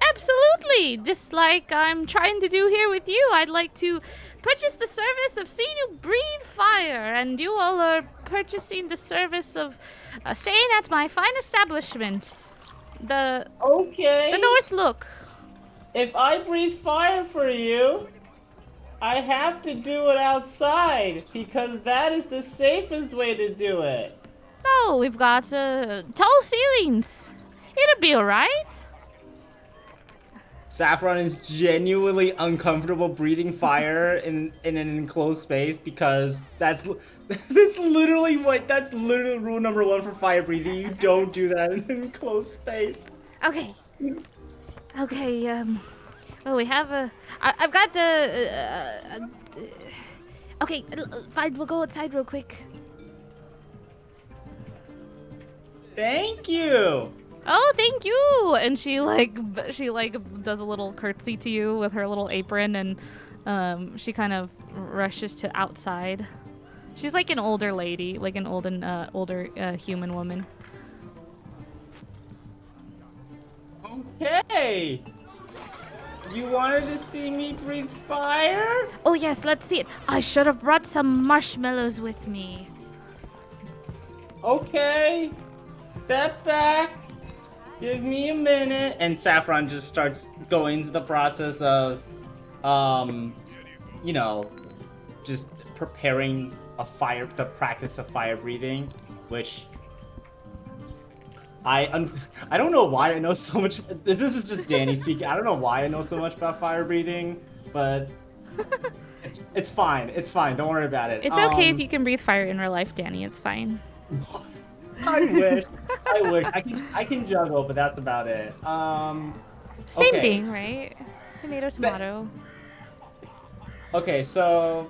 Absolutely! Just like I'm trying to do here with you, I'd like to purchase the service of seeing you breathe fire, and you all are purchasing the service of staying at my fine establishment, the North Look. If I breathe fire for you, I have to do it outside because that is the safest way to do it. Oh, we've got tall ceilings. It'll be alright. Saffron is genuinely uncomfortable breathing fire in an enclosed space because that's literally rule number 1 for fire breathing. You don't do that in an enclosed space. Okay. Okay, well, we have I've got okay, fine, we'll go outside real quick. Thank you. Oh, thank you. And she does a little curtsy to you with her little apron, and she kind of rushes to outside. She's like an older lady, like an older human woman. Okay. You wanted to see me breathe fire? Oh yes, let's see it. I should have brought some marshmallows with me. Okay. Step back. Give me a minute. And Saffron just starts going through the process of, just preparing the practice of fire breathing, which I don't know why I know so much. This is just Danny speaking. I don't know why I know so much about fire breathing, but it's fine. It's fine. Don't worry about it. It's okay if you can breathe fire in real life, Danny. It's fine. I wish. I can juggle, but that's about it. Same okay. thing, right? Tomato. Okay, so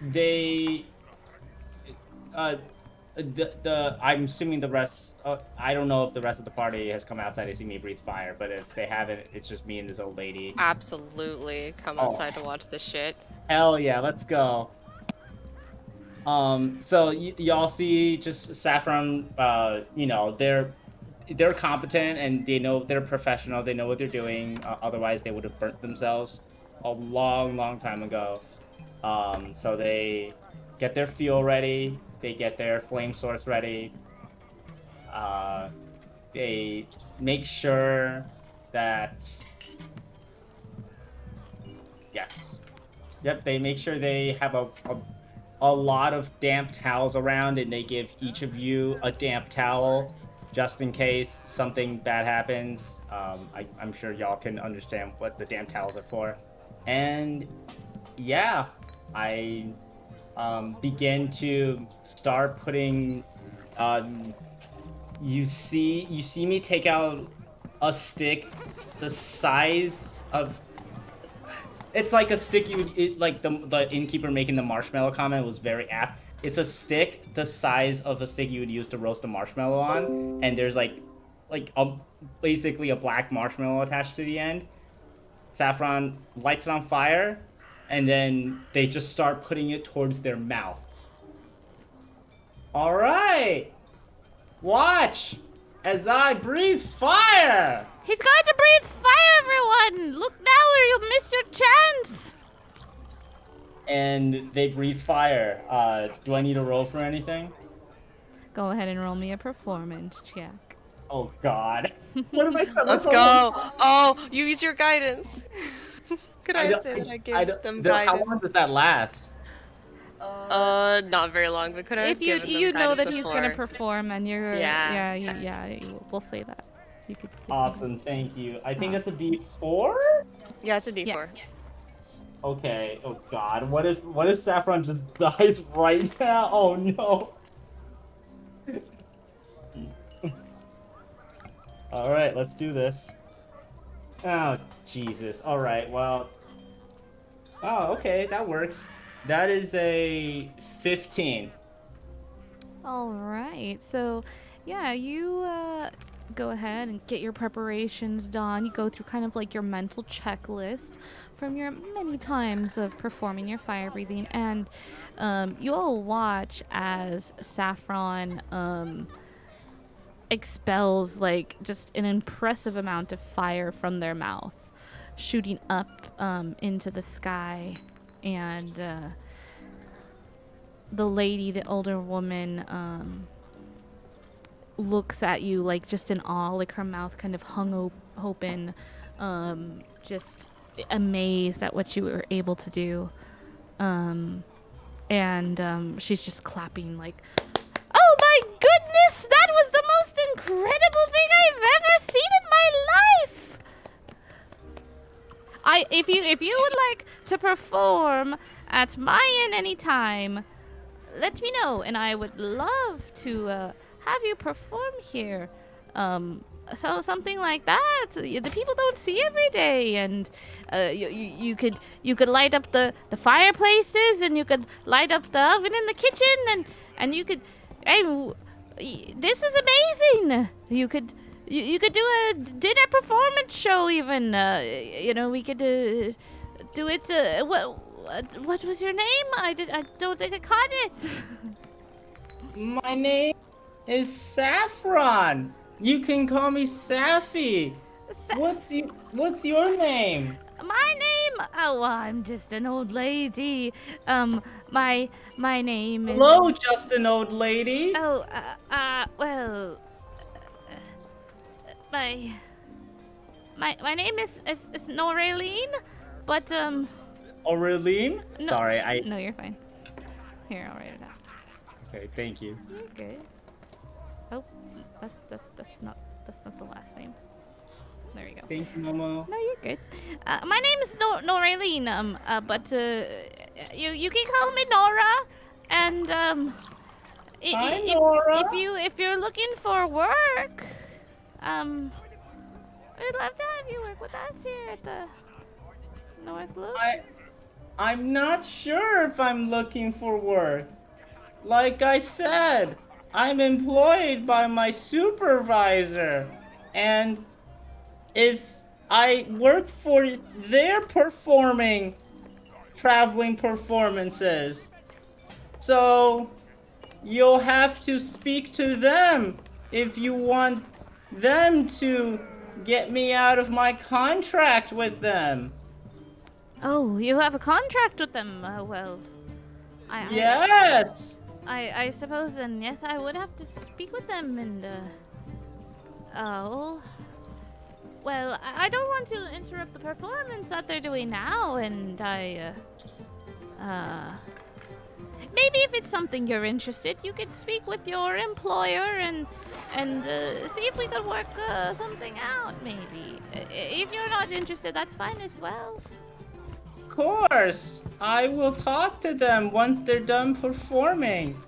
they I'm assuming the rest I don't know if the rest of the party has come outside to see me breathe fire, but if they haven't, it's just me and this old lady. Absolutely. Come outside to watch this shit. Hell yeah, let's go. So y'all see just Saffron, they're competent and they know they're professional, they know what they're doing, otherwise they would have burnt themselves a long time ago. So they get their fuel ready, they get their flame source ready, they make sure that they make sure they have a lot of damp towels around, and they give each of you a damp towel just in case something bad happens. I'm sure y'all can understand what the damn towels are for. And yeah, I begin to start putting. You see me take out a stick the size of. It's like a stick you would, like the innkeeper making the marshmallow comment was very apt. It's a stick the size of a stick you would use to roast a marshmallow on, and there's basically a black marshmallow attached to the end. Saffron lights it on fire, and then they just start putting it towards their mouth. All right, watch as I breathe fire. He's going to breathe fire, everyone! Look now or you'll miss your chance! And they breathe fire. Do I need to roll for anything? Go ahead and roll me a performance check. Oh God! What am I saying? Let's go. Oh, you use your guidance. Could I don't- say that I I gave don't- them How guidance? long does that last? Not very long, but could I have If you given them you know guidance that he's gonna before? perform and you're Yeah. we'll say that. You could. Awesome, thank you. I think that's a D4. Yeah, it's a D4. Yes. Okay. Oh God. What if Saffron just dies right now? Oh no. All right, let's do this. Oh Jesus. All right. Well. Oh, okay. That works. That is a 15. All right. So, yeah, you go ahead and get your preparations done. You go through kind of like your mental checklist from your many times of performing your fire breathing, and you'll watch as Saffron expels like just an impressive amount of fire from their mouth, shooting up into the sky. And the lady, the older woman, looks at you like just in awe, like her mouth kind of hung open, just amazed at what you were able to do. And she's just clapping like, "Oh my goodness, that was the most incredible thing I've ever seen in my life!" If you would like to perform at my inn anytime, let me know, and I would love to have you perform here. So something like that, the people don't see every day, and you could light up the fireplaces, and you could light up the oven in the kitchen, and you could. This is amazing. You could do a dinner performance show even. We could do it. What was your name? I don't think I caught it. My name is Saffron. You can call me Saffy. What's your name? My name? Oh, I'm just an old lady. My name is. Hello, just an old lady. Oh, well, my name is Noraline, but Aureline? No, Sorry, No, you're fine. Here, I'll write it out. Okay, thank you. You're good. Oh, that's not the last name. There you go. Thank you, Momo. No, you're good. My name is Noraline. But you can call me Nora, and Hi, Nora. if you're looking for work, we'd love to have you work with us here at the North Loop. I'm not sure if I'm looking for work. Like I said, I'm employed by my supervisor, and if I work for their traveling performances. So you'll have to speak to them if you want them to get me out of my contract with them. Oh, you have a contract with them? Well, Yes! I suppose then, yes, I would have to speak with them and, oh. Well, I don't want to interrupt the performance that they're doing now, and maybe if it's something you're interested, you could speak with your employer and and see if we could work something out, maybe. If you're not interested, that's fine as well. Of course, I will talk to them once they're done performing.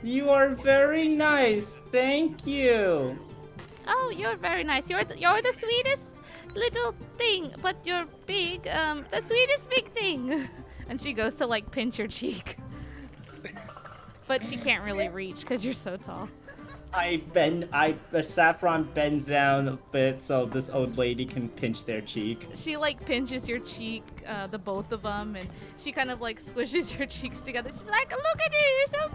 You are very nice. Thank you. Oh, you're very nice. You're the sweetest little thing, but you're big. The sweetest big thing. And she goes to like pinch your cheek, but she can't really reach because you're so tall. The Saffron bends down a bit so this old lady can pinch their cheek. She like pinches your cheek, the both of them, and she kind of like squishes your cheeks together. She's like, "Look at you, you're so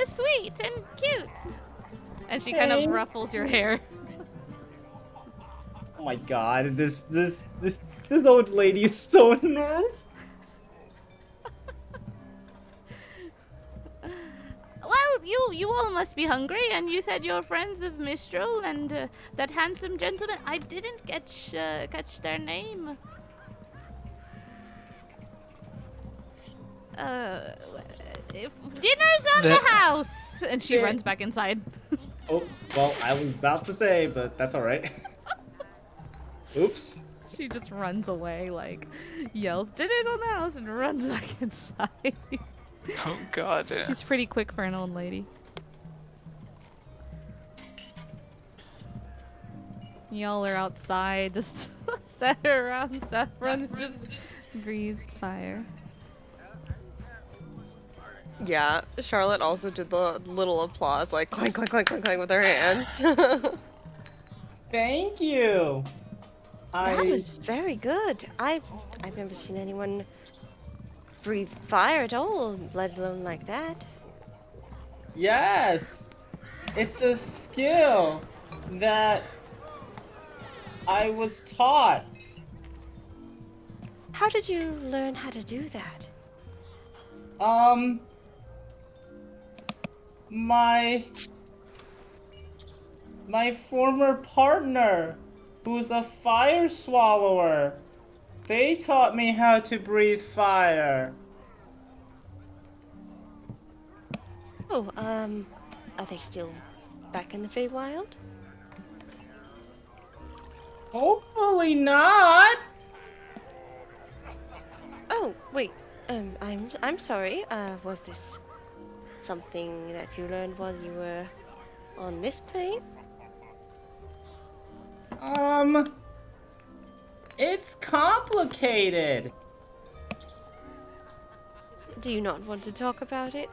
sweet and cute." And she kind of ruffles your hair. Oh my god, this old lady is so nice. Well, you all must be hungry, and you said you're friends of Mistral and that handsome gentleman. I didn't catch their name. If dinner's on the house, and she runs back inside. Oh, well, I was about to say, but that's alright. Oops. She just runs away, like yells, "Dinner's on the house," and runs back inside. Oh god. She's pretty quick for an old lady. Y'all are outside, just sat around Saffron and just breathe fire. Yeah, Charlotte also did the little applause, like clank, clank, clank, clank, clank with her hands. Thank you. That was very good. I've never seen anyone breathe fire at all, let alone like that. Yes. It's a skill that I was taught. How did you learn how to do that? My former partner, who's a fire swallower, they taught me how to breathe fire. Oh, are they still back in the Feywild? Hopefully not. Oh, wait. I'm sorry. Was this something that you learned while you were on this plane? It's complicated. Do you not want to talk about it?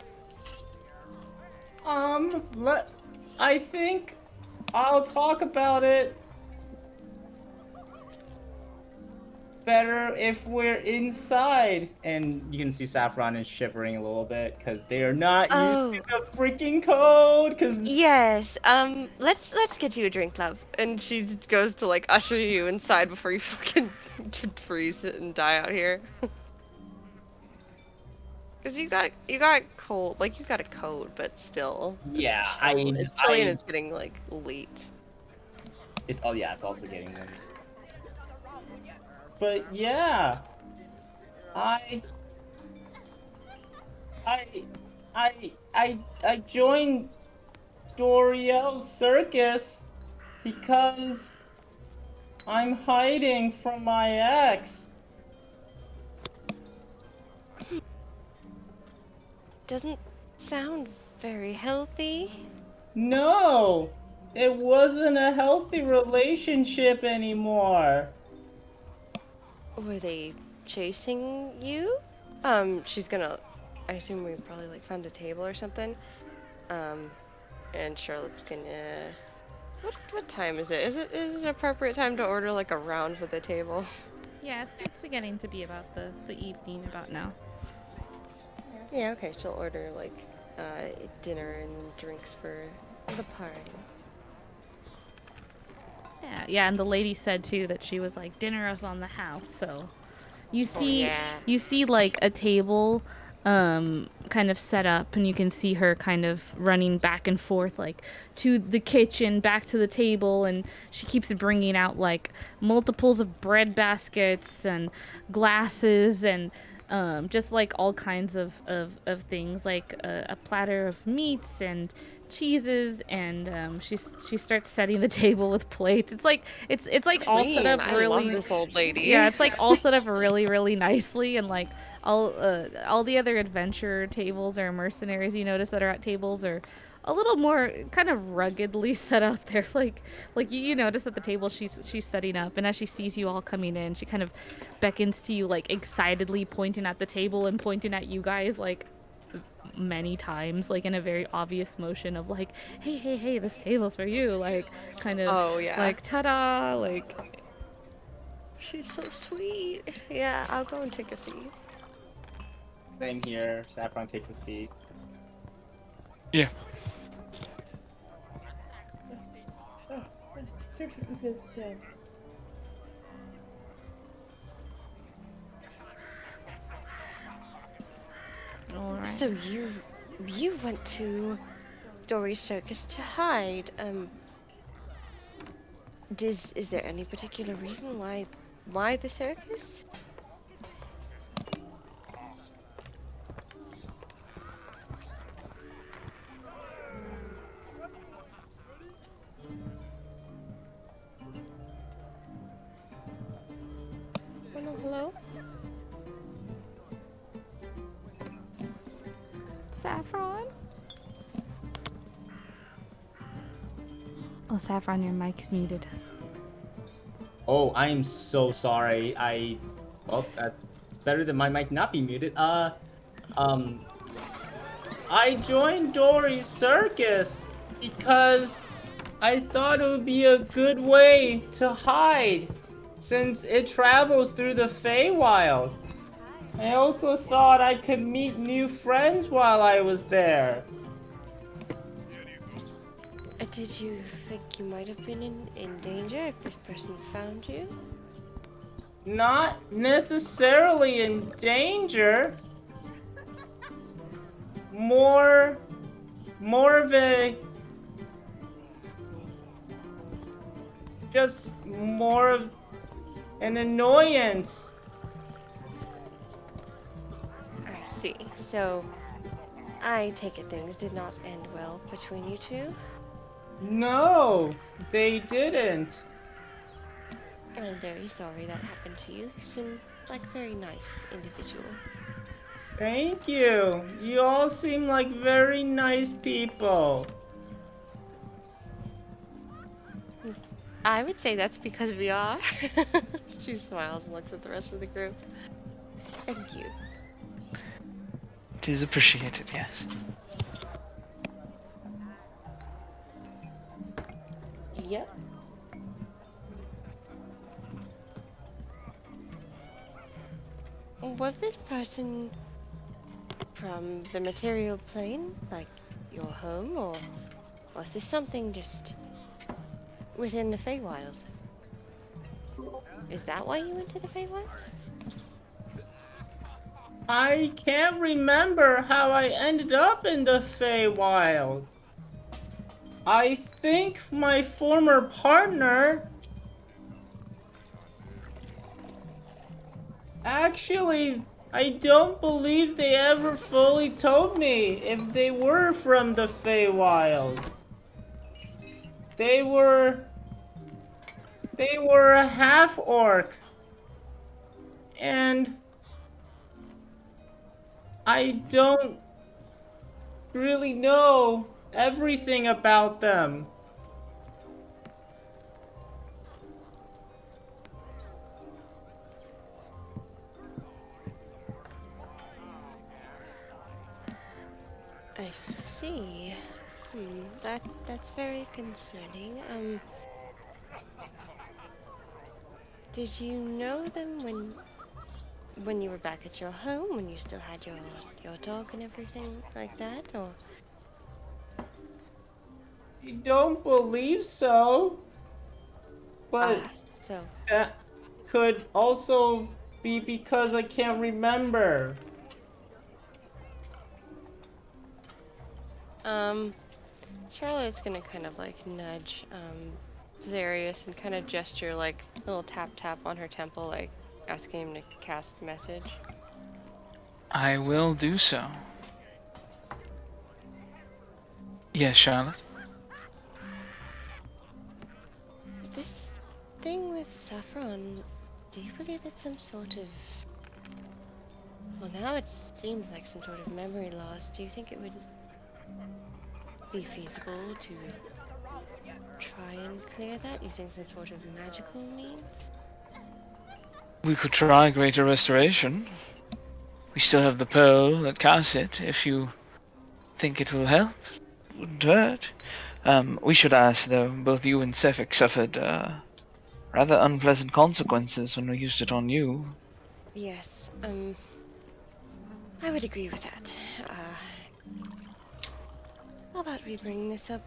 I think I'll talk about it better if we're inside. And you can see Saffron is shivering a little bit because they are not used to the freaking code. Yes. Let's get you a drink, love. And she goes to like usher you inside before you fucking freeze and die out here. Cause you got cold, like you got a cold, but still. Yeah, it's chilly and it's getting like late. It's also getting late. But yeah, I joined Doriel's circus because I'm hiding from my ex. Doesn't sound very healthy. No, it wasn't a healthy relationship anymore. Were they chasing you? She's gonna. I assume we probably like found a table or something. And Charlotte's gonna. What time is it? Is it an appropriate time to order like a round for the table? Yeah, it's getting to be about the evening about now. Yeah, okay, she'll order like dinner and drinks for the party. Yeah, and the lady said too that she was like, dinner is on the house. So you see like a table kind of set up, and you can see her kind of running back and forth like to the kitchen, back to the table, and she keeps bringing out like multiples of bread baskets and glasses and just like all kinds of things, like a platter of meats and cheeses, and she starts setting the table with plates. It's like all set up I really. love this old lady. Yeah, it's like all set up really nicely, and like all the other adventure tables or mercenaries you notice that are at tables are a little more kind of ruggedly set up. They're like you notice at the table she's setting up, and as she sees you all coming in, she kind of beckons to you, like excitedly pointing at the table and pointing at you guys like many times, like in a very obvious motion of like, hey, this table's for you, like kind of Oh, yeah. like ta-da, like. She's so sweet. Yeah, I'll go and take a seat. Same here. Saffron takes a seat. Yeah. Oh, Dirk was gonna sit down. All right. So you went to Dory's circus to hide. Is there any particular reason why the circus? Hello? Saffron? Oh, Saffron, your mic's muted. Oh, I'm so sorry. Well, that's better than my mic not be muted. I joined Dory's circus because I thought it would be a good way to hide since it travels through the Feywild. I also thought I could meet new friends while I was there. Did you think you might have been in danger if this person found you? Not necessarily in danger. More of a... just more of an annoyance. I see. So, I take it things did not end well between you two? No, they didn't. I'm very sorry that happened to you. You seem like a very nice individual. Thank you. You all seem like very nice people. I would say that's because we are. She smiles and looks at the rest of the group. Thank you. It is appreciated, yes. Yep. Was this person from the material plane, like your home, or was this something just within the Feywild? Is that why you went to the Feywild? I can't remember how I ended up in the Feywild. I think my former partner... Actually, I don't believe they ever fully told me if they were from the Feywild. They were a half-orc. And I don't really know everything about them. I see. That's very concerning. Did you know them when you were back at your home, when you still had your dog and everything like that, or? I don't believe so. But So that could also be because I can't remember. Charlotte's gonna kind of like nudge Zarius and kind of gesture like a little tap on her temple, like asking him to cast message. I will do so. Yes, Charlotte. This thing with Saffron, do you believe it's some sort of... Well, now it seems like some sort of memory loss. Do you think it would be feasible to try and clear that using some sort of magical means? We could try greater restoration. We still have the pearl that casts it, if you think it will help. Wouldn't hurt. We should ask, though, both you and Sefik suffered, rather unpleasant consequences when we used it on you. Yes, I would agree with that. How about we bring this up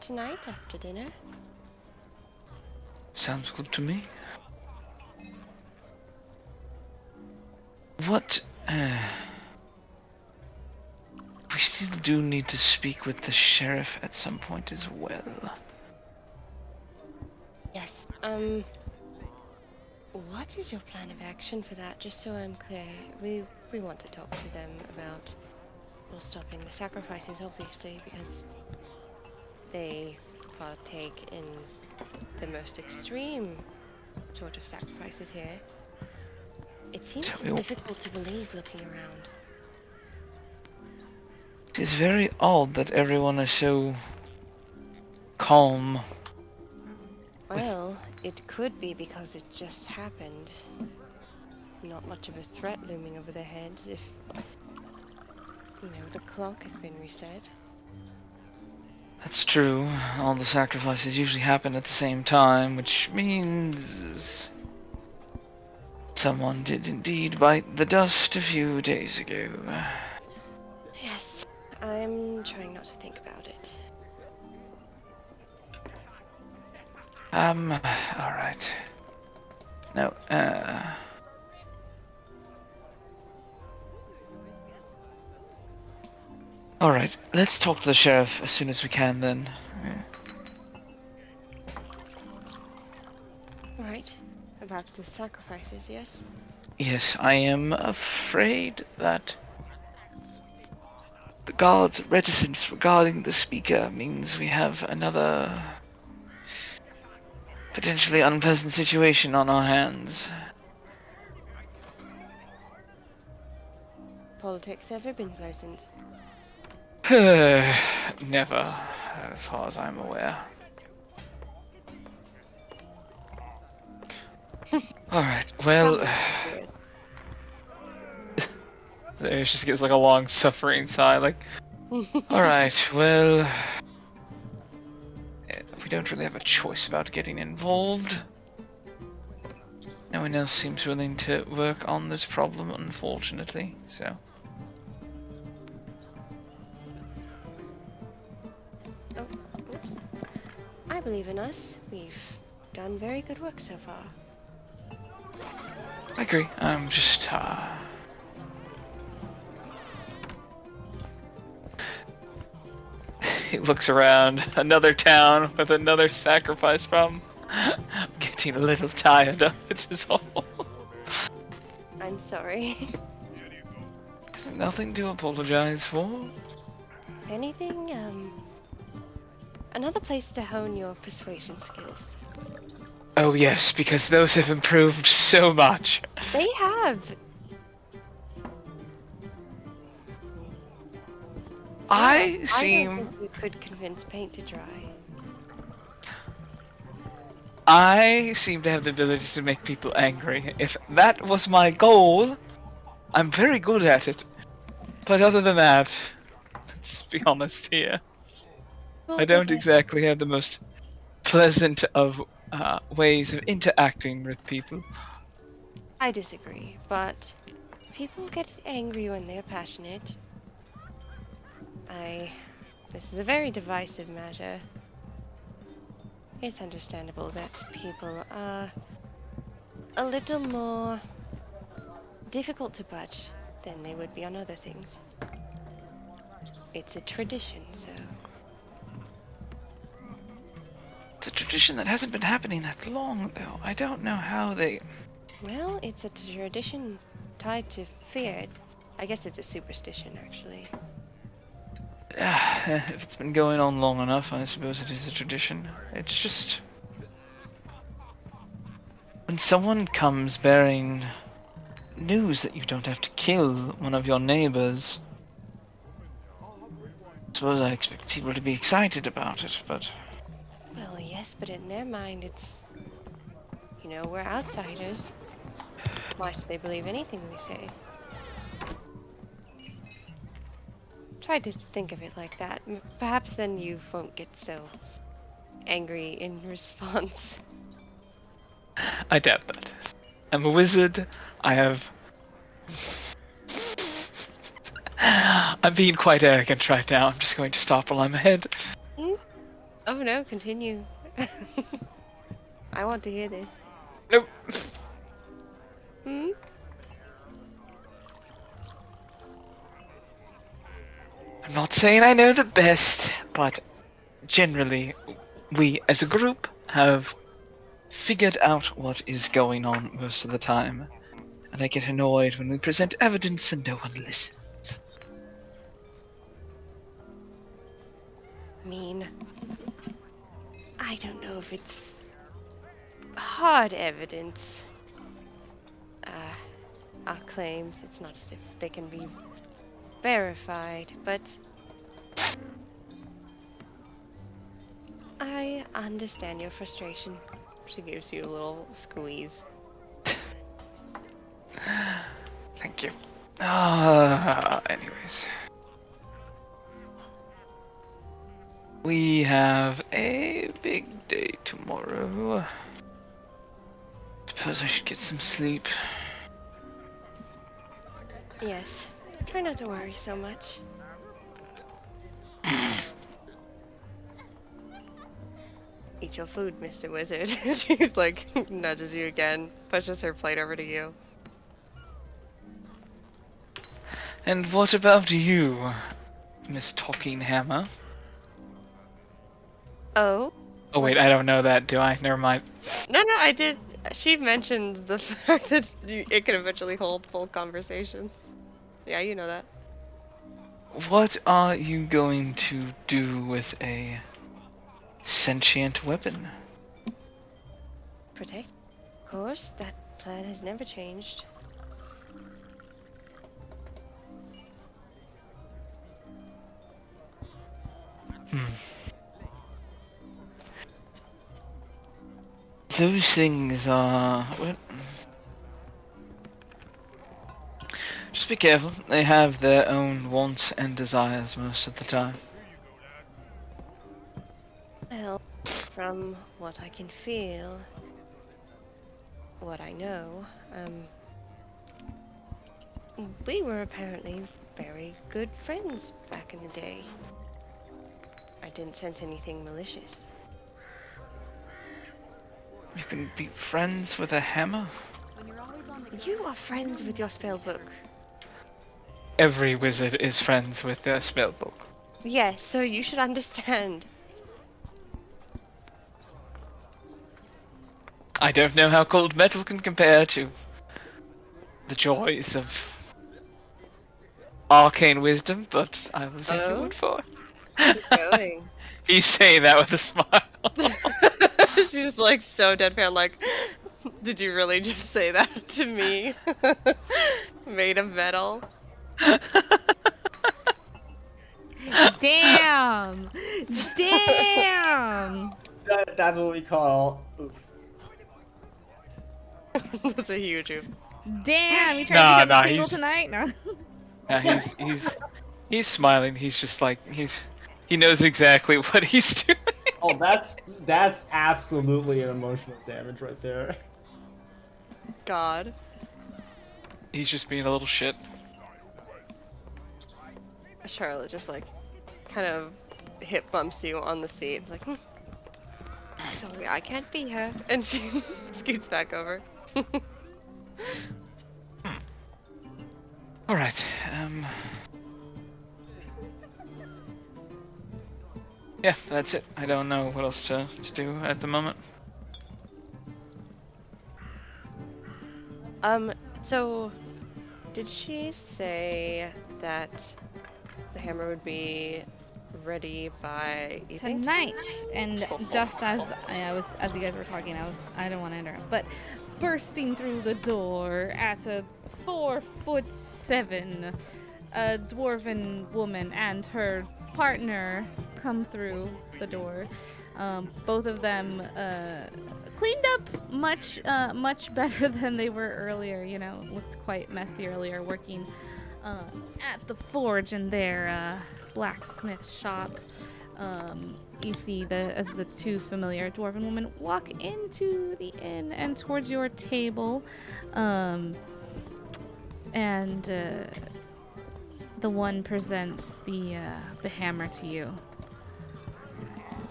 tonight after dinner? Sounds good to me. What, we still do need to speak with the sheriff at some point as well. Yes, what is your plan of action for that, just so I'm clear? We want to talk to them about, well, stopping the sacrifices, obviously, because they partake in the most extreme sort of sacrifices here. It seems difficult to believe looking around. It is very odd that everyone is so calm. Well, it could be because it just happened. Not much of a threat looming over their heads if, you know, the clock has been reset. That's true. All the sacrifices usually happen at the same time, which means someone did indeed bite the dust a few days ago. Yes, I'm trying not to think about it. Alright. No, Alright, let's talk to the sheriff as soon as we can then. Right, about the sacrifices, yes? Yes, I am afraid that the guard's reticence regarding the speaker means we have another potentially unpleasant situation on our hands. Politics ever been pleasant? Never, as far as I'm aware. Alright, well... There, she just gives like a long suffering sigh, like... Alright, well... We don't really have a choice about getting involved. No one else seems willing to work on this problem, unfortunately, so... Oh, oops. I believe in us. We've done very good work so far. I agree, I'm just, He looks around, another town with another sacrifice problem. I'm getting a little tired of it is all. I'm sorry. Nothing to apologize for. Anything, another place to hone your persuasion skills. Oh yes, because those have improved so much. They have! I don't seem... think you could convince paint to dry. I seem to have the ability to make people angry. If that was my goal, I'm very good at it. But other than that, let's be honest here. Well, I don't exactly have the most pleasant of ways of interacting with people. I disagree, but people get angry when they're passionate. This is a very divisive matter. It's understandable that people are a little more difficult to budge than they would be on other things. It's a tradition, so... It's a tradition that hasn't been happening that long, though. I don't know how they... Well, it's a tradition tied to fear. I guess it's a superstition, actually. If it's been going on long enough, I suppose it is a tradition. It's just... when someone comes bearing news that you don't have to kill one of your neighbors, I suppose I expect people to be excited about it, but... Well, yes, but in their mind, it's. You know, we're outsiders. Why should they believe anything we say? Try to think of it like that. Perhaps then you won't get so angry in response. I doubt that. I'm a wizard. I have... I'm being quite arrogant right now. I'm just going to stop while I'm ahead. Hmm? Oh no, continue. I want to hear this. Nope. Hmm? I'm not saying I know the best, but generally, we as a group have figured out what is going on most of the time. And I get annoyed when we present evidence and no one listens. I mean, I don't know if it's hard evidence. Our claims, it's not as if they can be verified, but I understand your frustration. She gives you a little squeeze. Thank you. Anyways. We have a big day tomorrow. Suppose I should get some sleep. Yes. Try not to worry so much. Eat your food, Mr. Wizard. She's like, nudges you again, pushes her plate over to you. And what about you, Miss Talking Hammer? Oh? Oh wait, I don't know that, do I? Never mind. No, I did. She mentions the fact that it can eventually hold full conversations. Yeah, you know that. What are you going to do with a sentient weapon? Protect? Of course, that plan has never changed. Those things are... well, just be careful. They have their own wants and desires most of the time. Well, from what I can feel, what I know, we were apparently very good friends back in the day. I didn't sense anything malicious. You can be friends with a hammer? You are friends with your spellbook. Every wizard is friends with their spellbook. Yes, so you should understand. I don't know how cold metal can compare to the joys of arcane wisdom, but I will take your Oh? word for Keep it. going. He's saying that with a smile. She's like so deadpan, like, did you really just say that to me? Made of metal? Damn! Damn! That's what we call. Oof. That's a huge oof. Damn! You trying to become single he's tonight? No. yeah, he's smiling. He's just like he knows exactly what he's doing. Oh, that's absolutely an emotional damage right there. God. He's just being a little shit. Charlotte just like kind of hip bumps you on the seat. It's like, sorry, I can't be here. And she scoots back over. Alright, yeah, that's it. I don't know what else to do at the moment. So did she say that the hammer would be ready by evening? tonight. And just as you guys were talking, I don't want to interrupt, but bursting through the door at a 4'7", a dwarven woman and her partner come through the door. Both of them cleaned up much better than they were earlier. You know, looked quite messy earlier, working at the forge in their blacksmith shop. You see as the two familiar dwarven women walk into the inn and towards your table, and the one presents the hammer to you,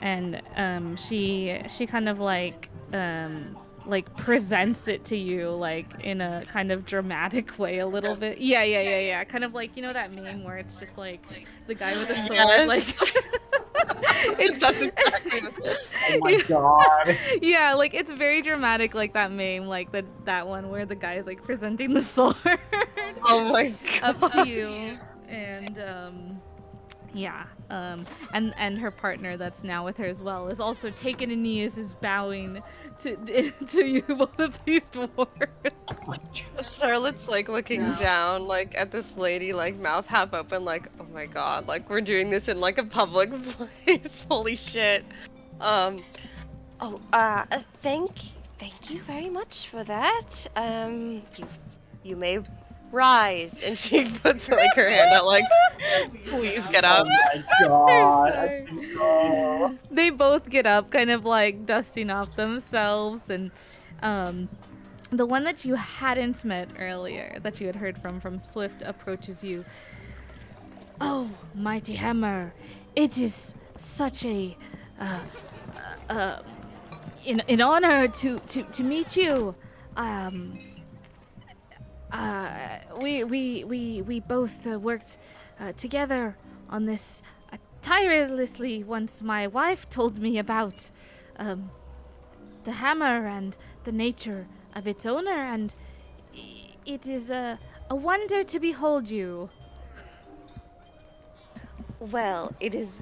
and she kind of like presents it to you like in a kind of dramatic way a little bit. Yeah. Kind of like, you know that meme where it's just like the guy with the sword, Yes. like it's That's exactly Oh my god. yeah, like it's very dramatic, like that meme, like that one where the guy is like presenting the sword Oh my god. up to you, and yeah, and her partner that's now with her as well is also taking a knee, is bowing to you, both of these dwarves. Charlotte's like looking down like at this lady, like mouth half open, like, oh my god, like we're doing this in like a public place. Holy shit. Thank you very much for that. You may rise. And she puts like her hand out, like, please get up. Oh my god. They're so- No. They both get up, kind of like dusting off themselves, and the one that you hadn't met earlier, that you had heard from Swift, approaches you. Oh, mighty hammer, it is such a an honor to meet you. We both worked together on this tirelessly once my wife told me about the hammer and the nature of its owner, and it is a wonder to behold you. Well, it is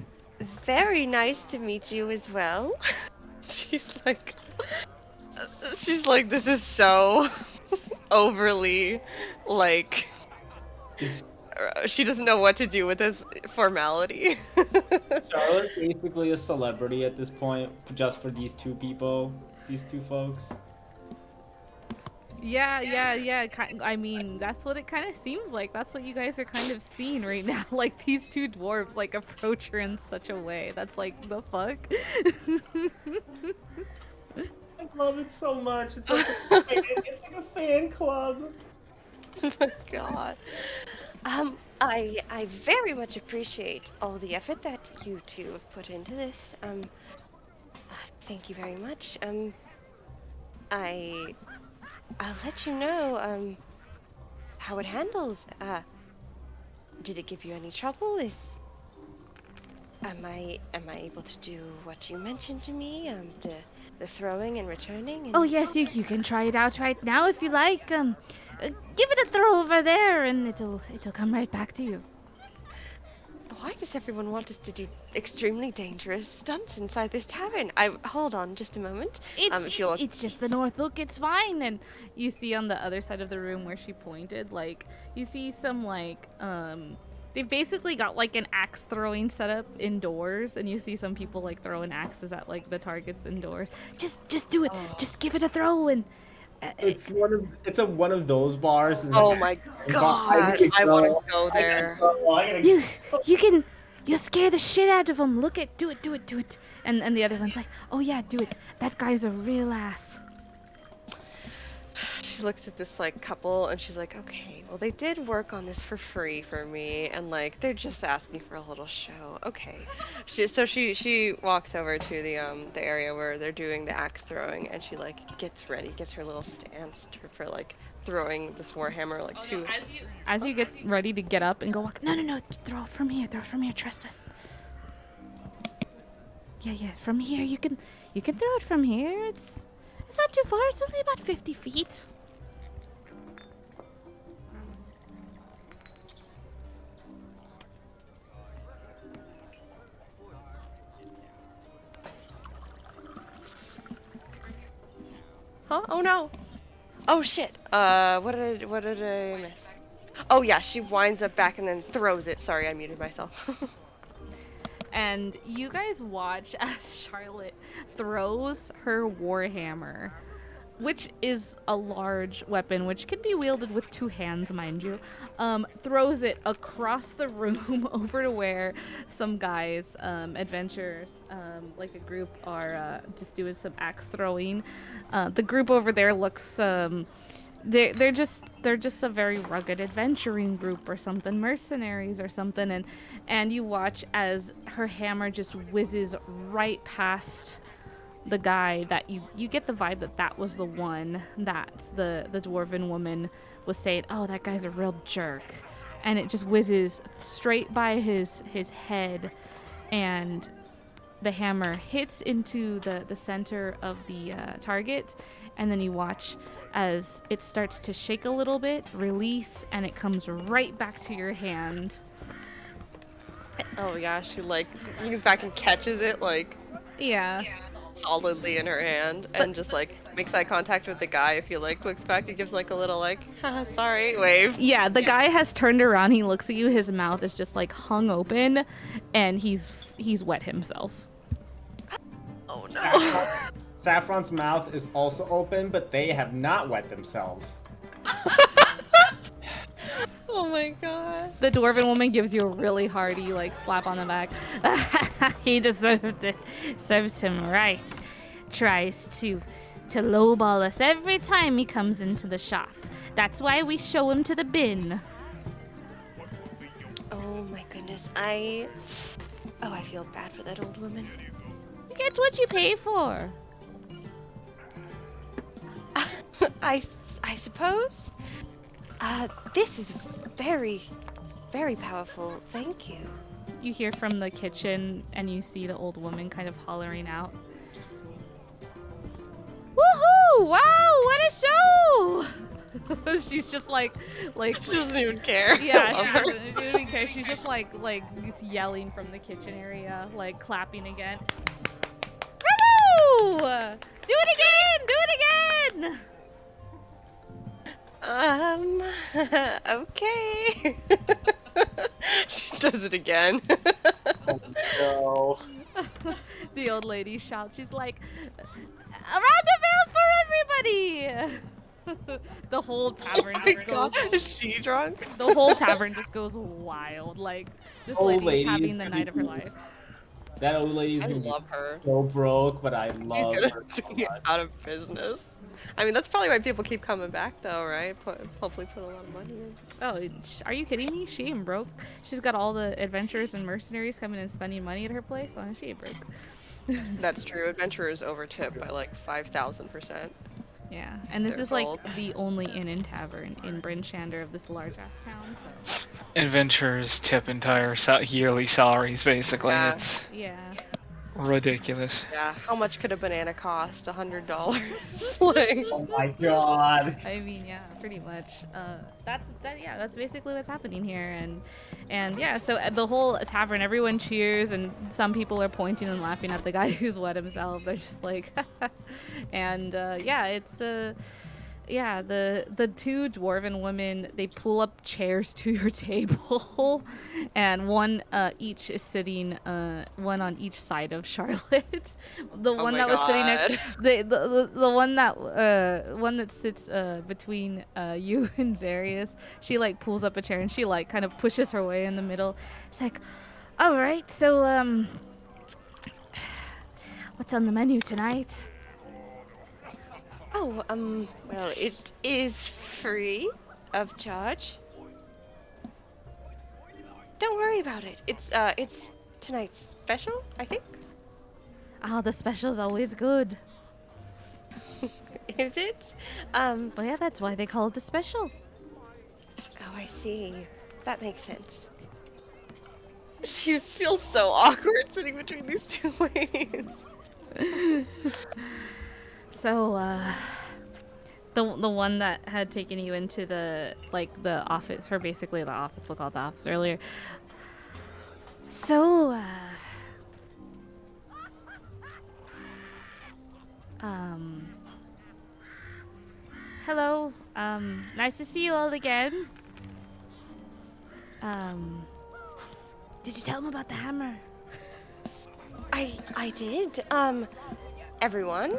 very nice to meet you as well. she's like, this is so overly, like, she doesn't know what to do with this formality. Charlotte's basically a celebrity at this point, just for these two people, these two folks. Yeah. I mean, that's what it kind of seems like. That's what you guys are kind of seeing right now. Like, these two dwarves, like, approach her in such a way. That's like, the fuck? I love it so much. It's like a fan club. Oh my god. I very much appreciate all the effort that you two have put into this. Thank you very much. I'll let you know, how it handles. Did it give you any trouble? Am I able to do what you mentioned to me? The throwing and returning? And... Oh, yes, you can try it out right now if you like. Give it a throw over there, and it'll come right back to you. Why does everyone want us to do extremely dangerous stunts inside this tavern? Hold on just a moment. It's just the north look, it's fine. And you see on the other side of the room where she pointed, like, you see some, like, they've basically got, like, an axe throwing setup indoors, and you see some people, like, throwing axes at, like, the targets indoors. Just do it. Just give it a throw, and... It's one of those bars. Oh my god, I want to go there. You scare the shit out of him. Do it. And the other one's like, oh yeah, do it. That guy's a real ass. She looks at this like couple and she's like, okay, well they did work on this for free for me, and like they're just asking for a little show. Okay. She walks over to the area where they're doing the axe throwing, and she like gets her little stance for like throwing this warhammer like two. As you get ready to get up and go walk, no, throw it from here, trust us. Yeah, from here, you can throw it from here. It's not too far, it's only about 50 feet. Huh? Oh no. Oh shit. What did I miss? Oh yeah, she winds up back and then throws it. Sorry, I muted myself. And you guys watch as Charlotte throws her warhammer, which is a large weapon, which can be wielded with 2 hands, mind you, throws it across the room over to where some guys, adventurers, like a group, are just doing some axe throwing. The group over there looks, they're just a very rugged adventuring group or something, mercenaries or something, and you watch as her hammer just whizzes right past the guy that you get the vibe that was the one that the dwarven woman was saying, oh, that guy's a real jerk, and it just whizzes straight by his head, and the hammer hits into the center of the target, and then you watch as it starts to shake a little bit, release, and it comes right back to your hand. Oh yeah, she like leans back and catches it like Yeah. solidly in her hand and just like makes eye contact with the guy. If he like looks back, he gives like a little like haha, sorry wave. Yeah, the guy has turned around, he looks at you, his mouth is just like hung open, and he's wet himself. Oh no. Saffron's mouth is also open, but they have not wet themselves. Oh my god. The dwarven woman gives you a really hearty like slap on the back. He deserves it. Serves him right. Tries to lowball us every time he comes into the shop. That's why we show him to the bin. Oh my goodness. I feel bad for that old woman. You get what you pay for. I suppose. This is very, very powerful. Thank you. You hear from the kitchen, and you see the old woman kind of hollering out. Woohoo! Wow, what a show! She's just like She doesn't even care. yeah, she doesn't even care. She's just like just yelling from the kitchen area, like clapping again. Woo! Do it again! Do it again! Okay. She does it again. Oh, no. The old lady shouts. She's like, "A round of ale for everybody!" The whole tavern Oh my just god, goes. is she drunk? The whole tavern just goes wild. Like this Old lady's lady having is the gonna night of her be- life. That old lady's I gonna be love her. so broke, but I love She's her so gonna much. out of business. I mean, that's probably why people keep coming back, though, right? Hopefully, put a lot of money in. Oh, are you kidding me? She ain't broke. She's got all the adventurers and mercenaries coming and spending money at her place. Oh, she ain't broke. That's true. Adventurers overtip by like 5,000%. Yeah, and this They're is like bold. the only inn and tavern in Brynshander of this large ass town. So Adventurers tip entire yearly salaries, basically. Yeah. It's yeah. ridiculous. Yeah. How much could a banana cost? $100. Like. Oh my god. I mean, yeah, pretty much. Yeah, that's basically what's happening here, and yeah. So at the whole tavern, everyone cheers, and some people are pointing and laughing at the guy who's wet himself. They're just like, and yeah, it's yeah, the 2 dwarven women, they pull up chairs to your table, and one each is sitting, one on each side of Charlotte. The one my that was sitting next, God. the one that sits between you and Zarius, she like pulls up a chair and she like kind of pushes her way in the middle. It's like, all right, so what's on the menu tonight? Oh, well, it is free of charge. Don't worry about it. It's tonight's special, I think. Oh, the special's always good. Is it? Well, yeah, that's why they call it the special. Oh, I see. That makes sense. She feels so awkward sitting between these 2 ladies. So, the one that had taken you into the office, or basically the office, we'll call it the office earlier. So, hello. Nice to see you all again. Did you tell him about the hammer? I did. Everyone,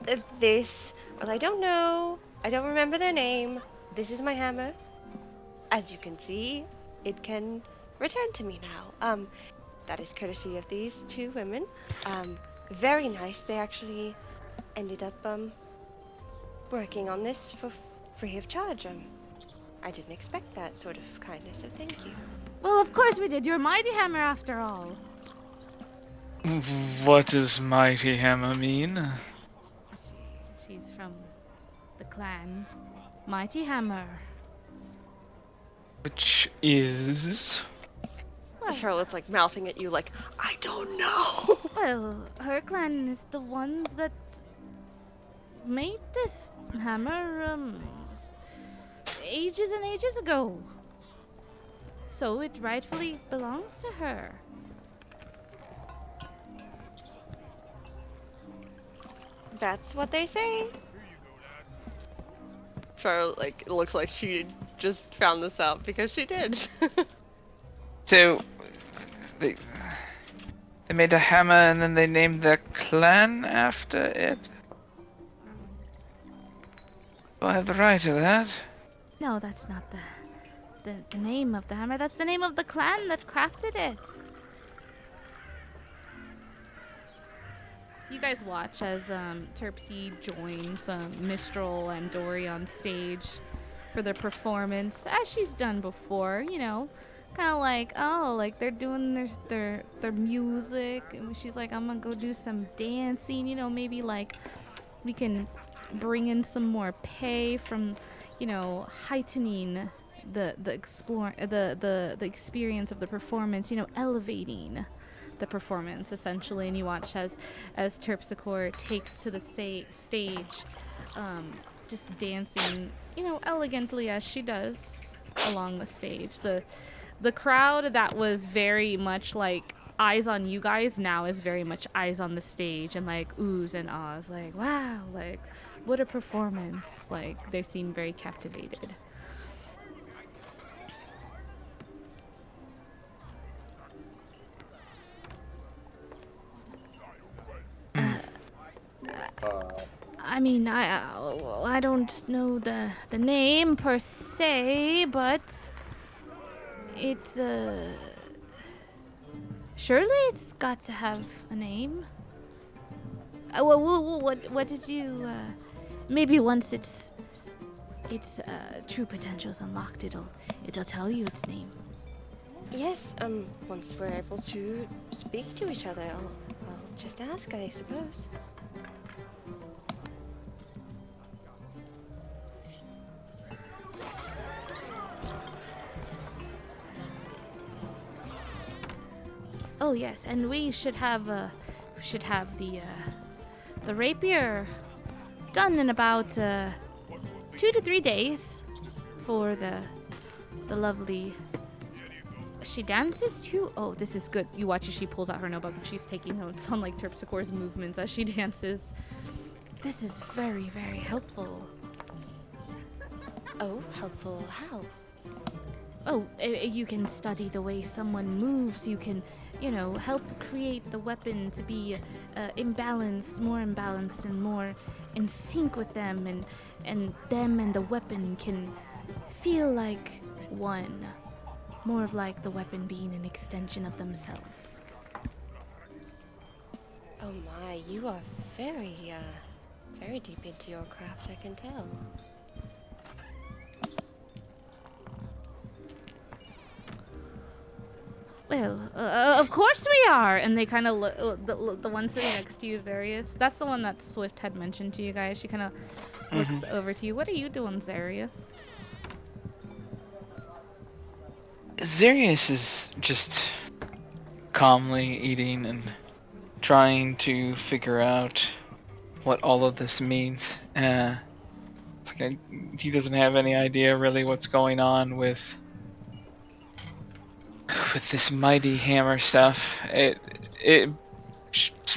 well, I don't know. I don't remember their name. This is my hammer. As you can see, it can return to me now. That is courtesy of these two women. Very nice. They actually ended up, working on this for free of charge. I didn't expect that sort of kindness, so thank you. Well, of course we did. You're Mighty Hammer after all. What does mighty hammer mean? She's from the clan Mighty Hammer. Which is... Charlotte's like mouthing at you like, I don't know. Well, her clan is the ones that made this hammer, ages and ages ago. So it rightfully belongs to her. That's what they say. Charlotte, like, it looks like she just found this out because she did. So, they made a hammer and then they named their clan after it? Do I have the right to that? No, that's not the name of the hammer. That's the name of the clan that crafted it. You guys watch as Terpsy joins Mistral and Dory on stage for their performance, as she's done before. You know, kind of like, oh, like they're doing their music, and she's like, I'm gonna go do some dancing. You know, maybe like we can bring in some more pay from, you know, heightening the experience of the performance. You know, elevating the performance essentially. And you watch as Terpsichore takes to the stage, just dancing, you know, elegantly as she does along the stage. The crowd that was very much like eyes on you guys now is very much eyes on the stage and like oohs and ahs, like wow, like what a performance. Like they seem very captivated. I mean, I don't know the name per se, but it's surely it's got to have a name. What did you? Maybe once its true potential's unlocked, it'll tell you its name. Yes, once we're able to speak to each other, I'll just ask, I suppose. Oh yes, and we should have the rapier done in about 2 to 3 days for the lovely. She dances too. Oh, this is good. You watch as she pulls out her notebook and she's taking notes on like Terpsichore's movements as she dances. This is very, very helpful. Oh, helpful how? Oh, you can study the way someone moves. You can, you know, help create the weapon to be more imbalanced and more in sync with them, and them and the weapon can feel like one. More of like the weapon being an extension of themselves. Oh my, you are very, very deep into your craft, I can tell. Well, of course we are! And they kind of the one sitting next to you, Zarius. That's the one that Swift had mentioned to you guys. She kind of looks over to you. What are you doing, Zarius? Zarius is just calmly eating and trying to figure out what all of this means. It's like he doesn't have any idea really what's going on with this mighty hammer stuff. It's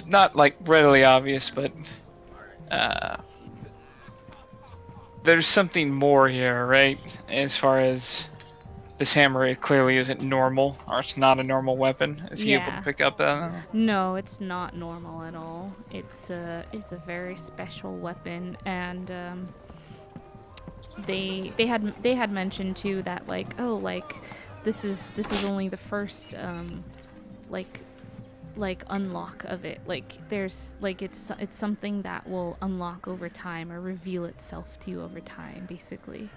not like readily obvious, but there's something more here, right? As far as this hammer, it clearly isn't normal, or it's not a normal weapon. Is he able to Yeah. pick up that? No, it's not normal at all. It's a very special weapon, and they had mentioned too that like, oh, like this is only the first like unlock of it. Like there's like it's something that will unlock over time or reveal itself to you over time, basically.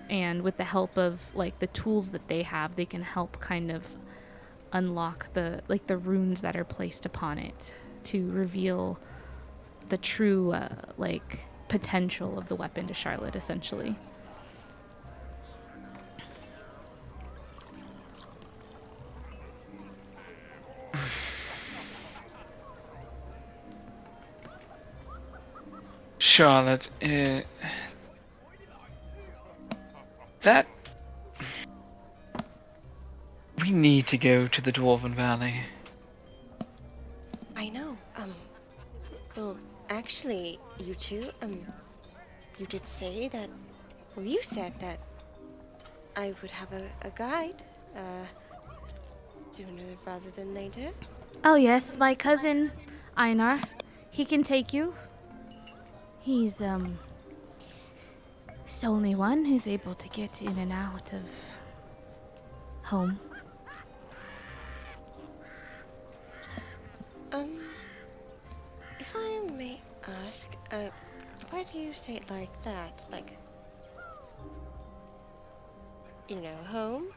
And with the help of like the tools that they have, they can help kind of unlock the runes that are placed upon it to reveal the true like potential of the weapon to Charlotte, essentially. Charlotte, that we need to go to the Dwarven Valley. I know. Well, actually, you two, you did say that. Well, you said that I would have a guide, sooner rather than later. Oh yes, my cousin Einar. He can take you. He's the only one who's able to get in and out of home. If I may ask, why do you say it like that? Like, you know, home?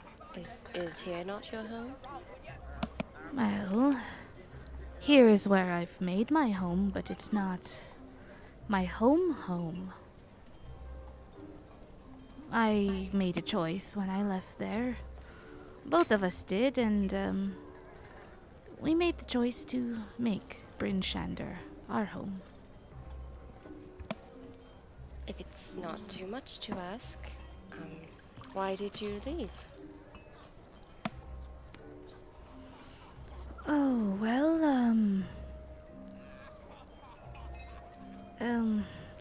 Is here not your home? Well, here is where I've made my home, but it's not my home. I made a choice when I left there. Both of us did, and we made the choice to make Brynshander our home. If it's not too much to ask, why did you leave? Oh, well,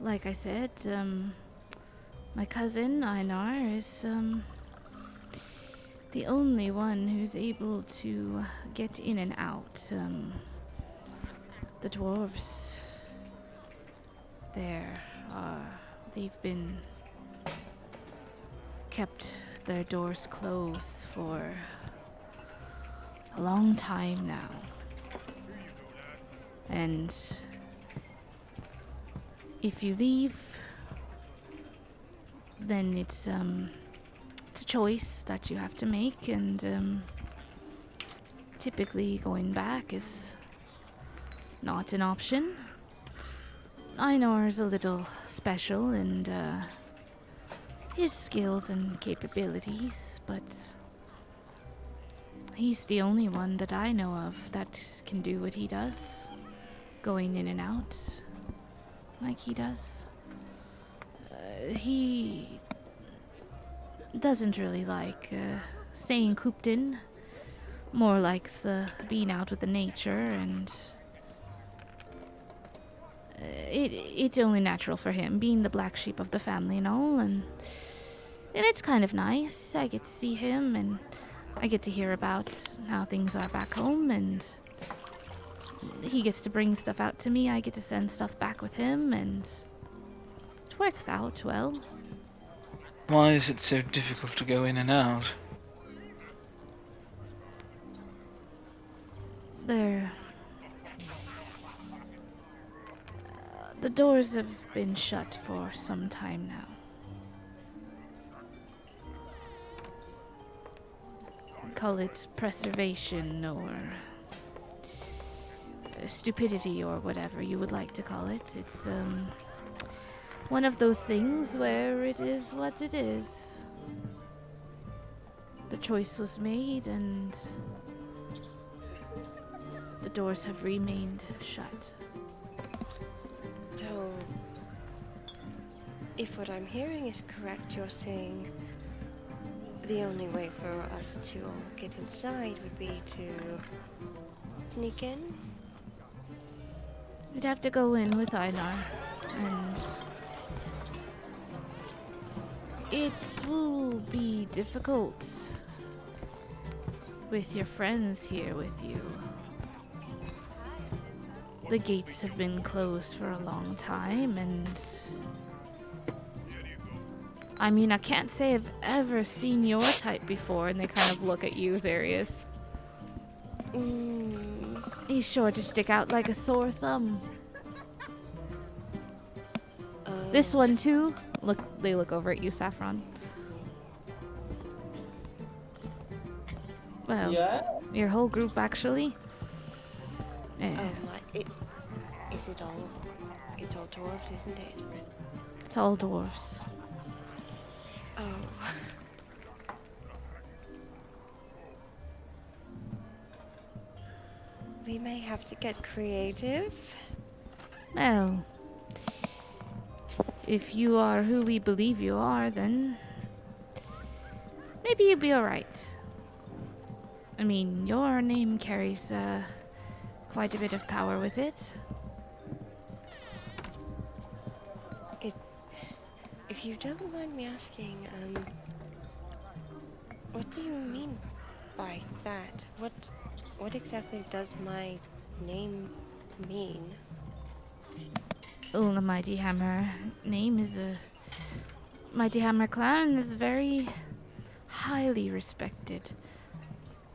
like I said, my cousin Einar is, the only one who's able to get in and out. The dwarves, they've been kept their doors closed for a long time now. And if you leave, then it's a choice that you have to make, and typically going back is not an option. Einar's a little special and his skills and capabilities, but he's the only one that I know of that can do what he does, going in and out like he does. He doesn't really like staying cooped in, more likes being out with the nature, and it's only natural for him, being the black sheep of the family and all, and it's kind of nice. I get to see him, and I get to hear about how things are back home, and he gets to bring stuff out to me. I get to send stuff back with him, and it works out well. Why is it so difficult to go in and out? The doors have been shut for some time now. Call it preservation or stupidity or whatever you would like to call it. It's one of those things where it is what it is. The choice was made and the doors have remained shut. So, if what I'm hearing is correct, you're saying the only way for us to all get inside would be to sneak in? We'd have to go in with Einar and It will be difficult with your friends here with you. The gates have been closed for a long time, and I mean, I can't say I've ever seen your type before. And they kind of look at you, Zarius. He's sure to stick out like a sore thumb. This one too. They look over at you, Saffron. Well, Yeah. your whole group actually. Eh, Is it all? It's all dwarves, isn't it? it's all dwarves. Oh. We may have to get creative. Well, if you are who we believe you are, then maybe you'll be alright. I mean, your name carries quite a bit of power with it. If you don't mind me asking, what do you mean by that? What exactly does my name mean? The Mighty Hammer name is a Mighty Hammer clan is very highly respected.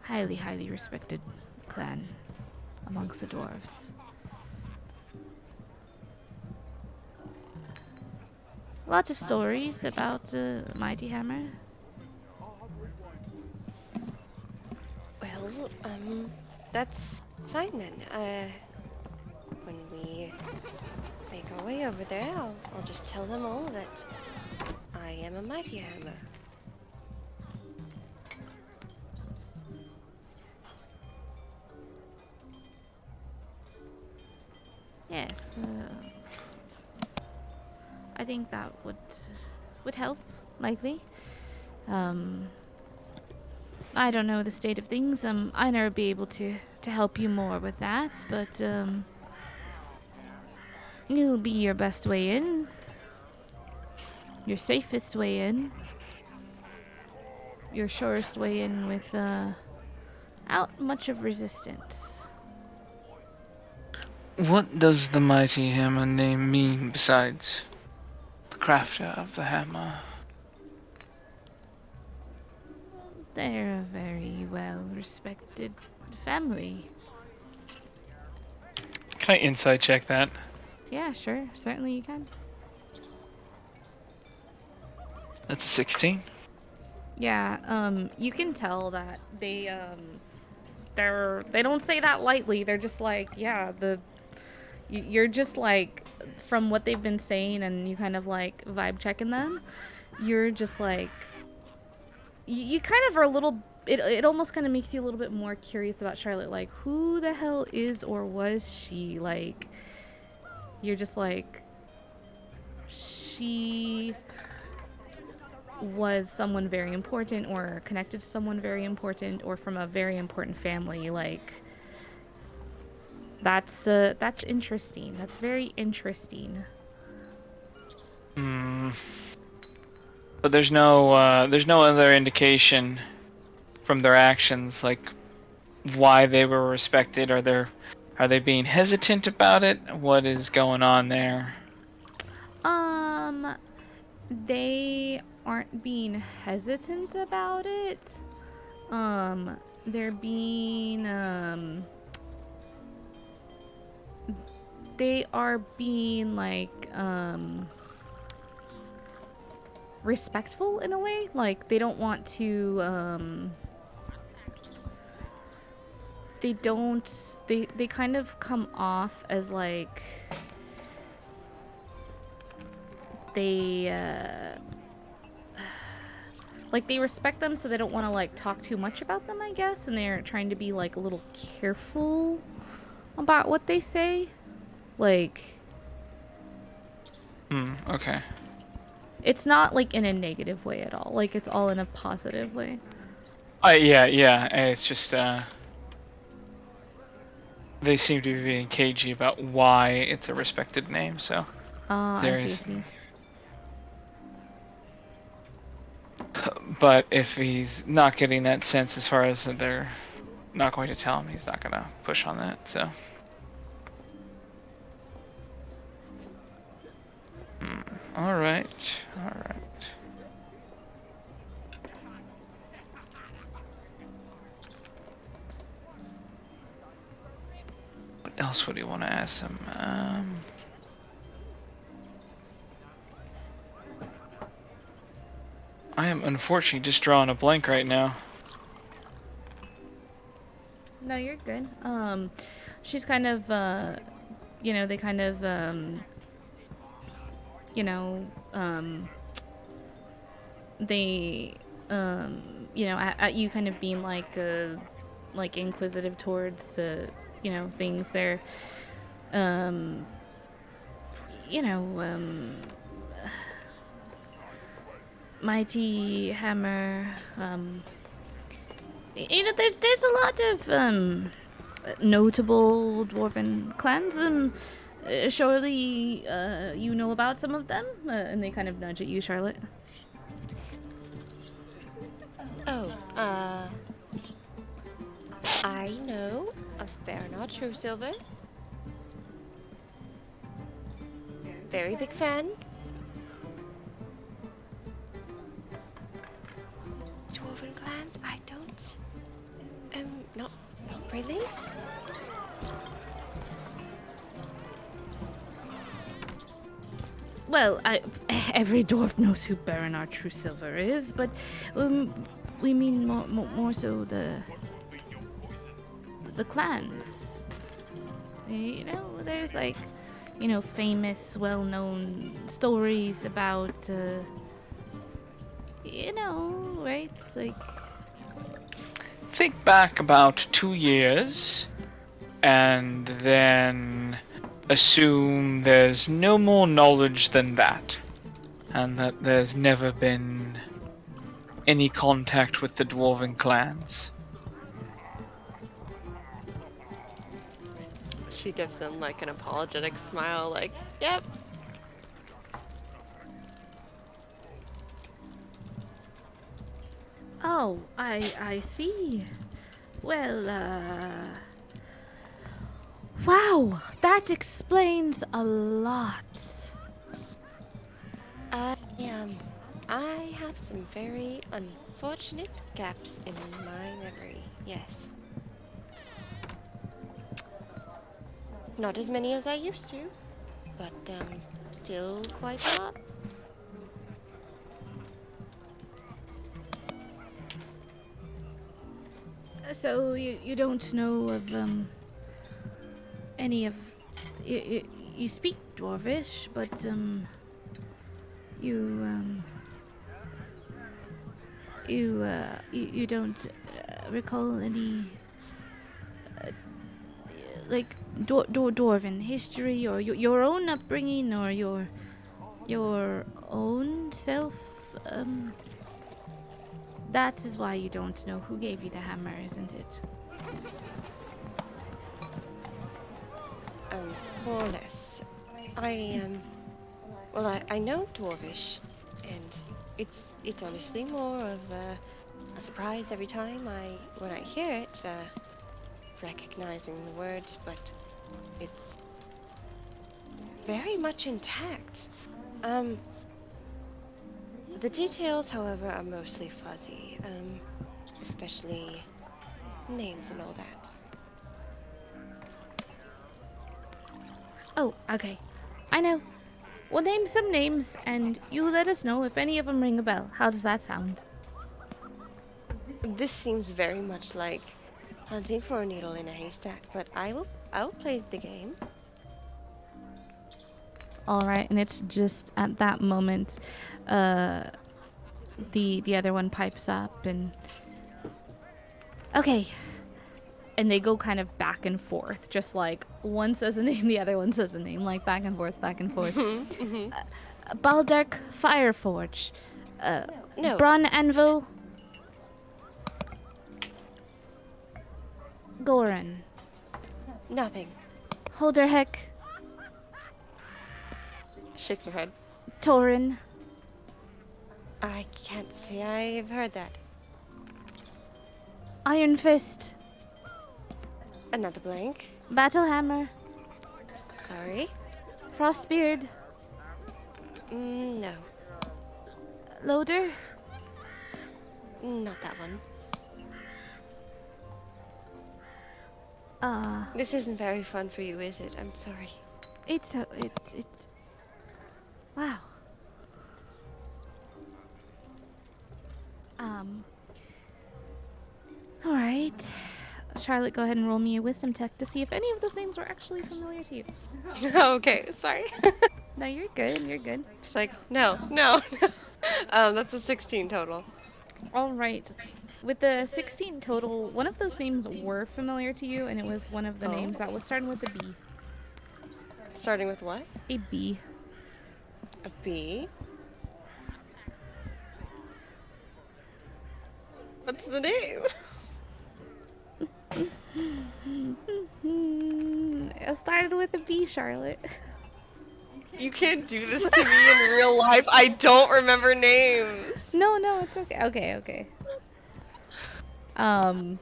Highly respected clan amongst the dwarves. Lots of stories about Mighty Hammer. Well, that's fine then. When we make our way over there, I'll just tell them all that I am a mighty hammer. Yes, I think that would help, likely. I don't know the state of things. I never be able to help you more with that, but it'll be your best way in, your safest way in, your surest way in without much of resistance. What does the mighty hammer name mean besides the crafter of the hammer? They're a very well-respected family. Can I insight check that? Yeah, sure. Certainly you can. That's a 16. Yeah, you can tell that they don't say that lightly. They're just like, yeah, you're just like, from what they've been saying, and you kind of like vibe checking them, you're just like, you kind of are a little, it almost kind of makes you a little bit more curious about Charlotte, like, who the hell is or was she? Like, you're just like, she was someone very important or connected to someone very important or from a very important family. Like, that's interesting. That's very interesting. But there's no other indication from their actions, like why they were respected. Are they being hesitant about it? What is going on there? They aren't being hesitant about it. They're being they are being like respectful in a way. Like, they don't want to they kind of come off as like they like they respect them, so they don't want to like talk too much about them, I guess, and they're trying to be like a little careful about what they say. Like, Okay. it's not like in a negative way at all. Like, it's all in a positive way. Yeah. It's just they seem to be being cagey about why it's a respected name. So I see. But if he's not getting that sense as far as that they're not going to tell him, he's not going to push on that, so. Alright, alright. What else would you want to ask him? I am unfortunately just drawing a blank right now. No, you're good. She's kind of, they kind of, they, at you kind of being like inquisitive towards, things there, you know, mighty hammer, there's a lot of, notable dwarven clans, surely, you know about some of them? And they kind of nudge at you, Charlotte. Oh, I know of Bernard Truesilver. Very big fan. Dwarven clans? I don't. Not really. Well, every dwarf knows who Bernard Truesilver is, but we mean more so the clans. There's famous, well-known stories about, right? Like, Think back about 2 years, and then assume there's no more knowledge than that, and that there's never been any contact with the dwarven clans. She gives them like an apologetic smile, like, yep. oh, I see. Well, wow, that explains a lot. I have some very unfortunate gaps in my memory, yes. Not as many as I used to, but still quite a lot. So you don't know of any of you speak Dwarvish, but you don't recall any like dwarven history or your own upbringing or your own self. That is why you don't know who gave you the hammer, isn't it? More or less. I know Dwarvish, and it's honestly more of a surprise every time when I hear it, recognizing the words, but it's very much intact. The details, however, are mostly fuzzy, especially names and all that. Oh, okay. I know. We'll name some names, and you let us know if any of them ring a bell. How does that sound? This seems very much like hunting for a needle in a haystack, but I will play the game. All right, and it's just at that moment, the other one pipes up and okay, and they go kind of back and forth, just like one says a name, the other one says a name, like back and forth, back and forth. Baldark Fireforge, No. Bron Anvil, Goran, Nothing. Holderheck, Shakes her head. Torin, I can't say I've heard that. Iron Fist. Another blank. Battlehammer. Sorry. Frostbeard. No, Loader. not that one. This isn't very fun for you, is it? I'm sorry. It's wow. All right. Charlotte, go ahead and roll me a wisdom check to see if any of those names were actually familiar to you. Okay, sorry. No, you're good. You're good. Just like, no. That's a 16 total. All right. With the 16 total, one of those names were familiar to you, and it was one of the names that was starting with a B. Starting with what? A B. A B? What's the name? It started with a B, Charlotte. You can't do this to me in real life. I don't remember names. No, it's okay. Okay. I'm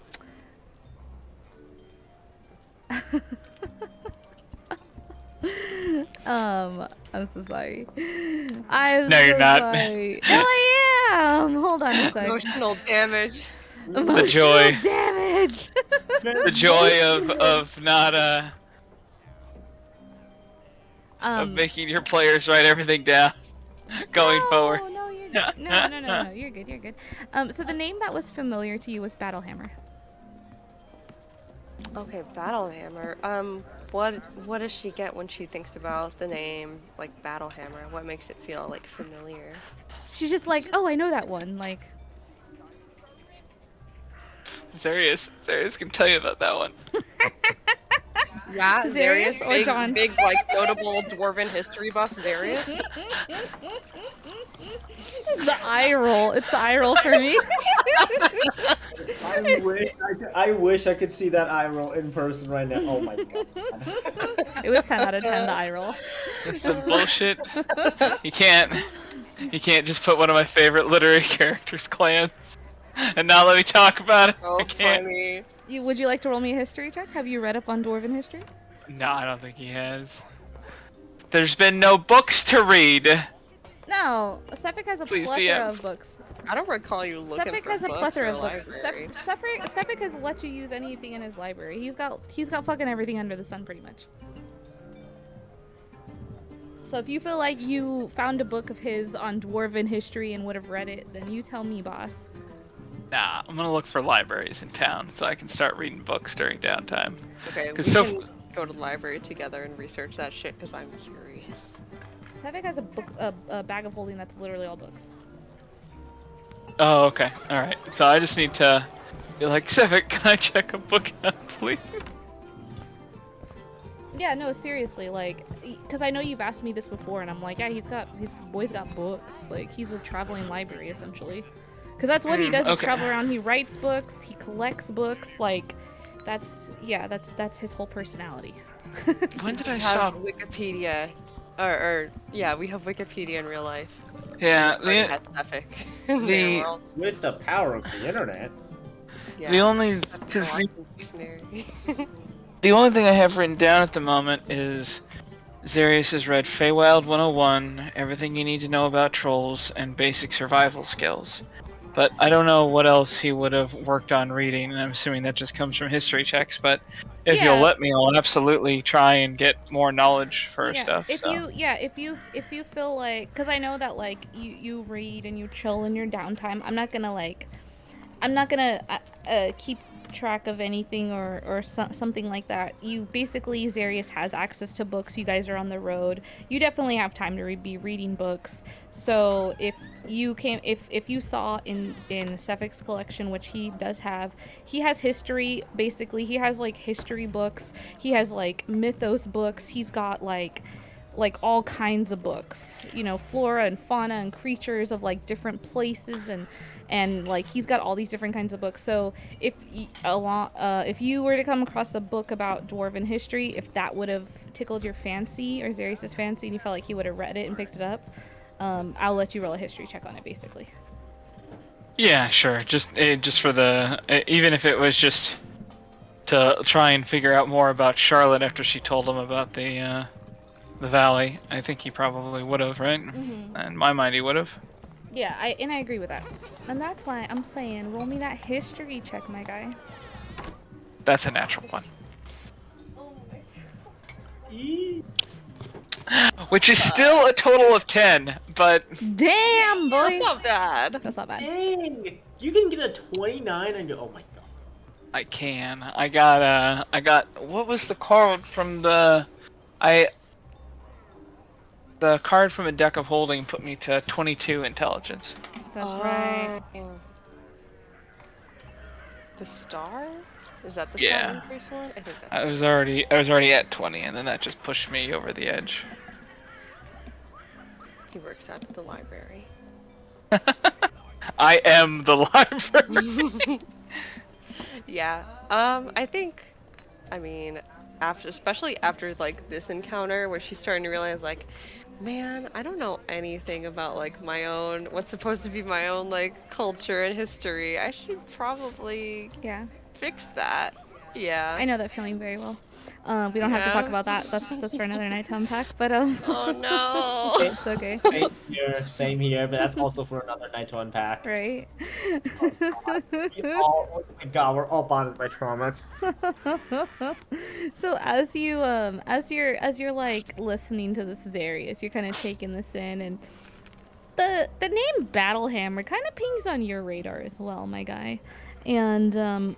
so sorry. No, you're not. Sorry. No, I am. Hold on a second. Emotional damage. The joy. Damage. The joy of not of making your players write everything down going forward. No, you're good. No, you're good. You're good. So the name that was familiar to you was Battlehammer. Okay, Battlehammer. What does she get when she thinks about the name, like, Battlehammer? What makes it feel, like, familiar? She's just like, oh, I know that one. Like, Zarius can tell you about that one. Yeah, Zarius or John? Big, like, notable dwarven history buff Zarius. the eye roll. It's the eye roll for me. I wish I could see that eye roll in person right now. Oh my god. It was 10 out of 10, the eye roll. That's some bullshit. You can't just put one of my favorite literary characters' clans and not let me talk about it. Oh, I can't. funny. Would you like to roll me a history check? Have you read up on Dwarven history? No, I don't think he has. There's been no books to read. No, Suffolk has a Please, plethora DM. of books. I don't recall you looking Suffolk for has a books plethora or of books. library. Suffolk has let you use anything in his library. He's got fucking everything under the sun, pretty much. So if you feel like you found a book of his on Dwarven history and would have read it, then you tell me, boss. Nah, I'm gonna look for libraries in town so I can start reading books during downtime. Okay, we 'Cause can go to the library together and research that shit because I'm curious. Suffolk has a bag of holding that's literally all books. Oh, okay. Alright. So I just need to be like, Civic, can I check a book out, please? Yeah, no, seriously, like, because I know you've asked me this before, and I'm like, yeah, his boy's got books. Like, he's a traveling library, essentially. Because that's what he does, is okay. travel around. He writes books, he collects books, like, that's his whole personality. When did I We have stop? Wikipedia, we have Wikipedia in real life. Yeah, That's epic. the- With the power of the internet. the only because dictionary. the only thing I have written down at the moment is Zarius has read Feywild 101, everything you need to know about trolls, and basic survival skills. But I don't know what else he would have worked on reading, and I'm assuming that just comes from history checks. But if Yeah. you'll let me, I'll absolutely try and get more knowledge for stuff. If you feel like, because I know that like you read and you chill in your downtime. I'm not gonna keep track of anything or something like that. You basically, Zarius has access to books. You guys are on the road. You definitely have time to be reading books. So if you saw in Suffolk's collection, which he does have, he has history. Basically, he has like history books. He has like mythos books. He's got like all kinds of books, you know, flora and fauna and creatures of like different places, and like he's got all these different kinds of books. So if you were to come across a book about dwarven history, if that would have tickled your fancy or Zarius's fancy and you felt like he would have read it and picked it up, I'll let you roll a history check on it, basically. Yeah, sure. Just for the even if it was just to try and figure out more about Charlotte after she told him about the valley. I think he probably would have, right? In my mind, he would have. Yeah, I agree with that. And that's why I'm saying roll me that history check, my guy. That's a natural one. Which is still a total of 10, but Damn, boy! That's not bad. That's not bad. Dang! You can get a 29 and oh my god. I can. I got what was the card from the card from a deck of holding put me to 22 intelligence. That's right. The star? Is that the Yeah. star increase one? I think that's I was already at 20, and then that just pushed me over the edge. He works at the library. I am the library. Yeah. I think, I mean, especially after like this encounter where she's starting to realize like, man, I don't know anything about like my own, what's supposed to be my own like culture and history. I should probably Yeah, fix that. Yeah. I know that feeling very well. We don't have to talk about that. That's for another night to unpack. But Oh no. it's okay. Same here, but that's also for another night to unpack. Right? Oh my god, we're all bonded by trauma. So as you're like listening to this Zarius, you're kind of taking this in, and the name Battlehammer kind of pings on your radar as well, my guy, and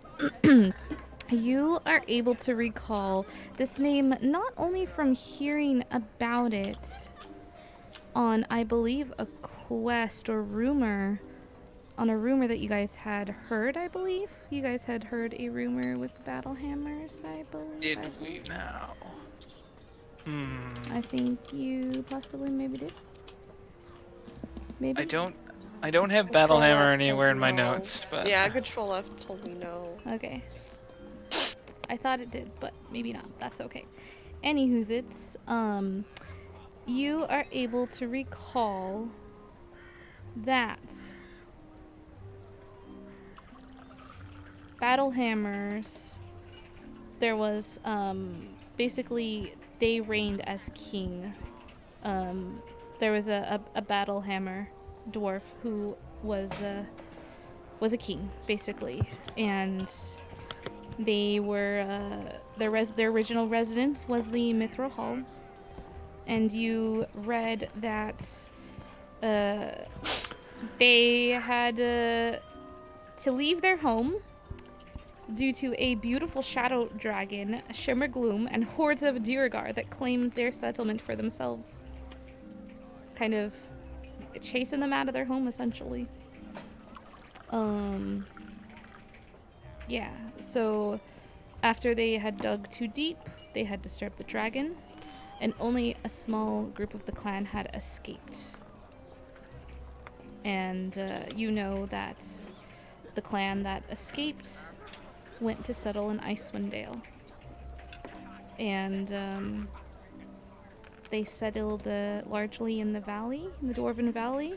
you are able to recall this name not only from hearing about it on, I believe, a quest or rumor, on a rumor that you guys had heard, I believe. You guys had heard a rumor with Battlehammers, I believe. Did we now? I think you possibly maybe did. Maybe? I don't have Control Battlehammer F anywhere in my tells no. notes, but Yeah, Control F told me no. Okay. I thought it did, but maybe not. That's okay. Anywho's it's, you are able to recall that Battlehammers, there was, basically, they reigned as king. There was a Battlehammer dwarf who was a king, basically, and they were their original residence was the Mithril Hall, and you read that they had to leave their home due to a beautiful shadow dragon, Shimmer Gloom, and hordes of Duergar that claimed their settlement for themselves, kind of chasing them out of their home, essentially. Yeah, so after they had dug too deep, they had disturbed the dragon, and only a small group of the clan had escaped. And you know that the clan that escaped went to settle in Icewind Dale. And they settled largely in the valley, in the Dwarven Valley,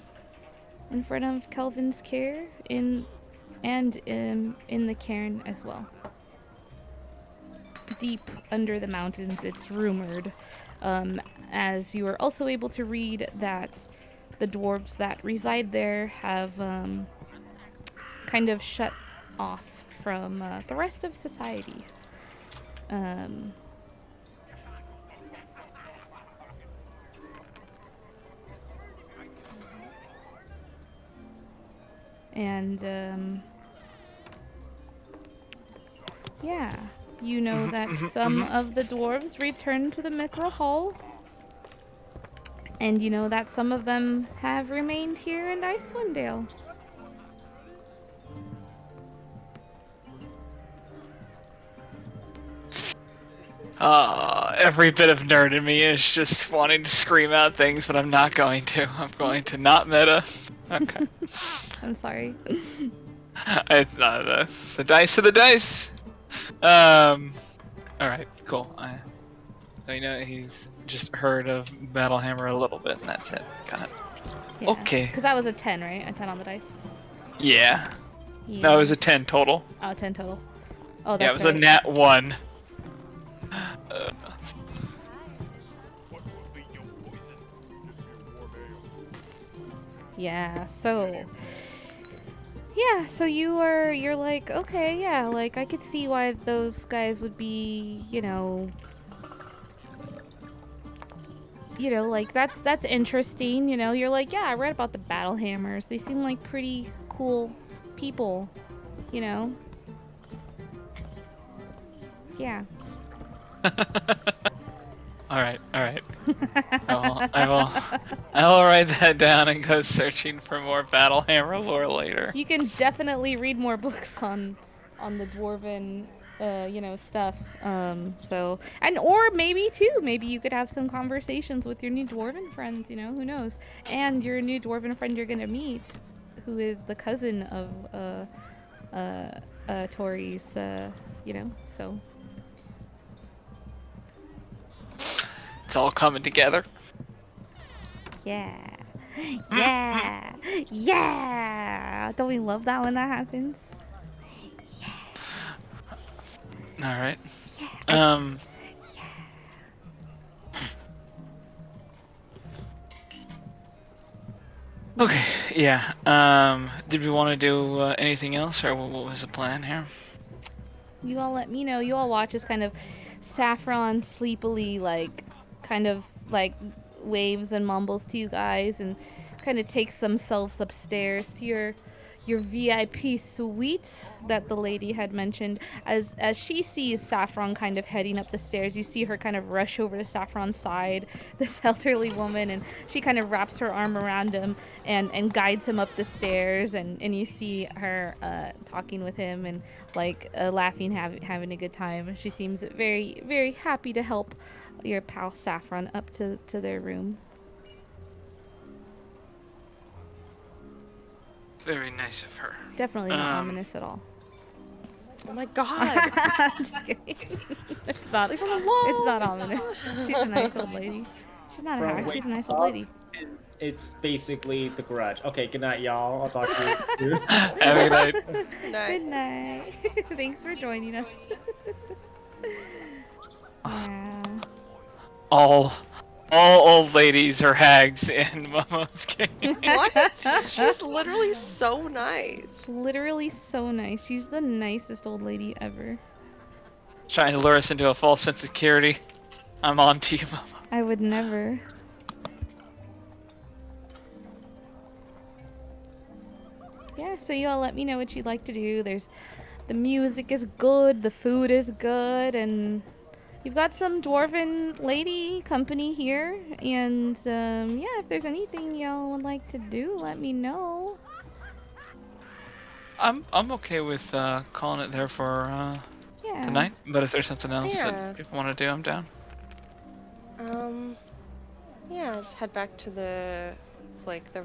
in front of Kelvin's care, in the cairn as well. Deep under the mountains, it's rumored, as you are also able to read that the dwarves that reside there have kind of shut off from the rest of society. Yeah, you know that some of the dwarves returned to the Mithril Hall, and you know that some of them have remained here in Icewind Dale. Every bit of nerd in me is just wanting to scream out things, but I'm not going to. I'm going to not meta. Okay. I'm sorry. It's not the dice are the dice. Alright, cool. So you know he's just heard of Battlehammer a little bit, and that's it. Got it. Yeah. Okay. Because that was a 10, right? A 10 on the dice. Yeah. Yeah. No, it was a 10 total. Oh, 10 total. Oh, Yeah, it that's was right. a nat 1. Yeah, so... Yeah, so you're like, okay, yeah, like, I could see why those guys would be, like, that's interesting, You're like, yeah, I read about the battle hammers. They seem like pretty cool people, you know? Yeah. Alright. I will write that down and go searching for more Battle Hammer lore later. You can definitely read more books on the dwarven stuff. Or maybe you could have some conversations with your new dwarven friends, who knows? And your new dwarven friend you're gonna meet, who is the cousin of Tori's, so It's all coming together. yeah. Yeah. Yeah. Don't we love that when that happens? Alright. Okay, yeah. Did we want to do anything else, or what was the plan here? You all let me know. You all watch as kind of Saffron sleepily, kind of waves and mumbles to you guys, and kind of takes themselves upstairs to your VIP suite that the lady had mentioned. As she sees Saffron kind of heading up the stairs, you see her kind of rush over to Saffron's side, this elderly woman, and she kind of wraps her arm around him and guides him up the stairs, and you see her talking with him and laughing, having a good time. She seems very, very happy to help your pal Saffron up to their room. Very nice of her. Definitely not ominous at all. Oh my god! I'm just kidding. It's not. Leave her alone! It's not ominous. She's a nice old lady. She's not a hag. She's a nice old lady. It's basically the Grudge. Okay, good night, y'all. I'll talk to you. Have a good night. Good night. Thanks for joining us. Yeah. All old ladies are hags in Momo's game. What? She's literally so nice. Literally so nice. She's the nicest old lady ever. Trying to lure us into a false sense of security. I'm on to you, Momo. I would never. Yeah, so you all let me know what you'd like to do. The music is good, the food is good, and you've got some dwarven lady company here. And yeah, if there's anything y'all would like to do, let me know. I'm okay with calling it there for Yeah. tonight. But if there's something else Yeah. that people want to do, I'm down. Yeah, just head back to the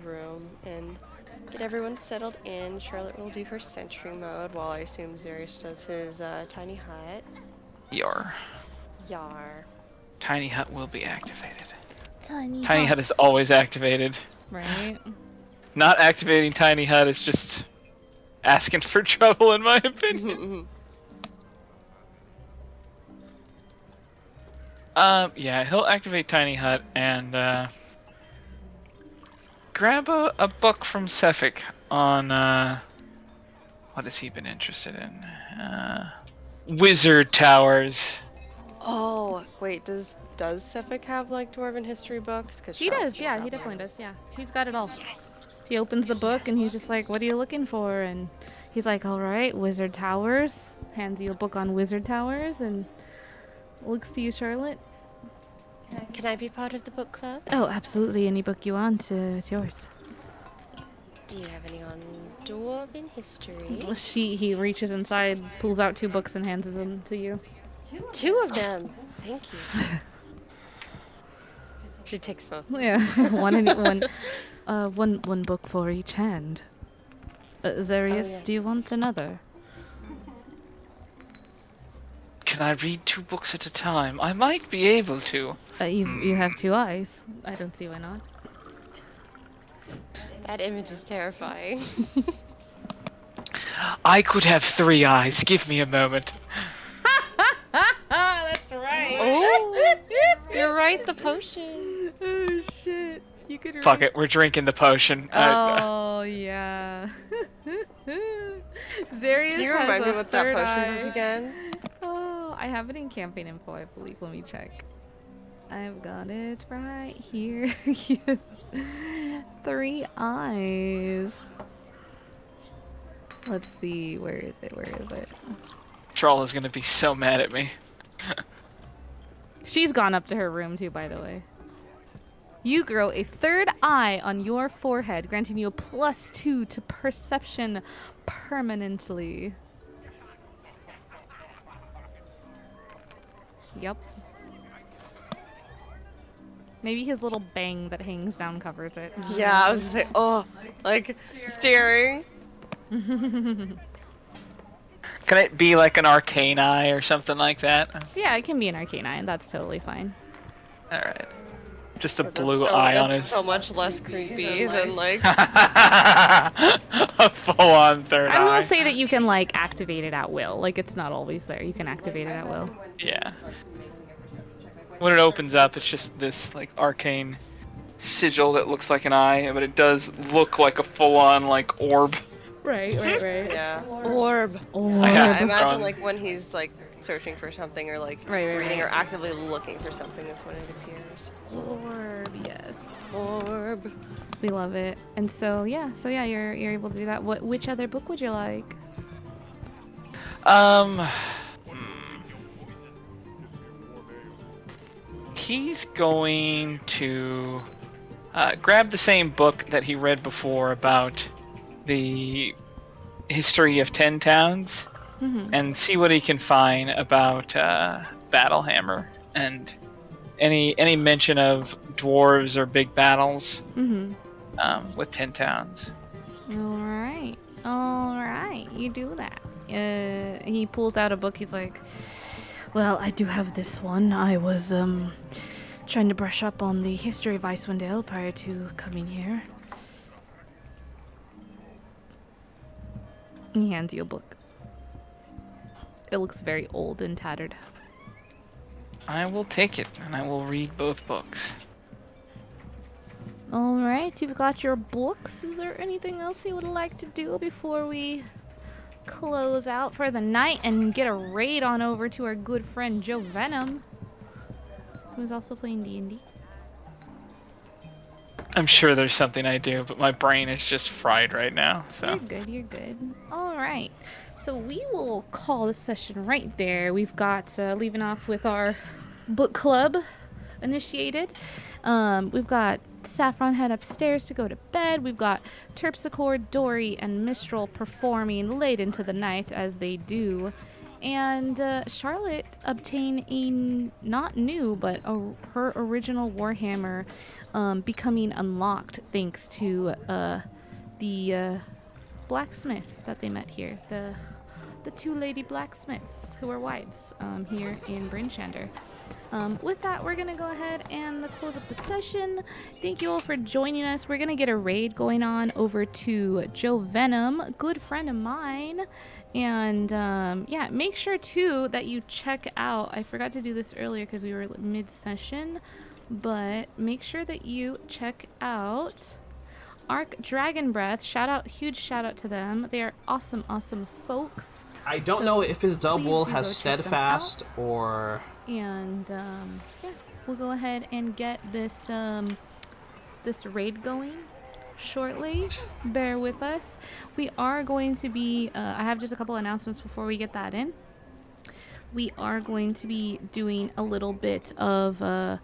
room and get everyone settled in. Charlotte will do her sentry mode while I assume Zarius does his tiny hut. Yar. Yar. Tiny hut will be activated. Tiny Hut is always activated. Right. Not activating tiny hut is just asking for trouble, in my opinion. Yeah, he'll activate tiny hut and grab a book from Cephik on what has he been interested in? Wizard towers. Oh, wait, does Cephik have dwarven history books? Cause He does, yeah, he definitely does, yeah. He's got it all. He opens the book and he's just like, what are you looking for? And he's like, all right, wizard towers. Hands you a book on wizard towers and looks to you, Charlotte. Can I be part of the book club? Oh, absolutely. Any book you want, it's yours. Do you have any on dwarven history? He reaches inside, pulls out 2 books and hands them to you. 2 of them. Thank you. She takes both. Yeah, one book for each hand. Zarius, yeah. do you want another? Can I read 2 books at a time? I might be able to. You have 2 eyes. I don't see why not. That image is terrifying. I could have 3 eyes. Give me a moment. That's right. Oh, you're right. The potion. Oh shit! You could. Fuck it, we're drinking the potion. Oh yeah. Zarius Can you has remind me a what that third potion eye. does again? Oh, I have it in campaign info, I believe. Let me check. I've got it right here. Yes. 3 eyes. Let's see. Where is it? Where is it? Troll is gonna be so mad at me. She's gone up to her room too, by the way. You grow a 3rd eye on your forehead, granting you a +2 to perception permanently. Yep. Maybe his little bang that hangs down covers it. Yeah, I was gonna say, oh, like staring. Can it be like an arcane eye or something like that? Yeah, it can be an arcane eye, and that's totally fine. Alright. Just a That's blue so, eye on that's his... so much less creepy than like. A full-on 3rd eye. I will say that you can, like, activate it at will. Like, it's not always there. You can activate it at will. Yeah. When it opens up, it's just this, like, arcane sigil that looks like an eye, but it does look like a full-on, like, orb. Right. Yeah. Orb. Orb. Yeah, I imagine like when he's like searching for something or like Right, reading or actively looking for something is when it appears. Orb, yes. Orb. We love it. And so yeah, you're able to do that. Which other book would you like? He's going to grab the same book that he read before about the history of 10 towns and see what he can find about Battlehammer and any mention of dwarves or big battles with 10 towns. All right, you do that. He pulls out a book. He's like, well, I do have this one. I was trying to brush up on the history of Icewind Dale prior to coming here. He hands you a book. It looks very old and tattered. I will take it, and I will read both books. All right, you've got your books. Is there anything else you would like to do before we close out for the night and get a raid on over to our good friend Joe Venom, who's also playing D&D? I'm sure there's something I do, but my brain is just fried right now. So You're good. All right. So we will call the session right there. We've got leaving off with our book club initiated. We've got Saffron head upstairs to go to bed. We've got Terpsichore, Dory, and Mistral performing late into the night as they do. And Charlotte obtained a not new, but her original Warhammer becoming unlocked thanks to the blacksmith that they met here. The 2 lady blacksmiths who are wives here in Brynshander. With that, we're going to go ahead and close up the session. Thank you all for joining us. We're going to get a raid going on over to Joe Venom, a good friend of mine. And yeah, make sure too that you check out, I forgot to do this earlier because we were mid-session, but make sure that you check out Arc Dragon Breath. Huge shout out to them. They are awesome folks. I don't know if his double please do has go check them steadfast out. or... And yeah, we'll go ahead and get this this raid going shortly. Bear with us. We are going to be I have just a couple announcements before we get that in. We are going to be doing a little bit of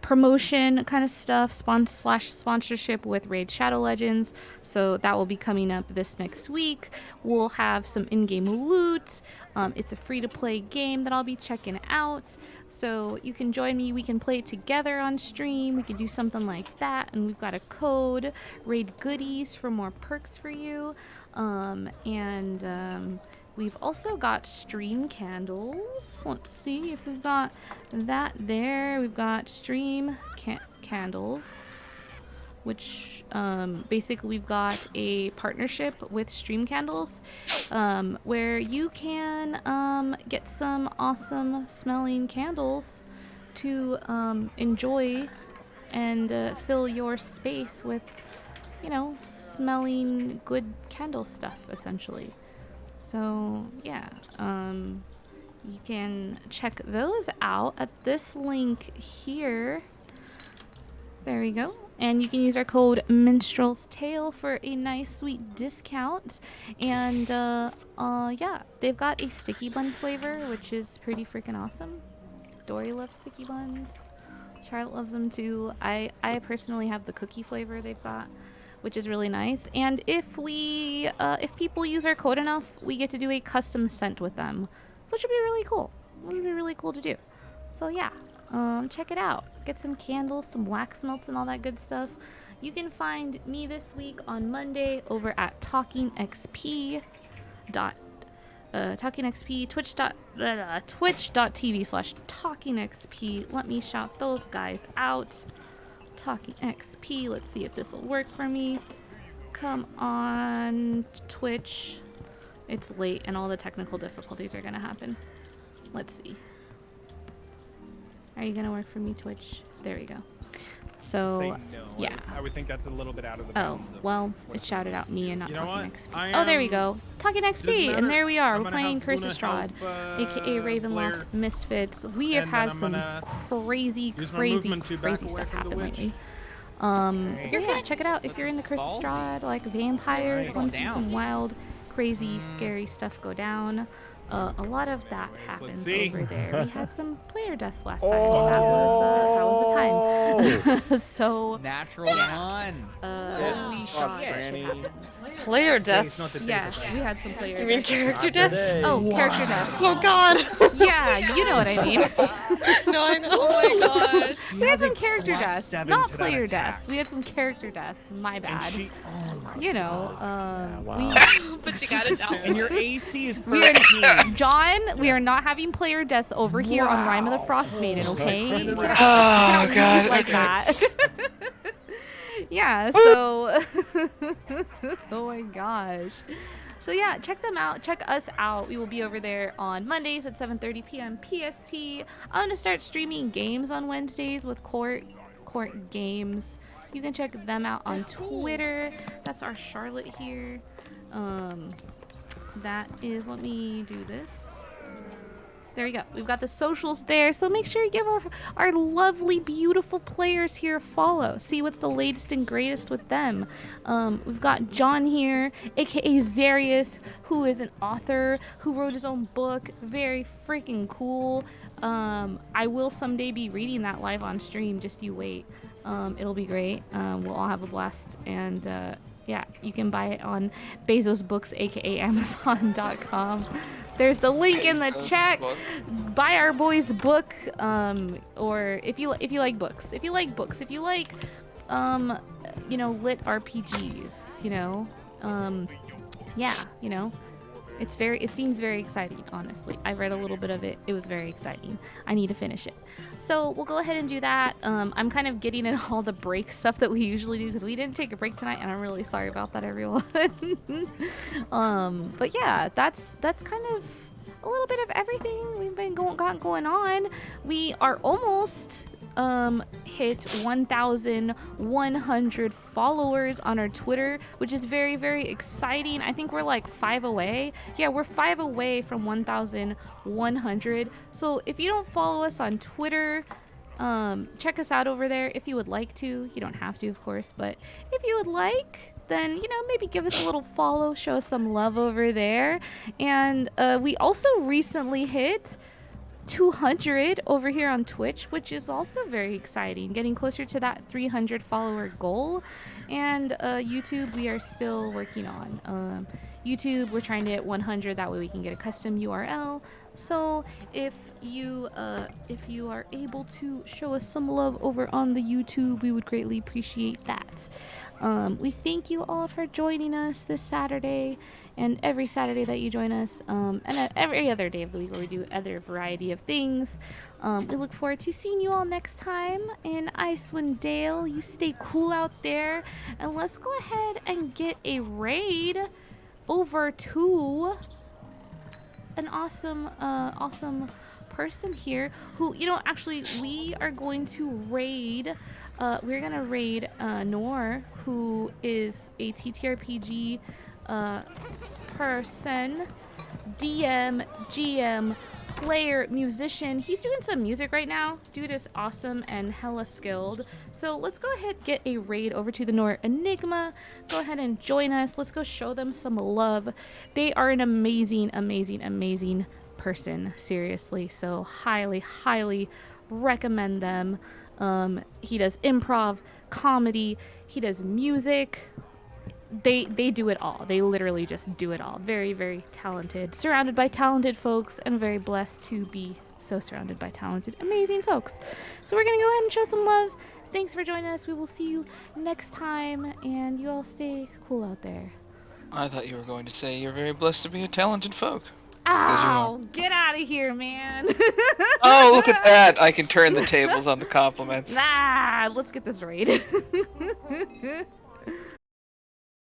promotion kind of stuff, sponsorship with Raid Shadow Legends. So that will be coming up this next week. We'll have some in-game loot. It's a free-to-play game that I'll be checking out. So you can join me. We can play it together on stream. We can do something like that. And we've got a code, Raid Goodies, for more perks for you. We've also got stream candles. Let's see if we've got that there. We've got stream candles. which basically we've got a partnership with Stream Candles, where you can get some awesome smelling candles to enjoy and fill your space with, smelling good candle stuff, essentially. So yeah, you can check those out at this link here. There we go. And you can use our code Minstrel's Tale for a nice sweet discount. And yeah, they've got a sticky bun flavor, which is pretty freaking awesome. Dory loves sticky buns. Charlotte loves them too. I personally have the cookie flavor they've got, which is really nice. And if people use our code enough, we get to do a custom scent with them, which would be really cool. Which would be really cool to do. So yeah, check it out. Get some candles, some wax melts, and all that good stuff. You can find me this week on Monday over at TalkingXP. TalkingXP, twitch.tv/TalkingXP. Let me shout those guys out. TalkingXP. Let's see if this will work for me. Come on, Twitch. It's late and all the technical difficulties are gonna happen. Let's see. Are you gonna work for me, Twitch? There we go. So Say no. yeah. I would think that's a little bit out of the Oh, bounds of well, it shouted out me and not You know Talking what? XP. Oh, there we go. Talking Doesn't XP, matter. and there we are. I'm We're gonna playing have Curse Luna Estrad, help, aka Ravenloft Blair. Misfits. We have And had then I'm some gonna crazy use my movement to back crazy away stuff from the happen witch. lately. So yeah, check it out if you're into Curse Estrad, like vampires, Alright. want to see some wild, crazy, scary stuff go down. A lot of that happens see. over there. We had some player deaths last time. So that was a time. So Natural one. holy shit, shit happens. Player It's death. not the day Yeah, of the we had some player You mean deaths. character death? Oh, character deaths. Oh god. Yeah, you know what I mean. No, I know. Oh my gosh. We had some character deaths, +7 not to that player attack. deaths. We had some character deaths. My bad. You know, But you got it down. And your AC is we are 13. John. We are not having player deaths over here on Rime of the Frostmaiden. Okay. Oh Lose god. like Okay. that. Yeah. So. Oh my gosh. So yeah, check them out. Check us out. We will be over there on Mondays at 7:30 p.m. PST. I'm gonna start streaming games on Wednesdays with Court Games. You can check them out on Twitter. That's our Charlotte here. That is. Let me do this. There we go. We've got the socials there, so make sure you give our lovely, beautiful players here a follow. See what's the latest and greatest with them. We've got John here, aka Zarius, who is an author who wrote his own book. Very freaking cool. I will someday be reading that live on stream. Just you wait. It'll be great. We'll all have a blast. And yeah, you can buy it on Bezos Books, aka Amazon.com. There's the link in the chat. Buy our boy's book, or if you like books, if you like lit RPGs, yeah, it seems very exciting, honestly. I read a little bit of it. It was very exciting. I need to finish it. So we'll go ahead and do that. I'm kind of getting in all the break stuff that we usually do because we didn't take a break tonight, and I'm really sorry about that, everyone. But yeah, that's kind of a little bit of everything we've been going on. We are almost hit 1,100 followers on our Twitter, which is very, very exciting. I think we're like 5 away. Yeah, we're 5 away from 1,100. So if you don't follow us on Twitter, check us out over there if you would like to. You don't have to, of course, but if you would like, then maybe give us a little follow, show us some love over there. And we also recently hit 200 over here on Twitch, which is also very exciting, getting closer to that 300 follower goal. And YouTube, we are still working on. YouTube, we're trying to hit 100, that way we can get a custom URL. So if you are able to show us some love over on the YouTube, we would greatly appreciate that. We thank you all for joining us this Saturday and every Saturday that you join us, and every other day of the week where we do other variety of things. We look forward to seeing you all next time in Icewind Dale. You stay cool out there, and let's go ahead and get a raid over to an awesome person here who, actually we are going to raid Nor, who is a TTRPG person, DM, GM, player, musician. He's doing some music right now. Dude is awesome and hella skilled. So let's go ahead and get a raid over to the Nor Enigma. Go ahead and join us. Let's go show them some love. They are an amazing person, seriously. So highly recommend them. He does improv, comedy, he does music. They do it all. They literally just do it all. Very talented. Surrounded by talented folks, and very blessed to be so surrounded by talented, amazing folks. So we're going to go ahead and show some love. Thanks for joining us. We will see you next time, and you all stay cool out there. I thought you were going to say you're very blessed to be a talented folk. Ow! Get out of here, man. Oh, look at that. I can turn the tables on the compliments. Nah, let's get this raid.